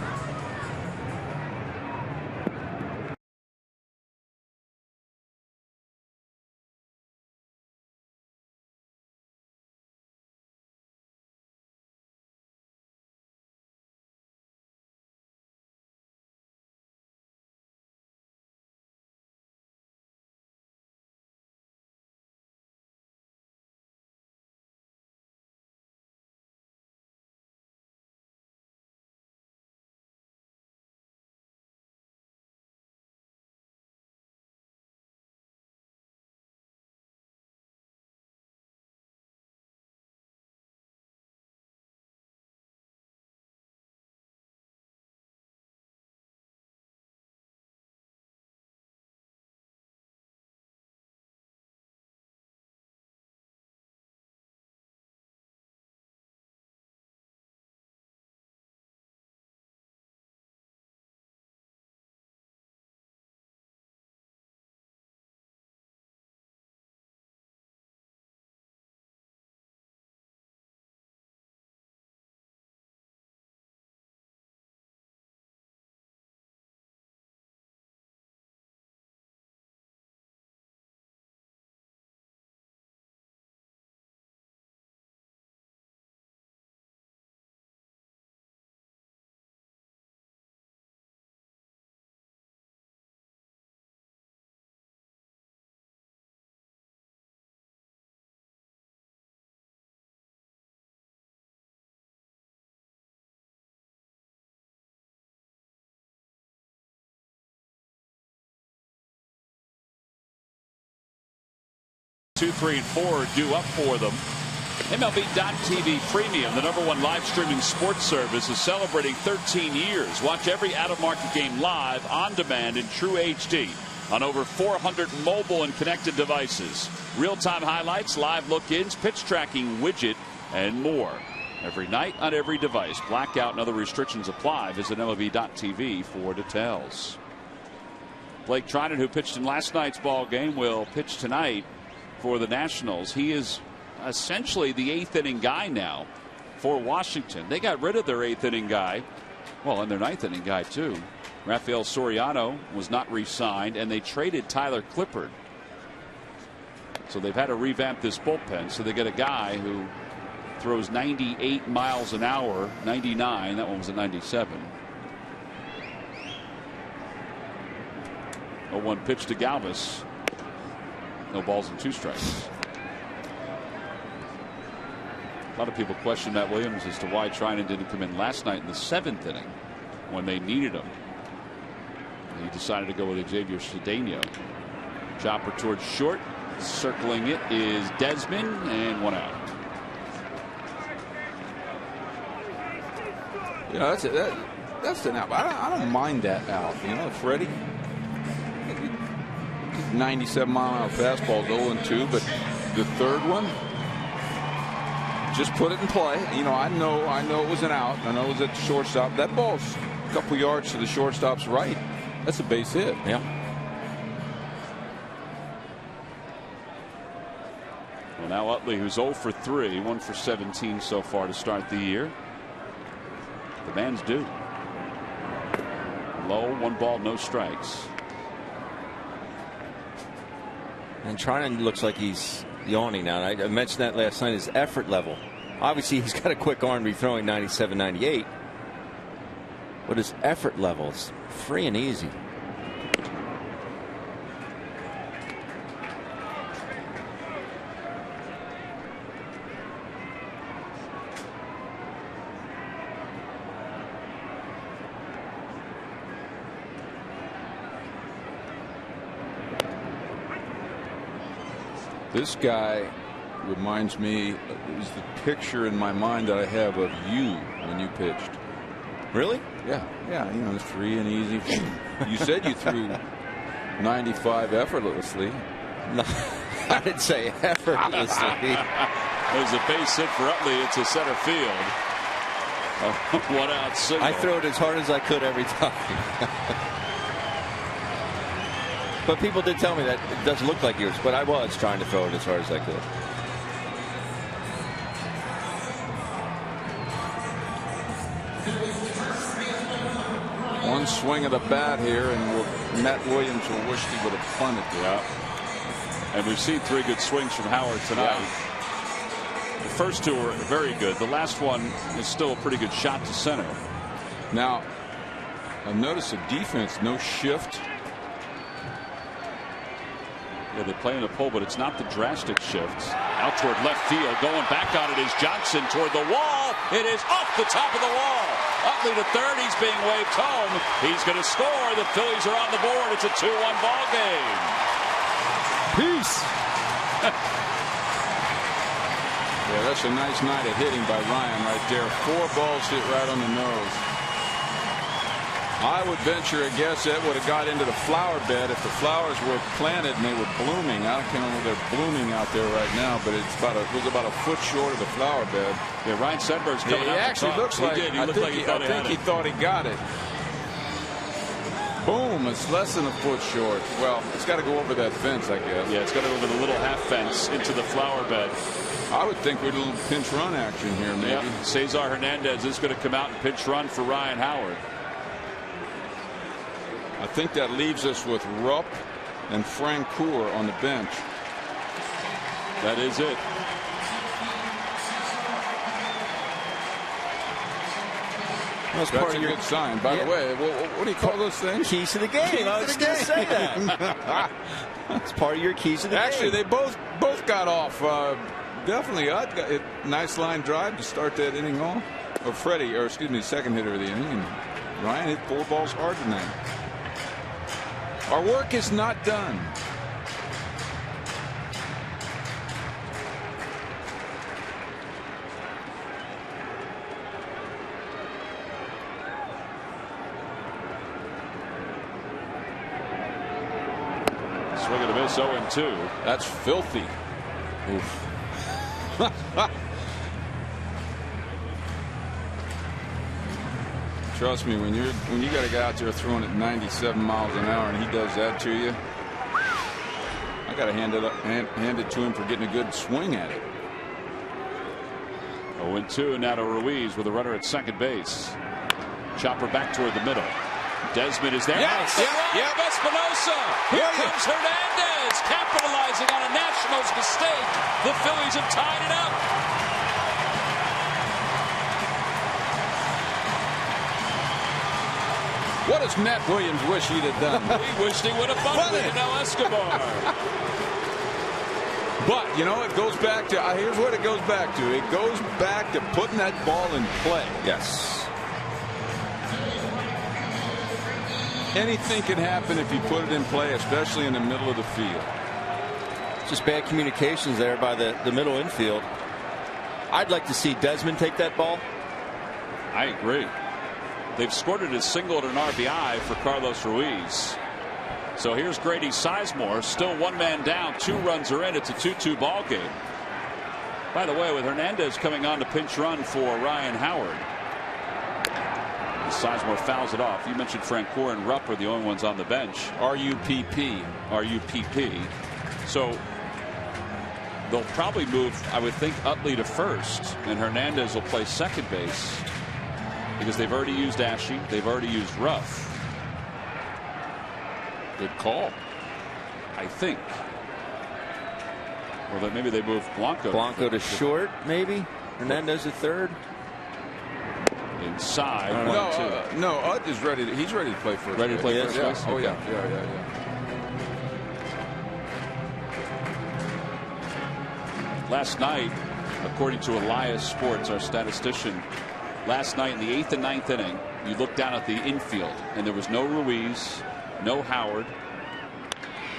Two, 3, and 4 due up for them. MLB.TV Premium, the #1 live streaming sports service, is celebrating 13 years. Watch every out-of-market game live, on demand, in true HD on over 400 mobile and connected devices. Real-time highlights, live look-ins, pitch tracking widget, and more. Every night on every device. Blackout and other restrictions apply. Visit MLB.TV for details. Blake Trinan, who pitched in last night's ball game, will pitch tonight for the Nationals. He is essentially the 8th inning guy now for Washington. They got rid of their 8th inning guy, well, and their 9th inning guy too. Rafael Soriano was not re-signed, and they traded Tyler Clippard. So they've had to revamp this bullpen. So they get a guy who throws 98 miles an hour, 99. That one was a 97. 0-1 pitch to Galvis. No balls and 2 strikes. A lot of people question Matt Williams as to why Trinan didn't come in last night in the 7th inning when they needed him. And he decided to go with Xavier Cedeno. Chopper towards short. Circling it is Desmond, and 1 out. You know, that's an out. I don't mind that out. You know, Freddie, 97-mile-an-hour fastball, 0-2, but the third one, just put it in play. You know, I know it was an out. I know it was at the shortstop. That ball's a couple yards to the shortstop's right. That's a base hit. Yeah. Well, now Utley, who's 0 for 3, 1 for 17 so far to start the year. The man's due. Low, 1 ball, no strikes. And Trinan looks like he's yawning now. I mentioned that last night, his effort level. Obviously, he's got a quick arm to be throwing 97, 98. But his effort level is free and easy. This guy reminds me, it was the picture in my mind that I have of you when you pitched. Really? Yeah, you know, it's free and easy. You said you threw 95 effortlessly. No, I didn't say effortlessly. There's a base hit for Utley. It's a center field. A 1-out single. I throw it as hard as I could every time. But people did tell me that it doesn't look like yours, but I was trying to throw it as hard as I could. One swing of the bat here, and Matt Williams will wish he would have punted it. Yeah. And we've seen 3 good swings from Howard tonight. Yeah. The first 2 were very good. The last one is still a pretty good shot to center. Now, I've noticed the defense, no shift. Yeah, they play in a pull, but it's not the drastic shifts. Out toward left field, going back on it is Johnson toward the wall. It is off the top of the wall. Utley to third. He's being waved home. He's going to score. The Phillies are on the board. It's a 2-1 ball game. Peace. Yeah, that's a nice night of hitting by Ryan right there. 4 balls hit right on the nose. I would venture a guess that would have got into the flower bed if the flowers were planted and they were blooming. I don't know if they're blooming out there right now, but it was about a foot short of the flower bed. Yeah, Ryan Sandberg's coming out. He actually looks like he thought he got it. Boom! It's less than a foot short. Well, it's got to go over that fence, I guess. Yeah, it's got to go over the little half fence into the flower bed. I would think we'd a little pinch run action here, maybe. Yeah. Cesar Hernandez is going to come out and pinch run for Ryan Howard. I think that leaves us with Rupp and Francoeur on the bench. That is it. That's a good sign. By the way, what do you call those things? Keys to the game. I was going to say that. It's part of your keys to the game. Actually, they both got off. Definitely, a nice line drive to start that inning off. Second hitter of the inning. And Ryan hit 4 balls hard tonight. Our work is not done. Swing and a miss, 0-2. That's filthy. Oof. Trust me, when you got a guy out there throwing at 97 miles an hour and he does that to you, I got to hand it to him for getting a good swing at it. 0-2 now to Ruiz with a runner at second base. Chopper back toward the middle. Desmond is there. Yes. Yeah. Espinosa. Here comes Hernandez, capitalizing on a Nationals mistake. The Phillies have tied it up. What does Matt Williams wish he'd have done? He wished he would have bunted to El Escobar. But, you know, it goes back to, here's what it goes back to. It goes back to putting that ball in play. Yes. Anything can happen if you put it in play, especially in the middle of the field. Just bad communications there by the middle infield. I'd like to see Desmond take that ball. I agree. They've scored it as single and an RBI for Carlos Ruiz. So here's Grady Sizemore, still 1 man down, 2 runs are in. It's a 2-2 ball game. By the way, with Hernandez coming on to pinch run for Ryan Howard. Sizemore fouls it off. You mentioned Francoeur and Rupp are the only ones on the bench. RUPP. So they'll probably move, I would think, Utley to first, and Hernandez will play second base because they've already used Ashe. They've already used Ruff. Good call. I think. Or that maybe they move Blanco. Blanco to short, maybe. Hernandez at third. Inside. No, Ut is ready. He's ready to play first. Ready to play first base? Oh, okay. yeah. Last night, according to Elias Sports, our statistician, last night in the 8th and 9th inning, you looked down at the infield, and there was no Ruiz, no Howard.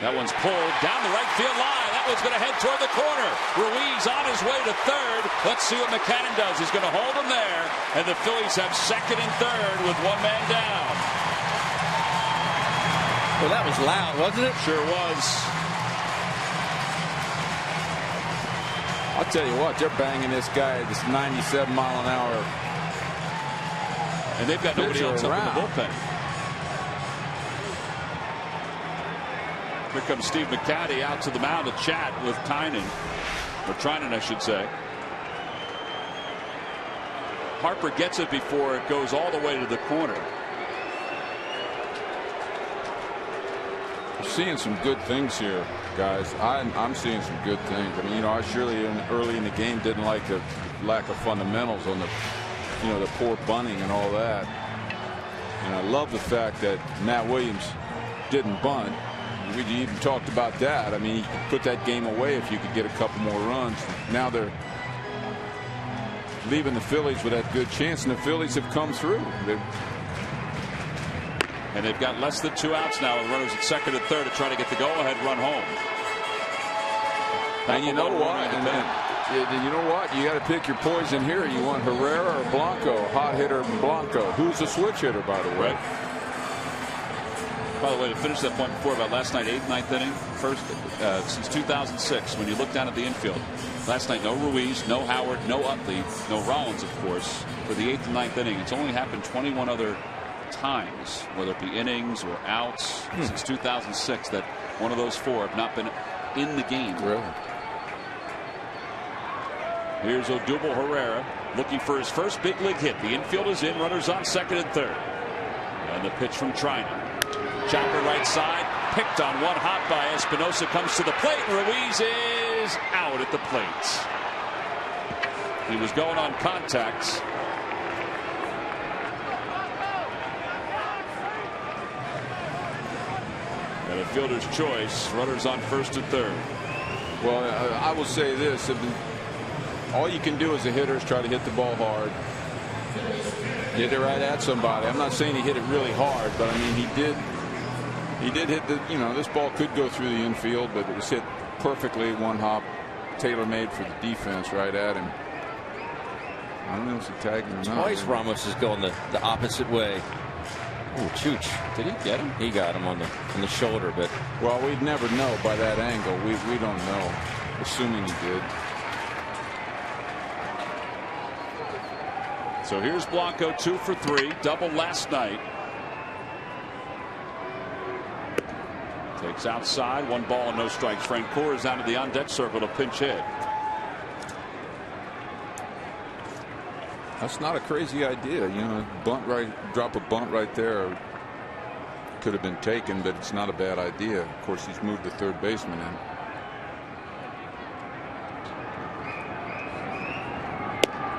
That one's pulled down the right field line. That one's going to head toward the corner. Ruiz on his way to third. Let's see what McCannon does. He's going to hold him there, and the Phillies have second and third with 1 man down. Well, that was loud, wasn't it? Sure was. I'll tell you what, they're banging this guy at this 97 mile an hour. And they've got nobody else up in the bullpen. Here comes Steve McCaddy out to the mound to chat with Tynan, or Trinan, I should say. Harper gets it before it goes all the way to the corner. We're seeing some good things here, guys. I'm seeing some good things. I mean, I surely early in the game didn't like the lack of fundamentals on the, the poor bunting and all that. And I love the fact that Matt Williams didn't bunt. We even talked about that. I mean, he could put that game away if you could get a couple more runs. Now they're leaving the Phillies with that good chance, and the Phillies have come through. And they've got less than 2 outs now with runners at second and third to try to get the go-ahead run home. And you know what? You know what? You got to pick your poison here. You want Herrera or Blanco? Hot hitter Blanco. Who's the switch hitter, by the way? Right. By the way, to finish that point before about last night, 8th, 9th inning, first since 2006, when you look down at the infield, last night no Ruiz, no Howard, no Utley, no Rollins, of course, for the 8th and 9th inning. It's only happened 21 other times, whether it be innings or outs, since 2006, that one of those 4 have not been in the game. Really? Here's Odubel Herrera looking for his first big league hit. The infield is in, runners on second and third. And the pitch from Trinan. Chopper right side, picked on one hop by Espinosa, comes to the plate. Ruiz is out at the plate. He was going on contact. And a fielder's choice, runners on first and third. Well, I will say this. All you can do as a hitter is try to hit the ball hard. Hit it right at somebody. I'm not saying he hit it really hard, but I mean, he did hit the, this ball could go through the infield, but it was hit perfectly, one hop, tailor-made for the defense right at him. I don't know if he's tagging him or not. Twice Ramos is going the opposite way. Ooh, Chooch. Did he get him? He got him on the shoulder, but. Well, we'd never know by that angle. We don't know, assuming he did. So here's Blanco, 2 for 3, double last night. Takes outside, 1 ball and no strikes. Francoeur is down to the on-deck circle to pinch hit. That's not a crazy idea, drop a bunt right there. Could have been taken, but it's not a bad idea. Of course, he's moved the third baseman in.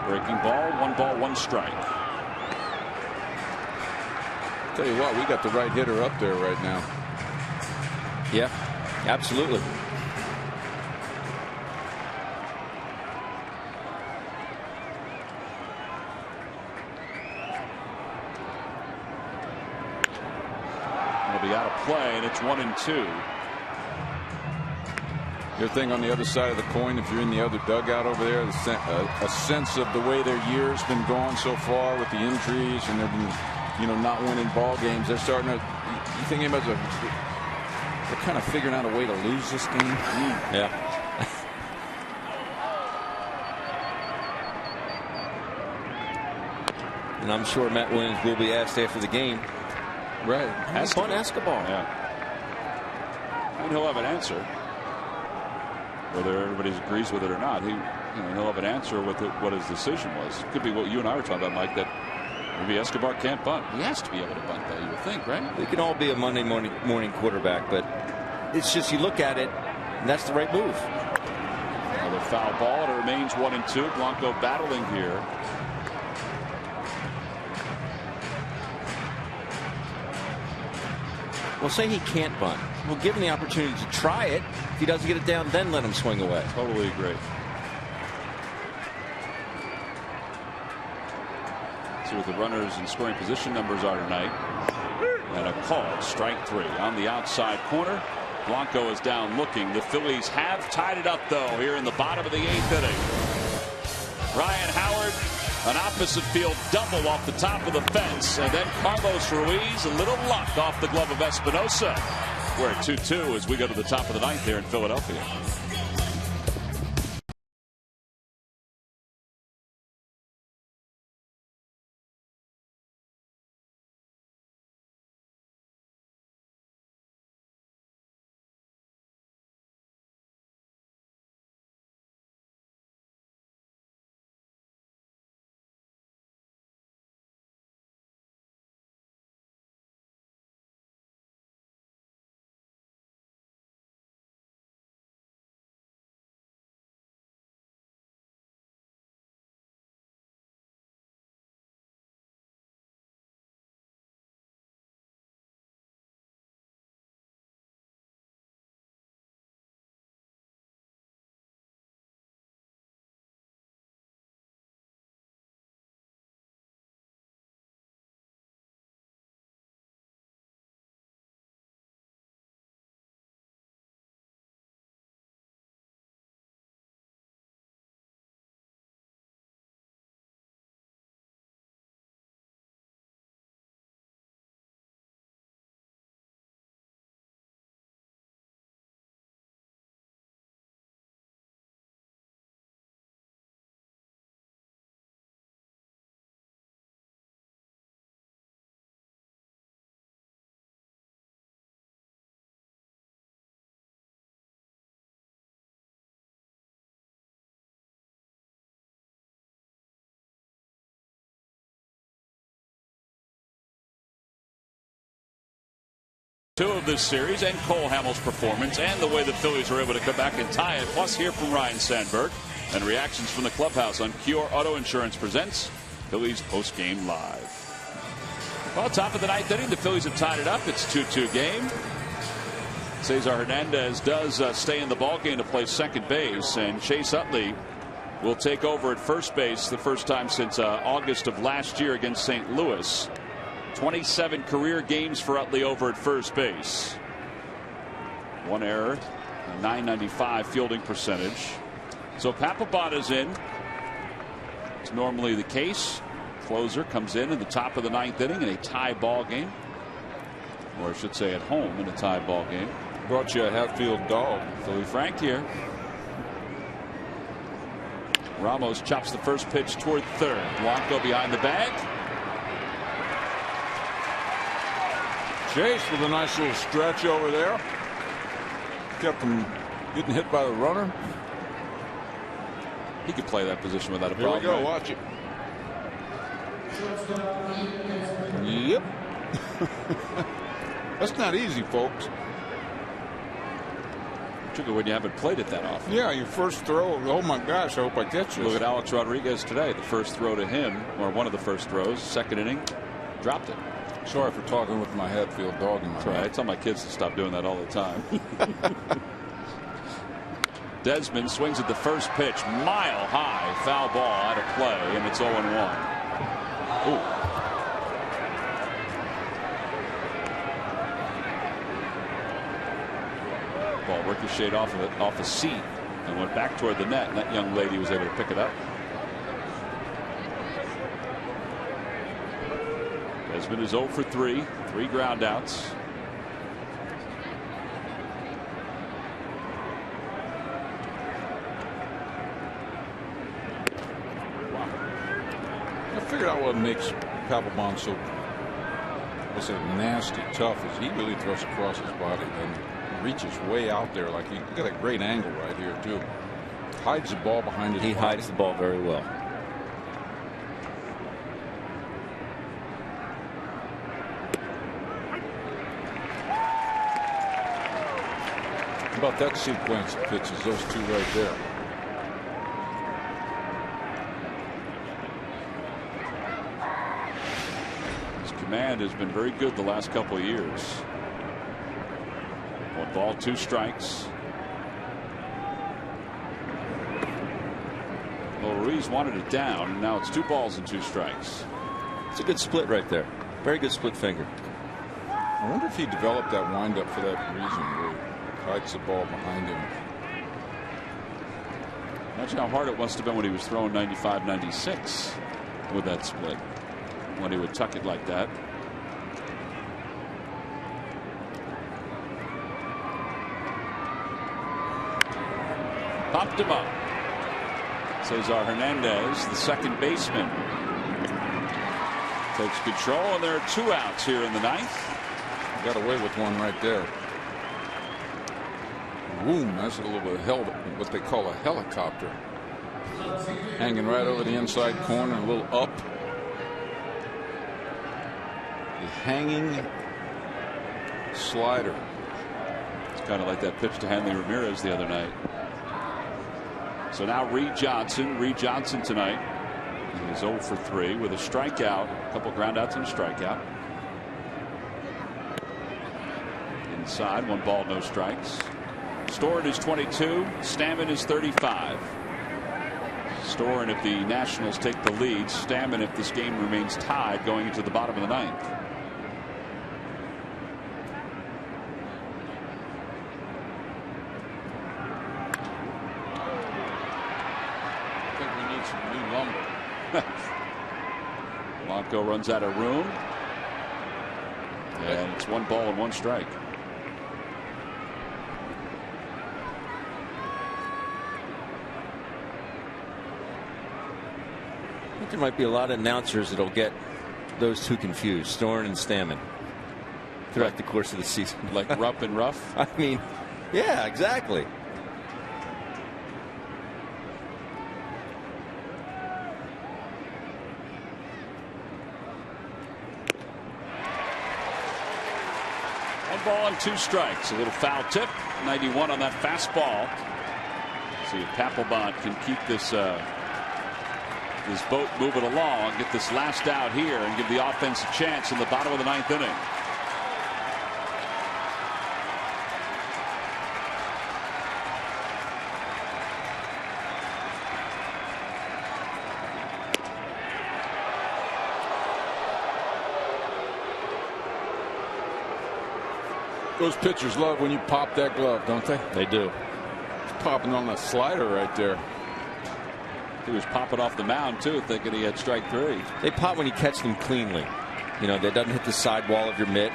Breaking ball, 1 strike. Tell you what, we got the right hitter up there right now. Yeah, absolutely. It'll be out of play, and it's 1-2. Your thing on the other side of the coin, if you're in the other dugout over there, a sense of the way their year's been going so far with the injuries, and they've been not winning ball games. They're starting to. You think they're kind of figuring out a way to lose this game? Yeah. And I'm sure Matt Williams will be asked after the game. Right. Fun basketball. Yeah. And he'll have an answer, whether everybody agrees with it or not. He'll have an answer with what his decision was. Could be what you and I were talking about, Mike. That maybe Escobar can't bunt. He has to be able to bunt, though. You would think, right? We can all be a Monday morning quarterback, but it's just you look at it, and that's the right move. Another foul ball. It remains 1-2. Blanco battling here. Well, say he can't bunt. We'll give him the opportunity to try it. If he doesn't get it down, then let him swing away. Totally agree. See what the runners and scoring position numbers are tonight. And a call, strike 3 on the outside corner. Blanco is down looking. The Phillies have tied it up, though, here in the bottom of the 8th inning. Ryan Howard, an opposite field double off the top of the fence, and then Carlos Ruiz, a little luck off the glove of Espinosa. We're at 2-2 as we go to the top of the 9th here in Philadelphia. Two of this series, and Cole Hamels' performance and the way the Phillies are able to come back and tie it. Plus, hear from Ryan Sandberg and reactions from the clubhouse on Cure Auto Insurance presents Phillies Postgame Live. Well, top of the 9th inning, the Phillies have tied it up. It's a 2-2 game. Cesar Hernandez does stay in the ballgame to play second base, and Chase Utley will take over at first base the first time since August of last year against St. Louis. 27 career games for Utley over at first base. One error, a .995 fielding percentage. So Papelbon's in. It's normally the case. Closer comes in the top of the 9th inning in a tie ball game, or I should say at home in a tie ball game. Brought you a Hatfield dog. Philly Frank here. Ramos chops the first pitch toward third. Blanco behind the bag. Chase with a nice little stretch over there. Kept him getting hit by the runner. He could play that position without a Here problem. we go. Right? Watch it. Yep. That's not easy, folks. Particularly when you haven't played it that often. Yeah, your first throw. Oh my gosh, I hope I catch this. Look at Alex Rodriguez today. The first throw to him, or one of the first throws, second inning, dropped it. Sorry for talking with my Hatfield dog in my That's right. I tell my kids to stop doing that all the time. Desmond swings at the first pitch, mile high, foul ball out of play, and it's 0-1. Ooh. Ball ricocheted off a seat and went back toward the net, and that young lady was able to pick it up. Desmond is 0 for 3, 3 ground outs. I figured out what makes Papelbon so, what's it, nasty tough is he really throws across his body and reaches way out there. Like he got a great angle right here too. Hides the ball behind his body. He hides the ball very well. How about that sequence of pitches, those two right there. His command has been very good the last couple of years. 1 ball, 2 strikes. Well, Ruiz wanted it down, and now it's 2 balls and 2 strikes. It's a good split right there. Very good split finger. I wonder if he developed that windup for that reason, where he hides the ball behind him. Imagine how hard it must have been when he was throwing 95, 96 with that split, when he would tuck it like that. Popped him up. Cesar Hernandez, the second baseman, takes control, and there are 2 outs here in the 9th. Got away with one right there. Boom, that's a little bit of what they call a helicopter. Hanging right over the inside corner, a little up. The hanging slider. It's kind of like that pitch to Hanley Ramirez the other night. So now Reed Johnson. Reed Johnson tonight. He's 0 for 3 with a strikeout, a couple ground outs and a strikeout. Inside, 1 ball, no strikes. Storen is 22. Stammen is 35. Storen if the Nationals take the lead. Stammen if this game remains tied going into the bottom of the 9th. I think we need some new lumber. Blanco runs out of room. And it's 1 ball and 1 strike. I think there might be a lot of announcers that'll get those two confused, Storen and Stammen, throughout the course of the season. Like Rupp and Ruff? I mean, yeah, exactly. One ball and 2 strikes. A little foul tip. 91 on that fastball. See if Papelbon can keep this this boat moving along, get this last out here, and give the offense a chance in the bottom of the 9th inning. Those pitchers love when you pop that glove, don't they? They do. It's popping on the slider right there. He was popping off the mound too, thinking he had strike 3. They pop when you catch them cleanly. You know, that doesn't hit the sidewall of your mitt.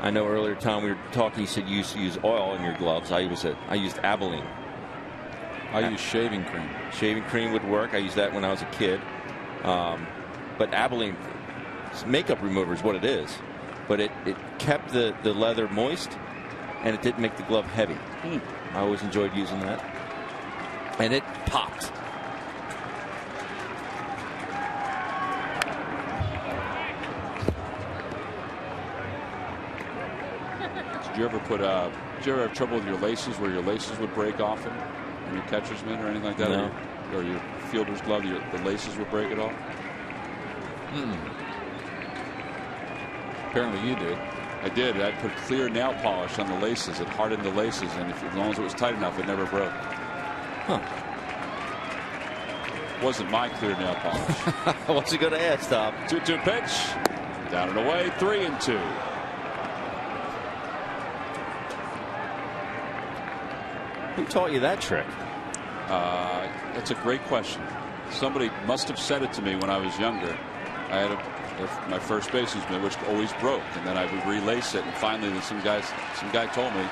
I know earlier, Tom, we were talking. You said you used to use oil in your gloves. I used Abilene. I use shaving cream. Shaving cream would work. I used that when I was a kid. But Abilene makeup remover is what it is. But it kept the leather moist, and it didn't make the glove heavy. I always enjoyed using that. And it popped. Did you ever have trouble with your laces, where your laces would break often in your catcher's mitt or anything like that? No. Or your fielder's glove, the laces would break it off? Apparently you did. I did. I put clear nail polish on the laces. It hardened the laces, and as long as it was tight enough, it never broke. Huh. Wasn't my clear nail polish. What's he going to ask, Tom? 2-2 pitch. Down and away. 3-2. Who taught you that trick? That's a great question. Somebody must have said it to me when I was younger. I had my first baseman's mitt, which always broke, and then I would relace it, and finally some guy told me,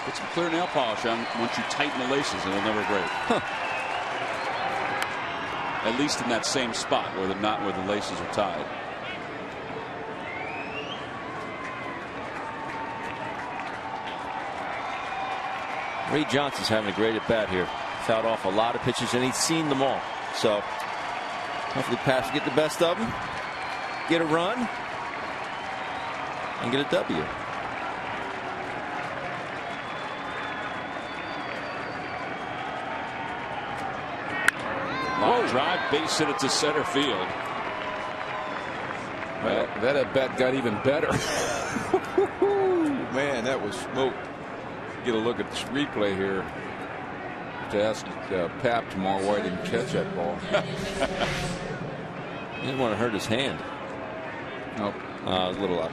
put some clear nail polish on once you tighten the laces and it'll never break. Huh. At least in that same spot where not where the laces are tied. Ray Johnson's having a great at bat here. Fouled off a lot of pitches and he's seen them all. So hopefully Pats get the best of them, get a run, and get a W. Long drive, base hit it to center field. Well, that at bat got even better. Man, that was smoke. Get a look at this replay here. To ask Pap tomorrow why he didn't catch that ball. He didn't want to hurt his hand. Nope. A little up.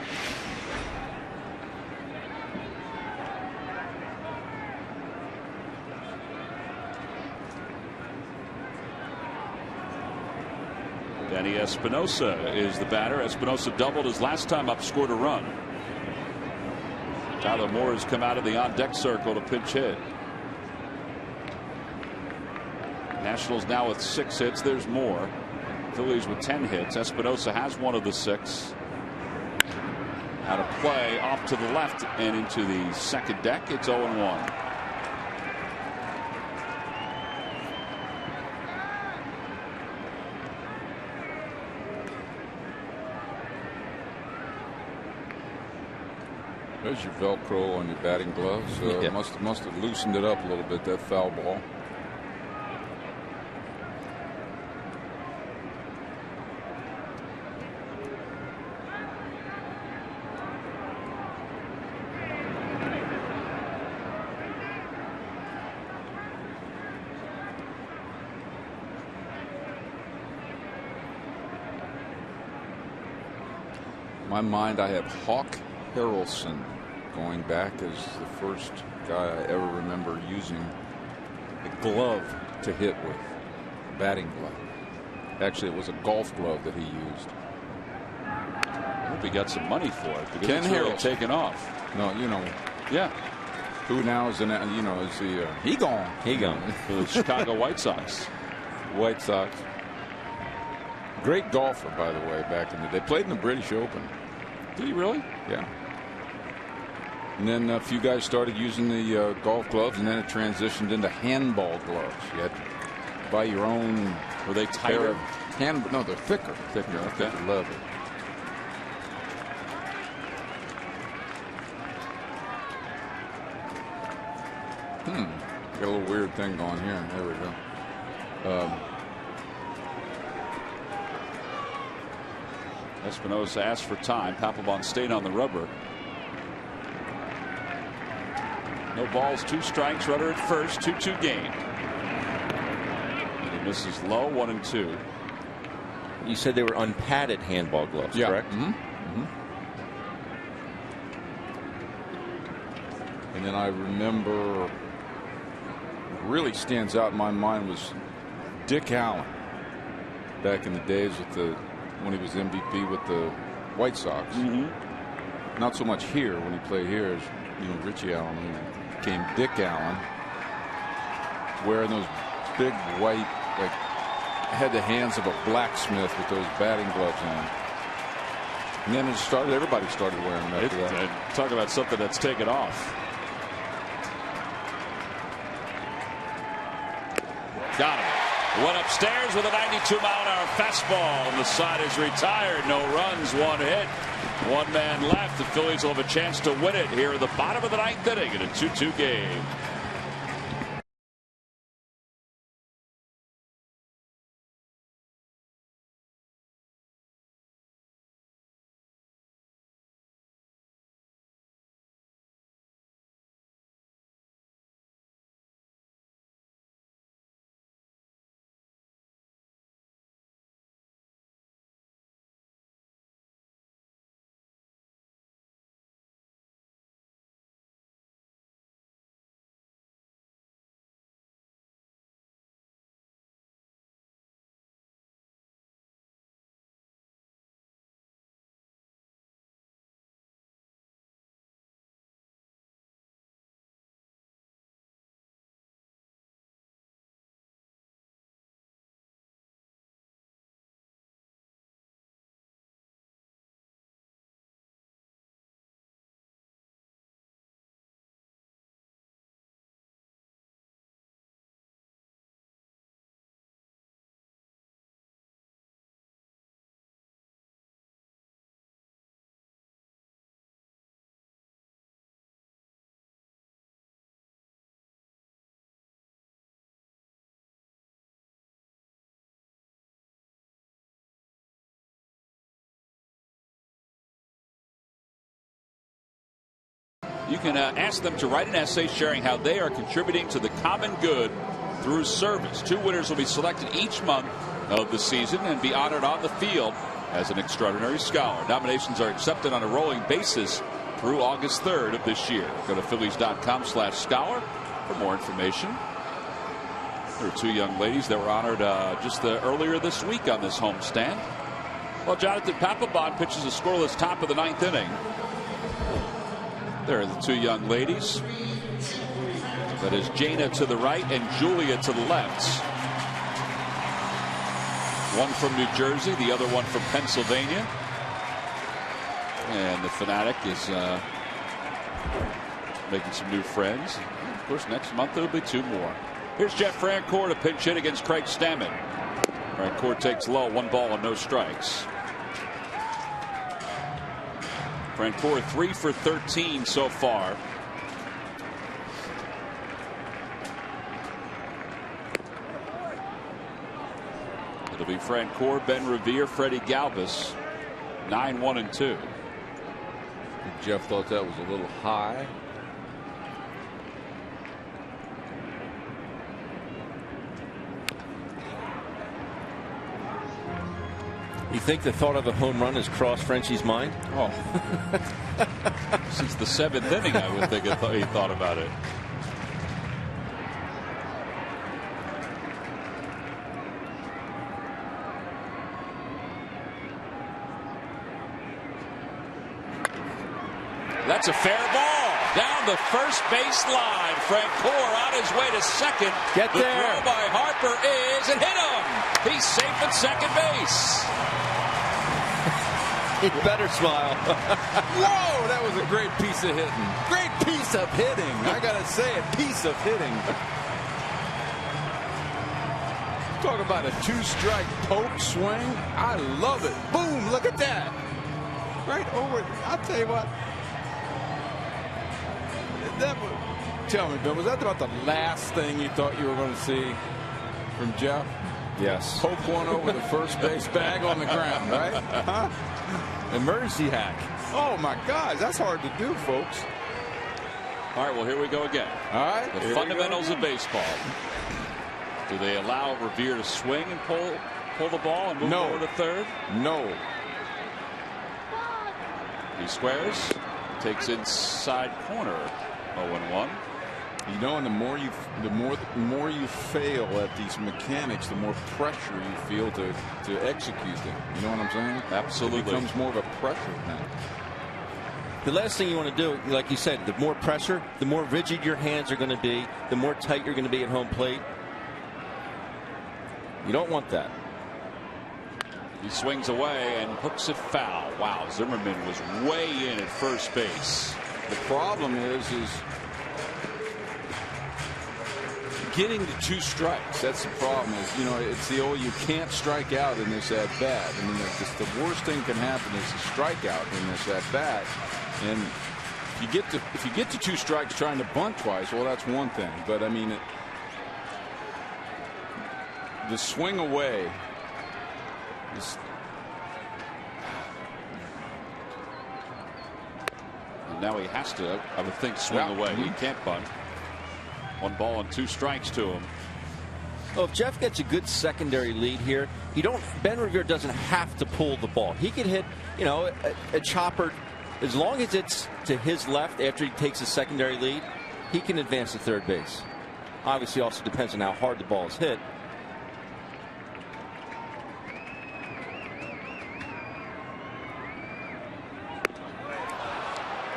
Danny Espinosa is the batter. Espinosa doubled his last time up, scored a run. Tyler Moore has come out of the on-deck circle to pinch hit. Nationals now with 6 hits. There's Moore. Phillies with 10 hits. Espinosa has one of the 6. Out of play, off to the left and into the second deck. It's 0-1. There's your Velcro on your batting gloves. Yeah. Must have loosened it up a little bit, that foul ball. In my mind, I have Hawk Harrelson going back as the first guy I ever remember using a glove to hit with, a batting glove. Actually, it was a golf glove that he used. I hope he got some money for it because Ken it's really Harrelson. taken off. No, you know. Yeah. Who now is is the he gone? He gone. For the Chicago White Sox. White Sox. Great golfer, by the way, back in the day. Played in the British Open. Did he really? Yeah. And then a few guys started using the golf gloves, and then it transitioned into handball gloves. You had to buy your own. Were they tighter? No, they're thicker. Thicker, okay. Thicker leather. Got a little weird thing going here. There we go. Espinosa asked for time. Papelbon stayed on the rubber. No balls, 2 strikes. Runner at first. 2-2 game. And he misses low. 1-2. You said they were unpadded handball gloves, correct? And then I remember, really stands out in my mind was Dick Allen back in the days when he was MVP with the White Sox. Not so much here when he played here as Richie Allen. He became Dick Allen, wearing those big white, had the hands of a blacksmith with those batting gloves on. And then everybody started wearing them after that. Talk about something that's taken off. Got him. Went upstairs with a 92-mile-an-hour fastball, and the side is retired. No runs, 1 hit. 1 man left. The Phillies will have a chance to win it here in the bottom of the 9th inning in a 2-2 game. You can ask them to write an essay sharing how they are contributing to the common good through service. 2 winners will be selected each month of the season and be honored on the field as an extraordinary scholar. Nominations are accepted on a rolling basis through August 3rd of this year. Go to Phillies.com/scholar for more information. There were 2 young ladies that were honored just earlier this week on this homestand. Well, Jonathan Papelbon pitches a scoreless top of the 9th inning. There are the 2 young ladies. That is Jana to the right and Julia to the left. One from New Jersey, the other one from Pennsylvania. And the Fanatic is making some new friends. Of course, next month there will be 2 more. Here's Jeff Francoeur to pinch hit against Craig Stammen. Francoeur takes low, 1 ball and no strikes. Francoeur 3 for 13 so far. It'll be Francoeur, Ben Revere, Freddie Galvis, 9-1-2. Jeff thought that was a little high. You think the thought of a home run has crossed Frenchie's mind? Oh, since the 7th inning, I would think he thought about it. That's a fair ball down the first base line. Francoeur on his way to second. Get the there. Throw by Harper is and hit him. He's safe at second base. He'd better smile. Whoa, that was a great piece of hitting. Great piece of hitting. I gotta say it, piece of hitting. Talk about a 2-strike poke swing. I love it. Boom, look at that. Right over. I'll tell you what. Tell me, Bill, was that about the last thing you thought you were going to see from Jeff? Yes. Poke one over the first base bag on the ground, right? Huh? Emergency hack. Oh, my God. That's hard to do, folks. All right, well, here we go again. All right. The fundamentals of baseball. Do they allow Revere to swing and pull the ball and move over to third? No. He squares. Takes inside corner. 0-1. You know, and the more you fail at these mechanics, the more pressure you feel to execute them. You know what I'm saying? Absolutely. It becomes more of a pressure thing. The last thing you want to do, like you said, the more pressure, the more rigid your hands are going to be, the more tight you're going to be at home plate. You don't want that. He swings away and hooks it foul. Wow, Zimmerman was way in at first base. The problem is getting to 2 strikes. That's the problem. Is, you know, it's the old you can't strike out in this at bat. I mean, the worst thing can happen is a strikeout in this at bat. And if you get to 2 strikes trying to bunt twice, well, that's one thing. But I mean, the swing away is. And now he has to, I would think, swing away. He can't bunt. 1 ball and 2 strikes to him. Well, if Jeff gets a good secondary lead here, Ben Revere doesn't have to pull the ball. He can hit, you know, a chopper as long as it's to his left after he takes a secondary lead. He can advance to third base. Obviously, also depends on how hard the ball is hit.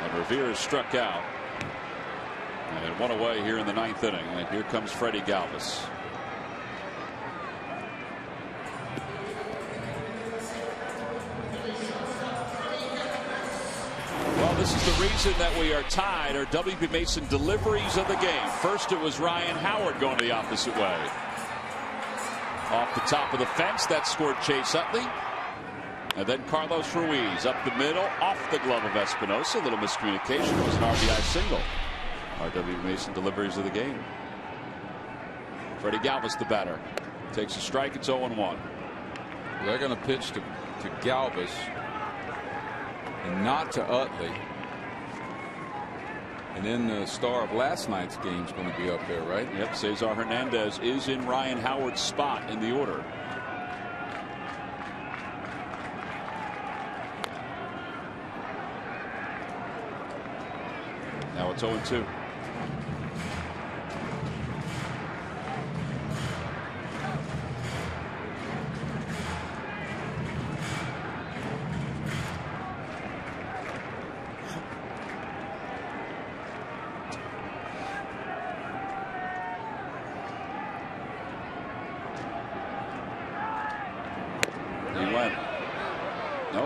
And Revere is struck out. And 1 away here in the 9th inning. And here comes Freddie Galvis. Well, this is the reason that we are tied. Our W.B. Mason deliveries of the game. First, it was Ryan Howard going the opposite way. Off the top of the fence, that scored Chase Utley. And then Carlos Ruiz up the middle, off the glove of Espinosa. A little miscommunication. It was an RBI single. R.W. Mason deliveries of the game. Freddie Galvis, the batter. Takes a strike. It's 0-1. They're going to pitch to Galvis and not to Utley. And then the star of last night's game is going to be up there, right? Yep, Cesar Hernandez is in Ryan Howard's spot in the order. Now it's 0-2.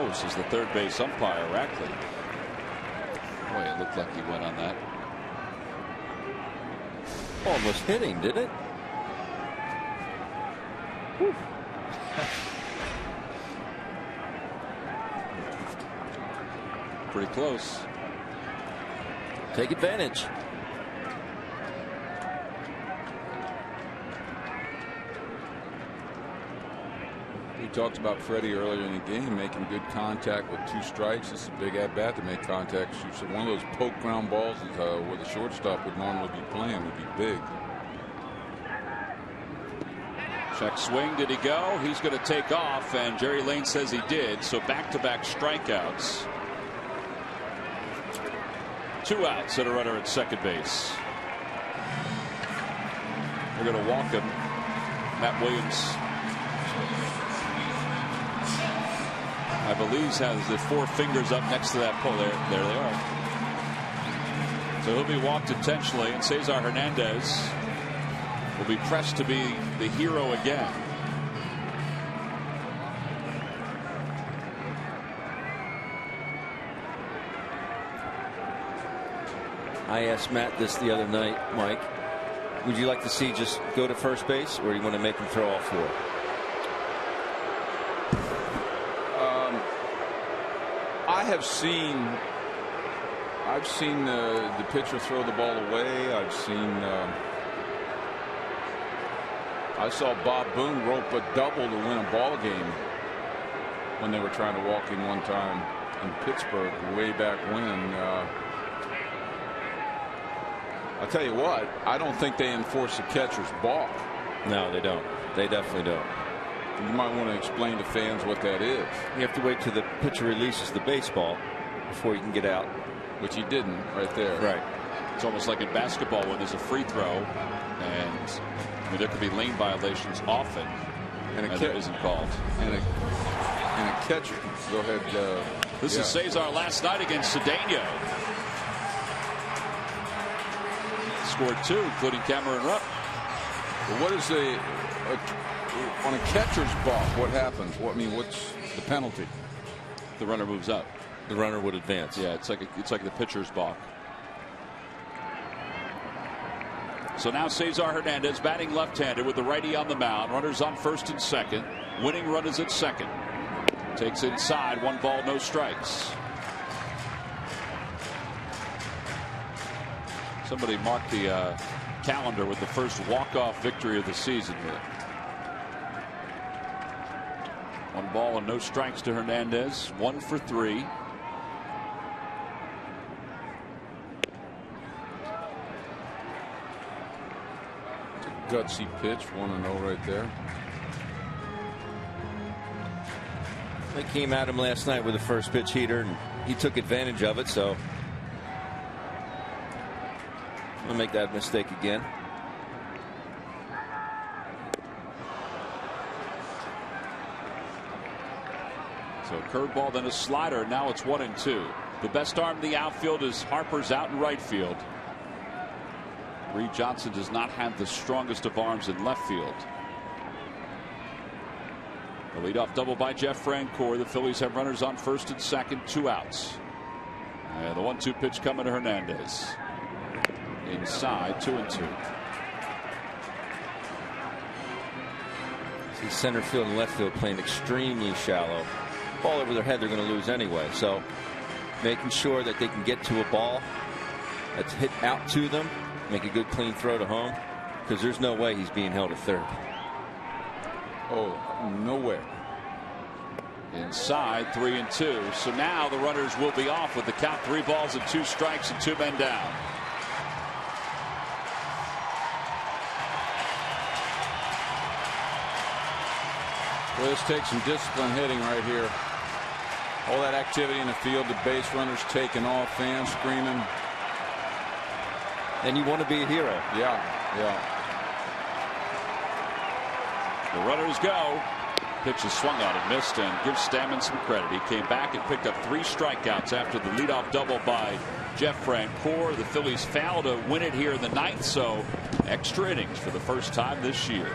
This is the third base umpire, Rackley. Boy, it looked like he went on that. Almost hit him, did it? Pretty close. Take advantage. We talked about Freddie earlier in the game making good contact with 2 strikes. This is a big at bat to make contact. So one of those poke ground balls is, where the shortstop would normally be playing would be big. Check swing. Did he go? He's going to take off, and Jerry Lane says he did. So back-to-back strikeouts. 2 outs and a runner at second base. They're going to walk him. Matt Williams, I believe, has the 4 fingers up next to that pole. There they are. So he'll be walked intentionally, and Cesar Hernandez will be pressed to be the hero again. I asked Matt this the other night, Mike. Would you like to see just go to first base, or do you want to make him throw all 4? I've seen the pitcher throw the ball away. I saw Bob Boone rope a double to win a ball game when they were trying to walk in one time in Pittsburgh way back when. I'll tell you what, I don't think they enforce the catcher's balk. No, they don't. They definitely don't. You might want to explain to fans what that is. You have to wait till the pitcher releases the baseball before you can get out. Which he didn't right there. Right. It's almost like in basketball when there's a free throw, and I mean, there could be lane violations often, and it isn't called. And a catcher. Go ahead. This is Cesar last night against Cedeno. Scored 2, including Cameron Rupp. But what is on a catcher's balk? What happens? What's the penalty? The runner moves up. The runner would advance. Yeah, it's like the pitcher's balk. So now Cesar Hernandez batting left-handed with the righty on the mound. Runners on first and second. Winning run is at second. Takes inside. 1 ball, no strikes. Somebody marked the calendar with the first walk-off victory of the season here. 1 ball and no strikes to Hernandez. 1 for 3. Gutsy pitch, 1-0 right there. They came at him last night with a first pitch heater, and he took advantage of it, so I'll make that mistake again. So curveball, then a slider. Now it's 1-2. The best arm in the outfield is Harper's out in right field. Reed Johnson does not have the strongest of arms in left field. The leadoff double by Jeff Francoeur. The Phillies have runners on first and second, 2 outs. And the 1-2 pitch coming to Hernandez. Inside, 2-2. See center field and left field playing extremely shallow. Ball over their head, they're going to lose anyway. So making sure that they can get to a ball that's hit out to them. Make a good clean throw to home, because there's no way he's being held at third. Oh, no way. Inside, 3-2. So now the runners will be off with the count, 3 balls and 2 strikes and 2 men down. Well, this takes some disciplined hitting right here. All that activity in the field, the base runners taking off, fans screaming. And you want to be a hero. Yeah. The runners go. Pitch is swung on and missed, and gives Stammen some credit. He came back and picked up 3 strikeouts after the leadoff double by Jeff Francoeur. The Phillies foul to win it here in the 9th, so extra innings for the first time this year.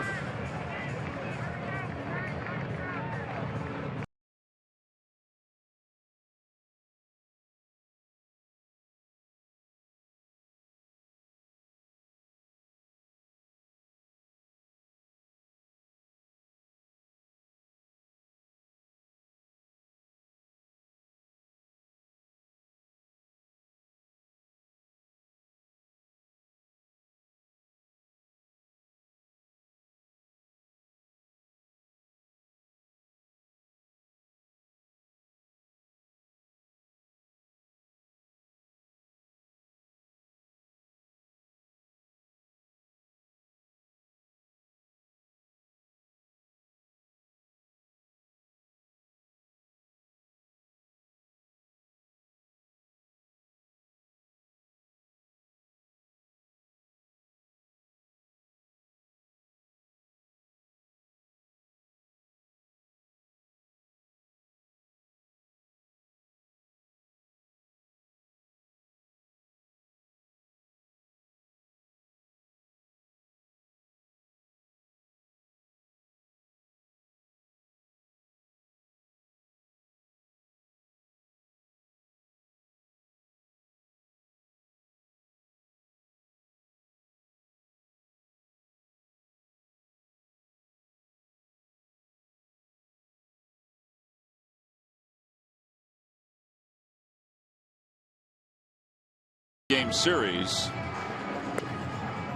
Game series.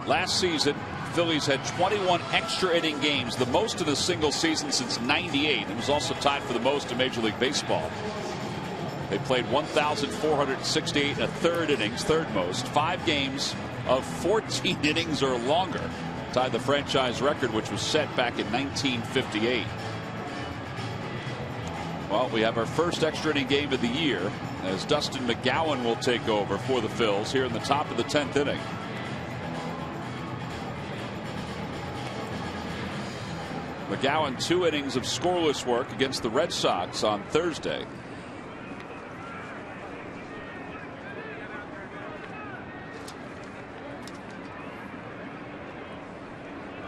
Last season, Phillies had 21 extra inning games, the most in a single season since '98. It was also tied for the most in Major League Baseball. They played 1,468 and a third innings, third most. 5 games of 14 innings or longer. Tied the franchise record, which was set back in 1958. Well, we have our first extra inning game of the year as Dustin McGowan will take over for the Phils here in the top of the 10th inning. McGowan 2 innings of scoreless work against the Red Sox on Thursday.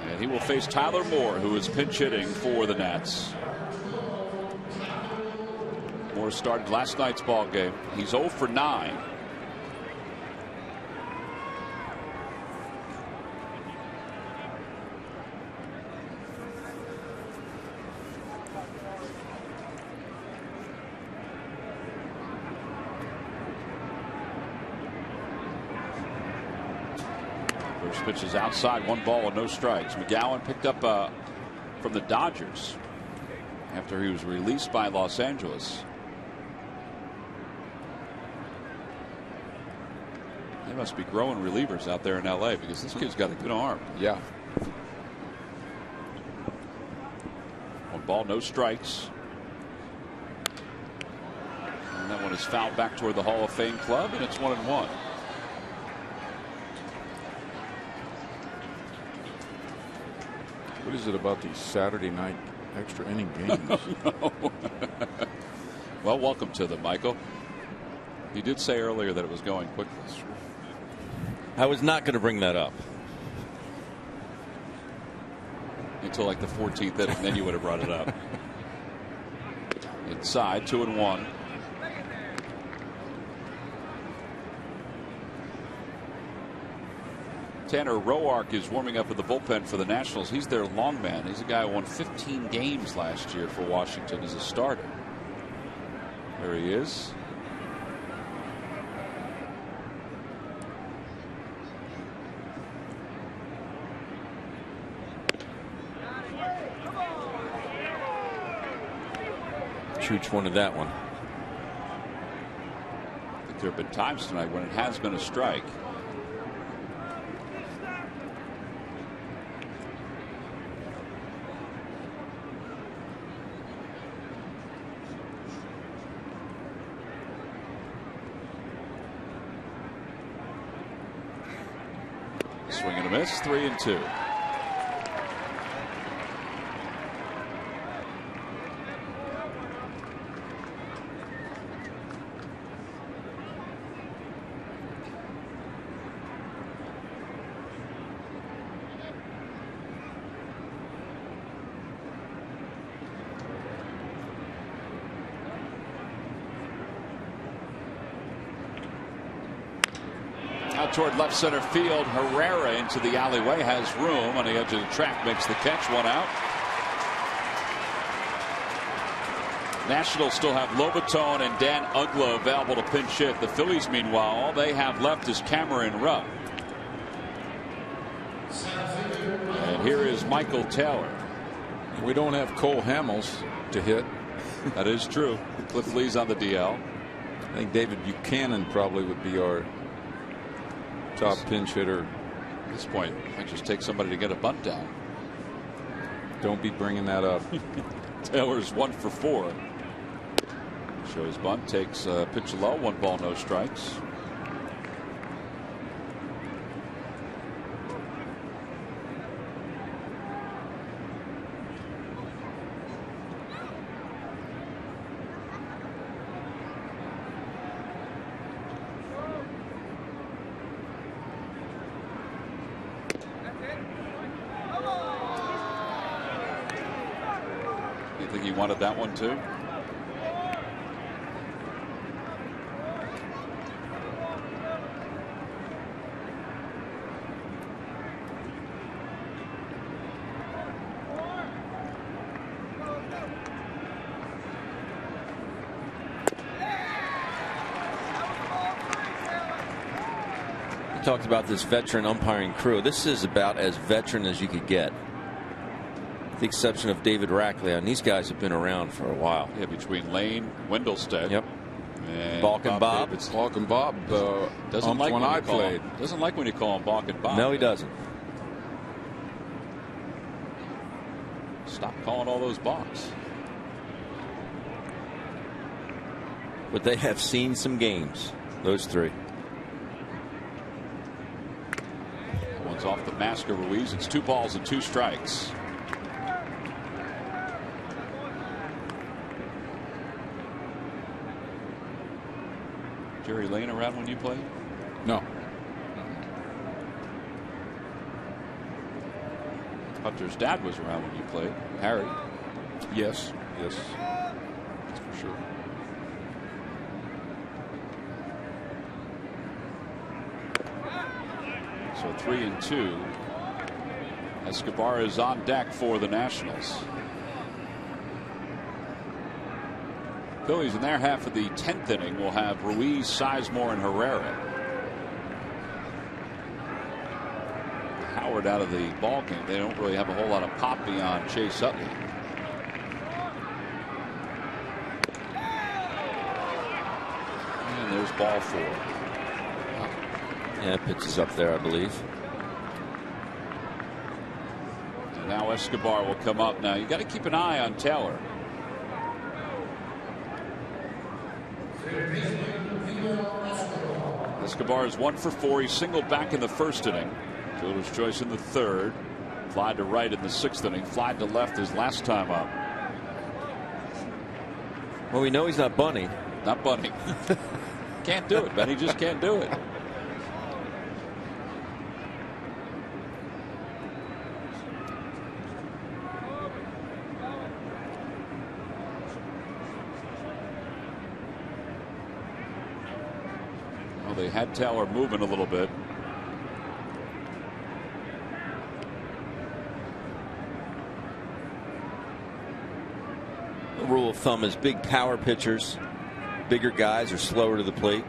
And he will face Tyler Moore, who is pinch hitting for the Nats. Moore started last night's ball game. He's 0 for 9. First pitch is outside, 1 ball and no strikes. McGowan picked up from the Dodgers after he was released by Los Angeles. They must be growing relievers out there in LA because this kid's got a good arm. Yeah. 1 ball, no strikes. And that one is fouled back toward the Hall of Fame club, and it's 1-1. What is it about these Saturday night extra inning games? Well, welcome to them, Michael. He did say earlier that it was going quickly. I was not going to bring that up. Until like the 14th inning, then you would have brought it up. Inside, 2-1. Tanner Roark is warming up in the bullpen for the Nationals. He's their long man. He's a guy who won 15 games last year for Washington as a starter. There he is. Chooch wanted that one. I think there have been times tonight when it has been a strike. Swing and a miss. 3-2. Toward left center field. Herrera into the alleyway, has room on the edge of the track, makes the catch. 1 out. Nationals still have Lobaton and Dan Uggla available to pinch hit. The Phillies, meanwhile, all they have left is Cameron Rupp. And here is Michael Taylor. We don't have Cole Hamels to hit. That is true. Cliff Lee's on the DL. I think David Buchanan probably would be our top pinch hitter. At this point, might just take somebody to get a bunt down. Don't be bringing that up. Taylor's 1 for 4. Shows bunt, takes pitch low, 1 ball, no strikes. He wanted that one too. We talked about this veteran umpiring crew. This is about as veteran as you could get. With the exception of David Rackley, and these guys have been around for a while. Yeah, between Lane, Wendelstedt, yep, and Balk and Bob. Balk and Bob doesn't like when I played. Doesn't like when you call him Balk and Bob. No, he doesn't. Stop calling all those Balks. But they have seen some games. Those 3. That one's off the mask of Ruiz. It's 2 balls and 2 strikes. Jerry Lane around when you played? No. Hunter's dad was around when you played. Harry. Yes. Yes. That's for sure. So 3-2. Escobar is on deck for the Nationals. Phillies in their half of the 10th inning will have Ruiz, Sizemore, and Herrera. Howard out of the ball game. They don't really have a whole lot of pop beyond Chase Utley. And there's ball 4. Yeah, pitch is up there, I believe. And now Escobar will come up. Now you got to keep an eye on Taylor. Escobar is 1 for 4. He singled back in the first inning. Fielder's choice in the 3rd. Flied to right in the 6th inning. Flied to left his last time up. Well, we know he's not bunting. Not bunting. Can't do it, Ben. He just can't do it. They had Taylor moving a little bit. The rule of thumb is big power pitchers, bigger guys are slower to the plate.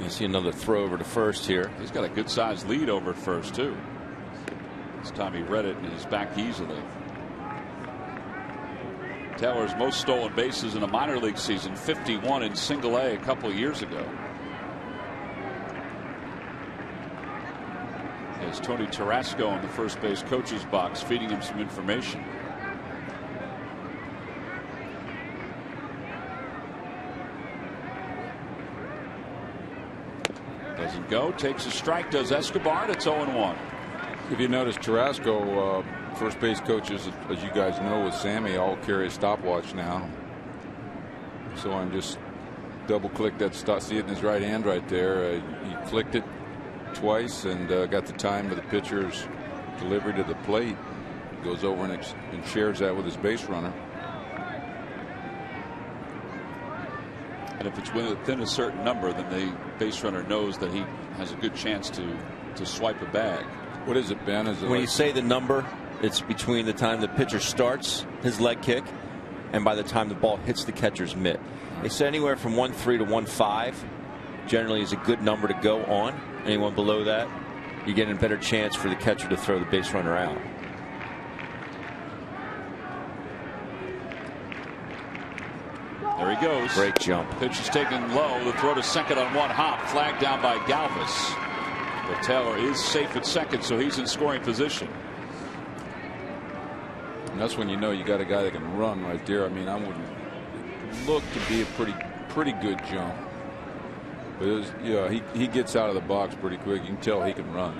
You see another throw over to first here. He's got a good sized lead over at first too. This time he read it and he's back easily. Taylor's most stolen bases in a minor league season, 51 in Single A a couple of years ago. There's Tony Tarasco in the first base coach's box feeding him some information. Doesn't go. Takes a strike. Does Escobar. And it's 0-1. If you notice, Tarasco, first base coaches, as you guys know, with Sammy, all carry a stopwatch now. So I'm just double-click that stop. See it in his right hand right there. He clicked it twice and got the time of the pitcher's delivery to the plate. Goes over and shares that with his base runner. And if it's within a certain number, then the base runner knows that he has a good chance to swipe a bag. What is it, Ben? Is it when you say the number, it's between the time the pitcher starts his leg kick and by the time the ball hits the catcher's mitt. They say anywhere from 1.3 to 1.5 generally is a good number to go on. Anyone below that, you get a better chance for the catcher to throw the base runner out. There he goes. Great jump. Pitch is taken low. The throw to second on one hop. Flag down by Galvis. But Taylor is safe at second, so he's in scoring position. And that's when you know you got a guy that can run right there. I mean, I wouldn't look to be a pretty good jump. But it was, he gets out of the box pretty quick. You can tell he can run.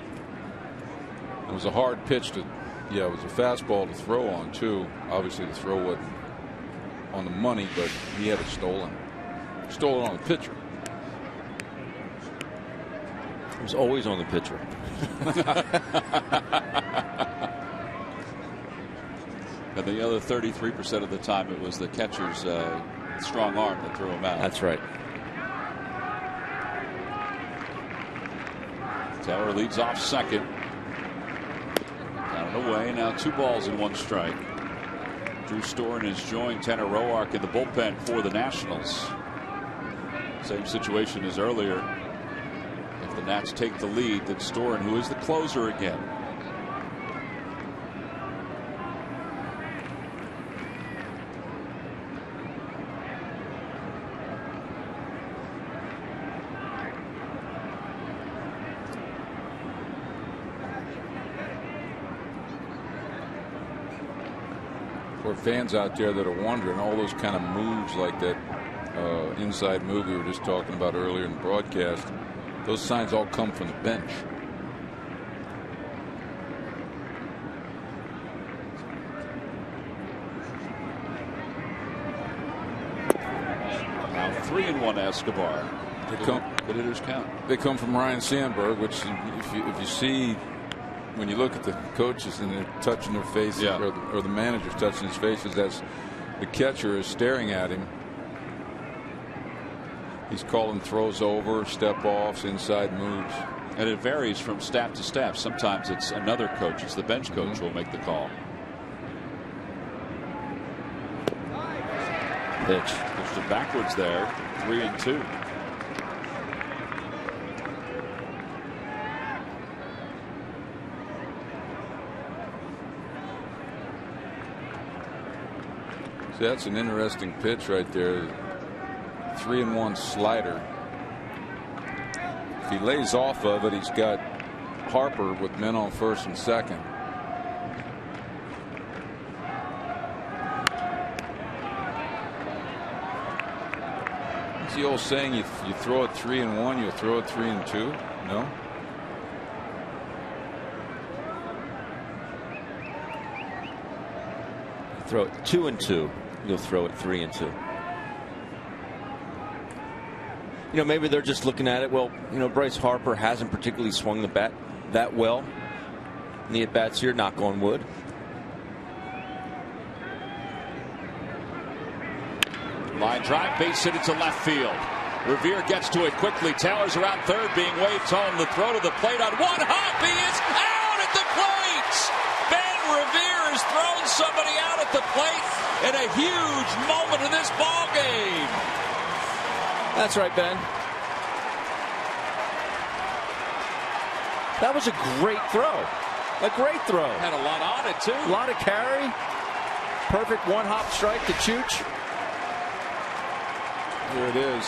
It was a hard pitch to, it was a fastball to throw on too. Obviously the throw wasn't on the money, but he had it stolen. Stole it on the pitcher. It was always on the pitcher. And the other 33% of the time it was the catcher's strong arm that threw him out. That's right. Taylor leads off second. Down and away. Now 2 balls and 1 strike. Drew Storen has joined Tanner Roark in the bullpen for the Nationals. Same situation as earlier. If the Nats take the lead, then Storen, who is the closer again. For fans out there that are wondering, all those kind of moves like that inside move we were just talking about earlier in the broadcast, those signs all come from the bench. Now 3-1 Escobar. Good hitters count. They come from Ryan Sandberg, which if you see, when you look at the coaches and they're touching their faces, or the manager's touching his faces as the catcher is staring at him, he's calling throws over, step offs, inside moves. And it varies from staff to staff. Sometimes it's another coach, it's the bench coach who will make the call. Pitch. Pushed it backwards there. 3-2. That's an interesting pitch right there. 3-1 slider. If he lays off of it, he's got Harper with men on first and second. It's the old saying, you throw it 3-1, you'll throw it 3-2. No? Throw it 2-2. You'll throw it 3-2. Maybe they're just looking at it. Well, Bryce Harper hasn't particularly swung the bat that well in the at-bats here, knock on wood. Line drive, base hit to left field. Revere gets to it quickly. Taylor's around third, being waved home. The throw to the plate on one hop. He is out at the plate. Ben Revere has thrown somebody out at the plate in a huge moment in this ball game. That's right, Ben. That was a great throw. A great throw. Had a lot on it, too. A lot of carry. Perfect one-hop strike to Chooch. Here it is.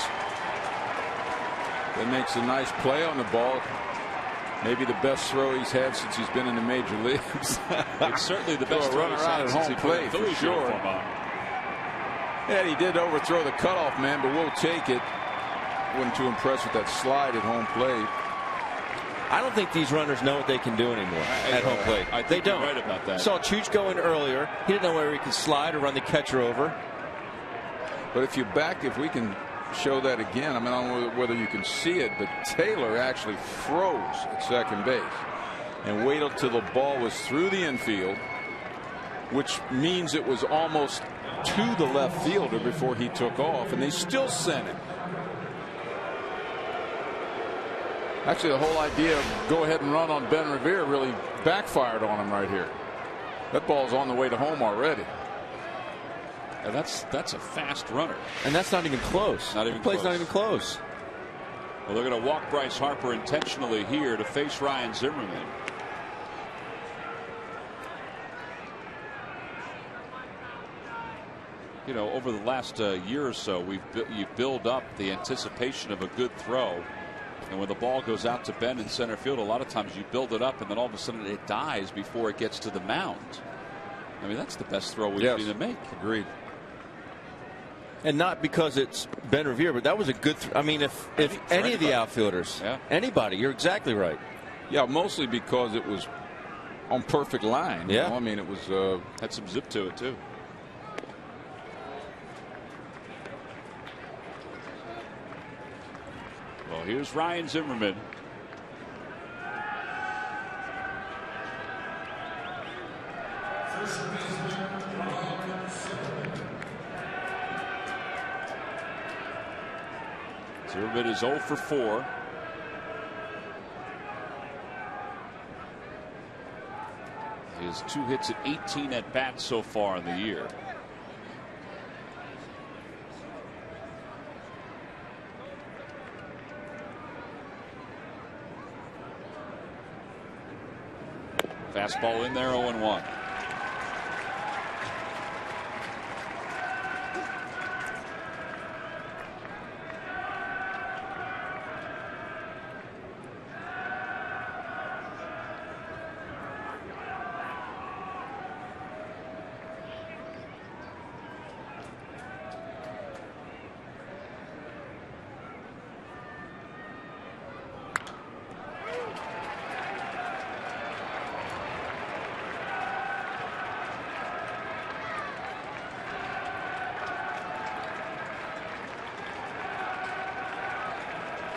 That makes a nice play on the ball. Maybe the best throw he's had since he's been in the major leagues. It's certainly the best throw runner out at home plate for sure. And he did overthrow the cutoff man, but we'll take it. Wasn't too impressed with that slide at home plate. I don't think these runners know what they can do anymore at home plate. I think they don't. You're right about that. Saw Chooch go in earlier. He didn't know whether he could slide or run the catcher over. But if we can show that again, I mean, I don't know whether you can see it, but Taylor actually froze at second base and waited till the ball was through the infield, which means it was almost to the left fielder before he took off, and they still sent it. Actually, the whole idea of go ahead and run on Ben Revere really backfired on him right here. That ball's on the way to home already. And that's a fast runner. And that's not even close. Not even the play's close. not even close. Well, they're going to walk Bryce Harper intentionally here to face Ryan Zimmerman. You know, over the last year or so, you build up the anticipation of a good throw. And when the ball goes out to Ben in center field, a lot of times you build it up and then all of a sudden it dies before it gets to the mound. I mean, that's the best throw we've seen him make. Agreed. And not because it's Ben Revere, but that was a good I mean, if any of the outfielders, anybody, you're exactly right. Yeah, mostly because it was on perfect line. Yeah. You know? I mean, it was had some zip to it, too. Well, here's Ryan Zimmerman. Zimmerman is 0 for 4. He has 2 hits at 18 at bats so far in the year. Fastball in there, 0-1.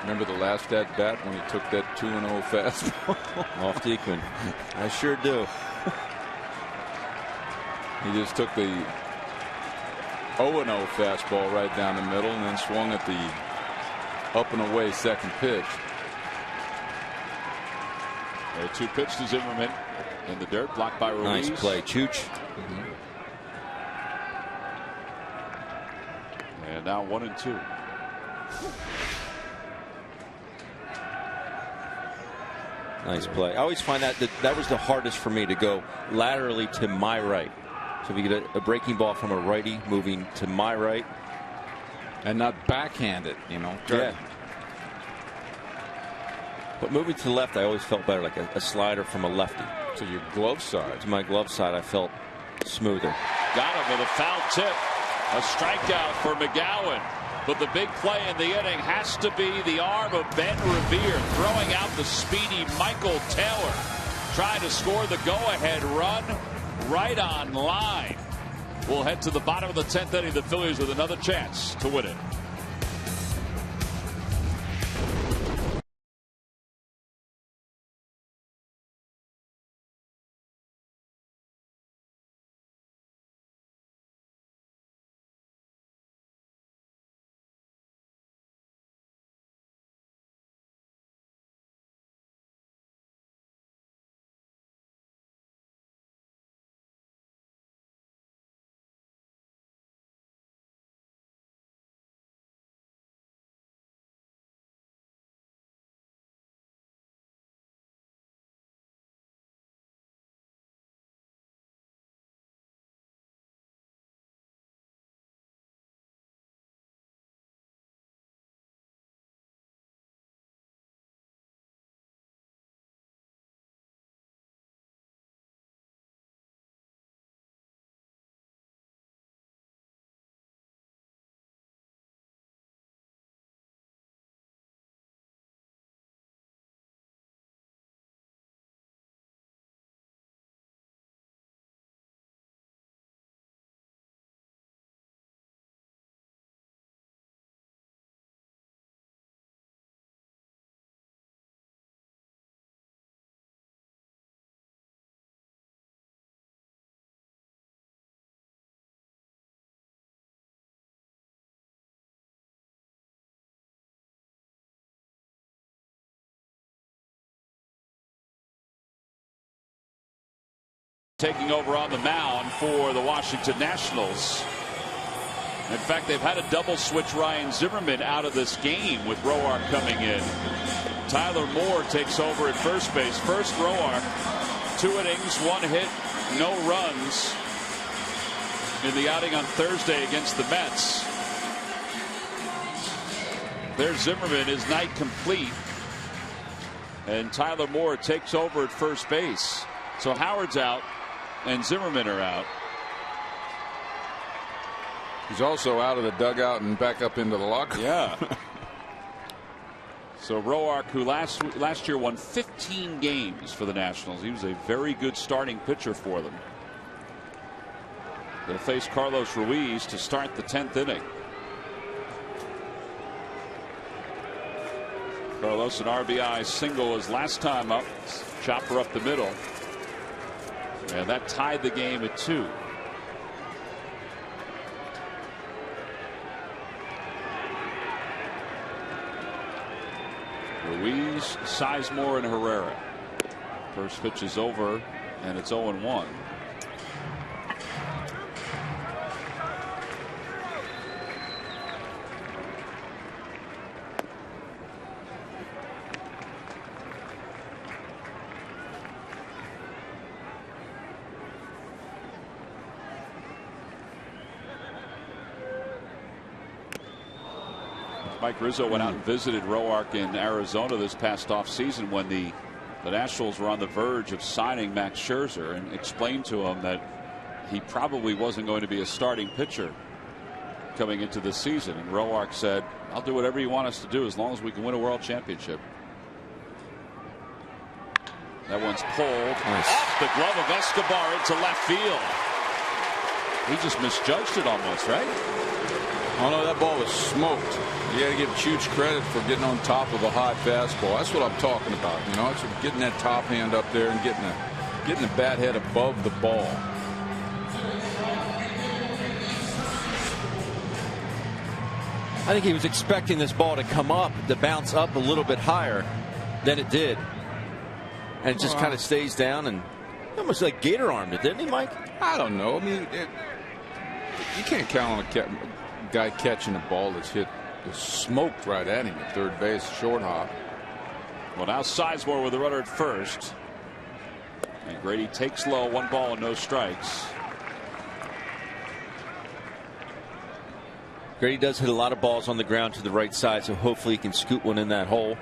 Remember the last at bat when he took that 2-0 fastball off Deacon? I sure do. He just took the 0-0 fastball right down the middle and then swung at the up and away second pitch. 2 pitch to Zimmerman in the dirt, blocked by Ruiz. Nice play, Chooch. And now 1-2. Nice play. I always find that was the hardest for me, to go laterally to my right. So if you get a breaking ball from a righty moving to my right. And not backhand it, you know. Yeah. But moving to the left, I always felt better, like a slider from a lefty. To your glove side. To my glove side, I felt smoother. Got him with a foul tip. A strikeout for McGowan. But the big play in the inning has to be the arm of Ben Revere, throwing out the speedy Michael Taylor, trying to score the go-ahead run right on line. We'll head to the bottom of the 10th inning. The Phillies with another chance to win it. taking over on the mound for the Washington Nationals. In fact, they've had a double switch Ryan Zimmerman out of this game with Roark coming in. Tyler Moore takes over at first base. First Roark, 2 innings, 1 hit, no runs in the outing on Thursday against the Mets. There's Zimmerman, his night complete. And Tyler Moore takes over at first base. So Howard's out and Zimmerman are out. He's also out of the dugout and back up into the locker. Yeah. So Roark, who last year won 15 games for the Nationals, he was a very good starting pitcher for them. They'll face Carlos Ruiz to start the 10th inning. Carlos, an RBI single his last time up. Chopper up the middle. And that tied the game at 2. Ruiz, Sizemore, and Herrera. First pitch is over, and it's 0-1. Mike Rizzo went out and visited Roark in Arizona this past offseason when the Nationals were on the verge of signing Max Scherzer, and explained to him that he probably wasn't going to be a starting pitcher coming into the season. And Roark said, "I'll do whatever you want us to do as long as we can win a world championship." That one's pulled off the glove of Escobar into left field. He just misjudged it almost, right? Oh no, that ball was smoked. You got to give Chooch credit for getting on top of a high fastball. That's what I'm talking about. You know, it's getting that top hand up there and getting the bat head above the ball. I think he was expecting this ball to come up, to bounce up a little bit higher than it did, and it just kind of stays down, and almost like Gator armed it, didn't he, Mike? I don't know. I mean, you can't count on a guy catching a ball that's hit. Smoked right at him at third base, short hop. Well, now Sizemore with the runner at first. And Grady takes low, 1 ball and no strikes. Grady does hit a lot of balls on the ground to the right side, so hopefully he can scoop one in that hole.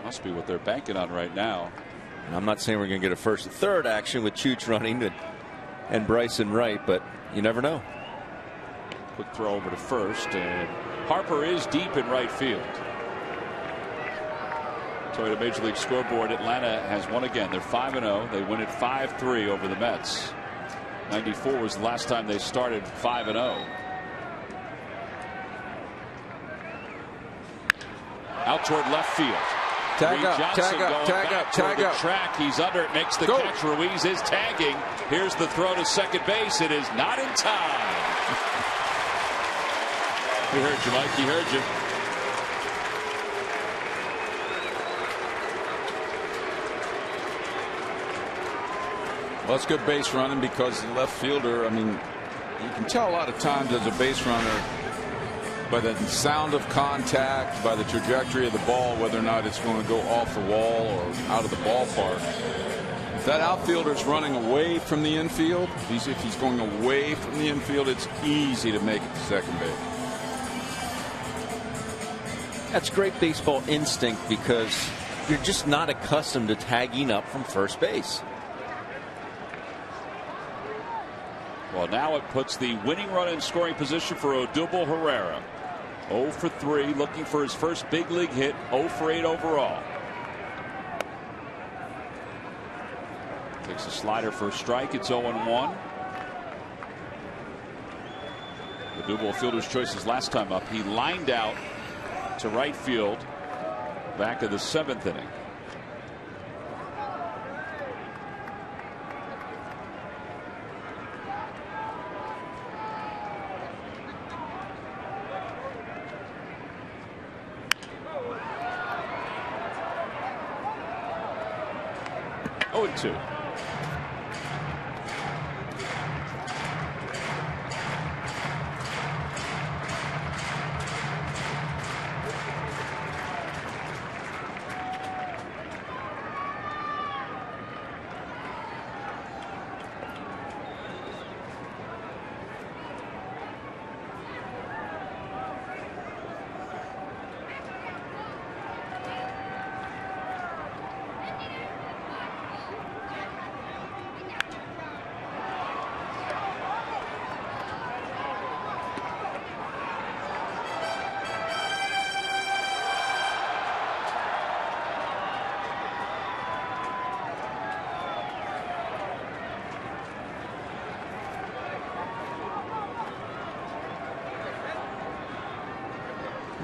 Must be what they're banking on right now. And I'm not saying we're going to get a first and third action with Chooch running and Bryson right, but you never know. Quick throw over to first, and Harper is deep in right field. Toyota Major League Scoreboard, Atlanta has won again. They're 5-0. They win it 5-3 over the Mets. 94 was the last time they started 5-0. Out toward left field. Tag up, Johnson tag up, tag up, tag up. Track. He's under it, makes the catch. Ruiz is tagging. Here's the throw to second base. It is not in time. He heard you, Mike. He heard you. Well, it's good base running because the left fielder, I mean, you can tell a lot of times as a base runner by the sound of contact, by the trajectory of the ball, whether or not it's going to go off the wall or out of the ballpark. If that outfielder's running away from the infield, if he's going away from the infield, it's easy to make it to second base. That's great baseball instinct because you're just not accustomed to tagging up from first base. Well, now it puts the winning run in scoring position for Odubel Herrera. 0 for 3, looking for his first big league hit. 0 for 8 overall. Takes a slider for a strike. It's 0-1. Odubel, fielder's choices last time up. He lined out to right field back of the 7th inning. Oh, 2.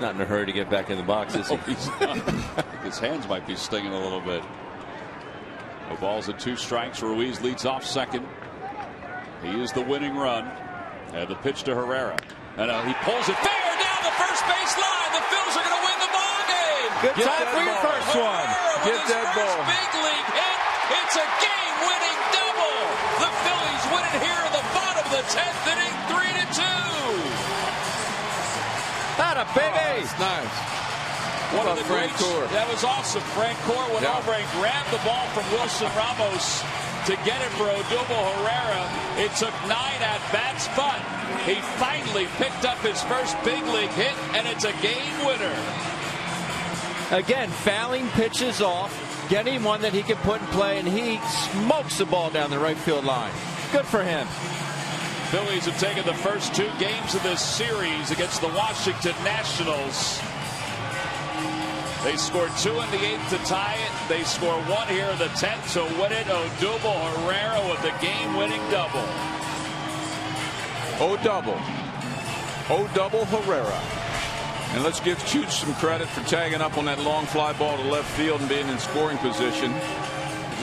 Not in a hurry to get back in the box, is he? He's not. His hands might be stinging a little bit. The ball's at 2 strikes. Ruiz leads off second. He is the winning run. And the pitch to Herrera. And he pulls it fair down the first base line. The Phillies are going to win the ball game. Good time for your first one. Get that ball. Big league hit. It's a game-winning double. The Phillies win it here in the bottom of the 10th inning, 3-2. Atta baby. That's nice. One of the Frank greats. Core. That was awesome. Frank Core went over and grabbed the ball from Wilson Ramos to get it for Odubel Herrera. It took 9 at-bats, but he finally picked up his first big league hit, and it's a game winner. Again, fouling pitches off, getting one that he can put in play, and he smokes the ball down the right field line. Good for him. Phillies have taken the first 2 games of this series against the Washington Nationals. They scored 2 in the 8th to tie it. They score 1 here in the 10th to win it. Odubel Herrera with the game-winning double. Odubel Herrera. And let's give Chooch some credit for tagging up on that long fly ball to left field and being in scoring position.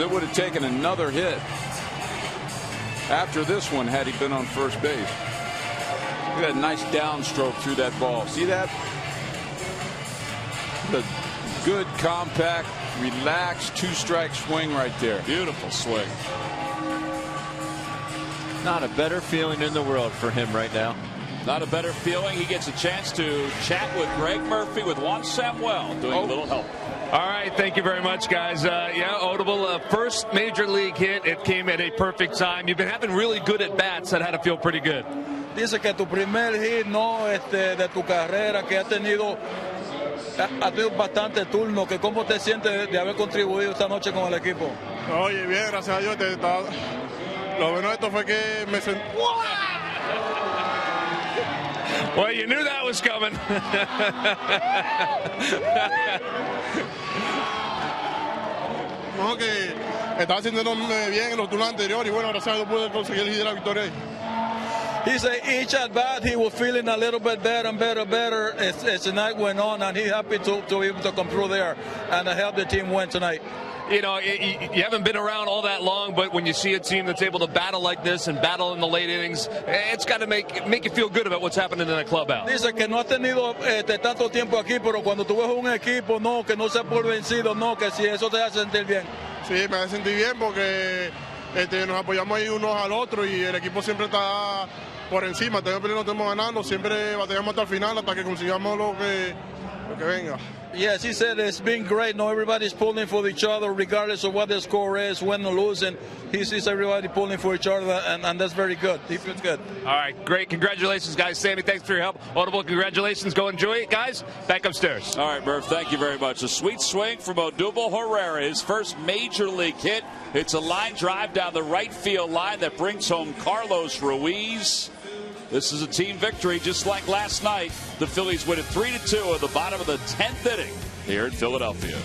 It would have taken another hit after this one had he been on first base. Look at that nice downstroke through that ball. See that? The good, compact, relaxed 2-strike swing right there. Beautiful swing. Not a better feeling in the world for him right now. Not a better feeling. He gets a chance to chat with Greg Murphy with Juan Samuel doing a little help. All right, thank you very much, guys. Odubel, first major league hit. It came at a perfect time. You've been having really good at bats. That had to feel pretty good. Dice que tu primer hit, no, de tu carrera, que ha tenido bastante turno, que cómo te sientes de haber contribuido esta noche con el equipo. Oye, bien, gracias a Dios. Lo bueno de esto fue que me sentí. Well, you knew that was coming. No, que estaba haciéndome bien en los turnos anteriores y bueno, gracias a Dios pude conseguir el hit de la victoria ahí. He said each at bat he was feeling a little bit better and better as the night went on, and he's happy to be able to come through there and help the team win tonight. You know, you haven't been around all that long, but when you see a team that's able to battle like this and battle in the late innings, it's got to make you feel good about what's happening in the clubhouse. Dice que no ha tenido tanto tiempo aquí, pero cuando tú ves un equipo, no, que no se ha por vencido, no, que si eso te hace sentir bien. Sí, me hace sentir bien porque nos apoyamos ahí unos al otro y el equipo siempre está por encima. Tenemos no estamos ganando, siempre batallamos hasta el final hasta que consigamos lo que venga. Yes, he said it's been great. No, everybody's pulling for each other, regardless of what the score is, win or losing. He sees everybody pulling for each other, and that's very good. He feels good. All right, great. Congratulations, guys. Sammy, thanks for your help. Odubel, congratulations. Go enjoy it, guys. Back upstairs. All right, Murph, thank you very much. A sweet swing from Odubel Herrera, his first major league hit. It's a line drive down the right field line that brings home Carlos Ruiz. This is a team victory just like last night. The Phillies win it 3-2 at the bottom of the 10th inning here in Philadelphia.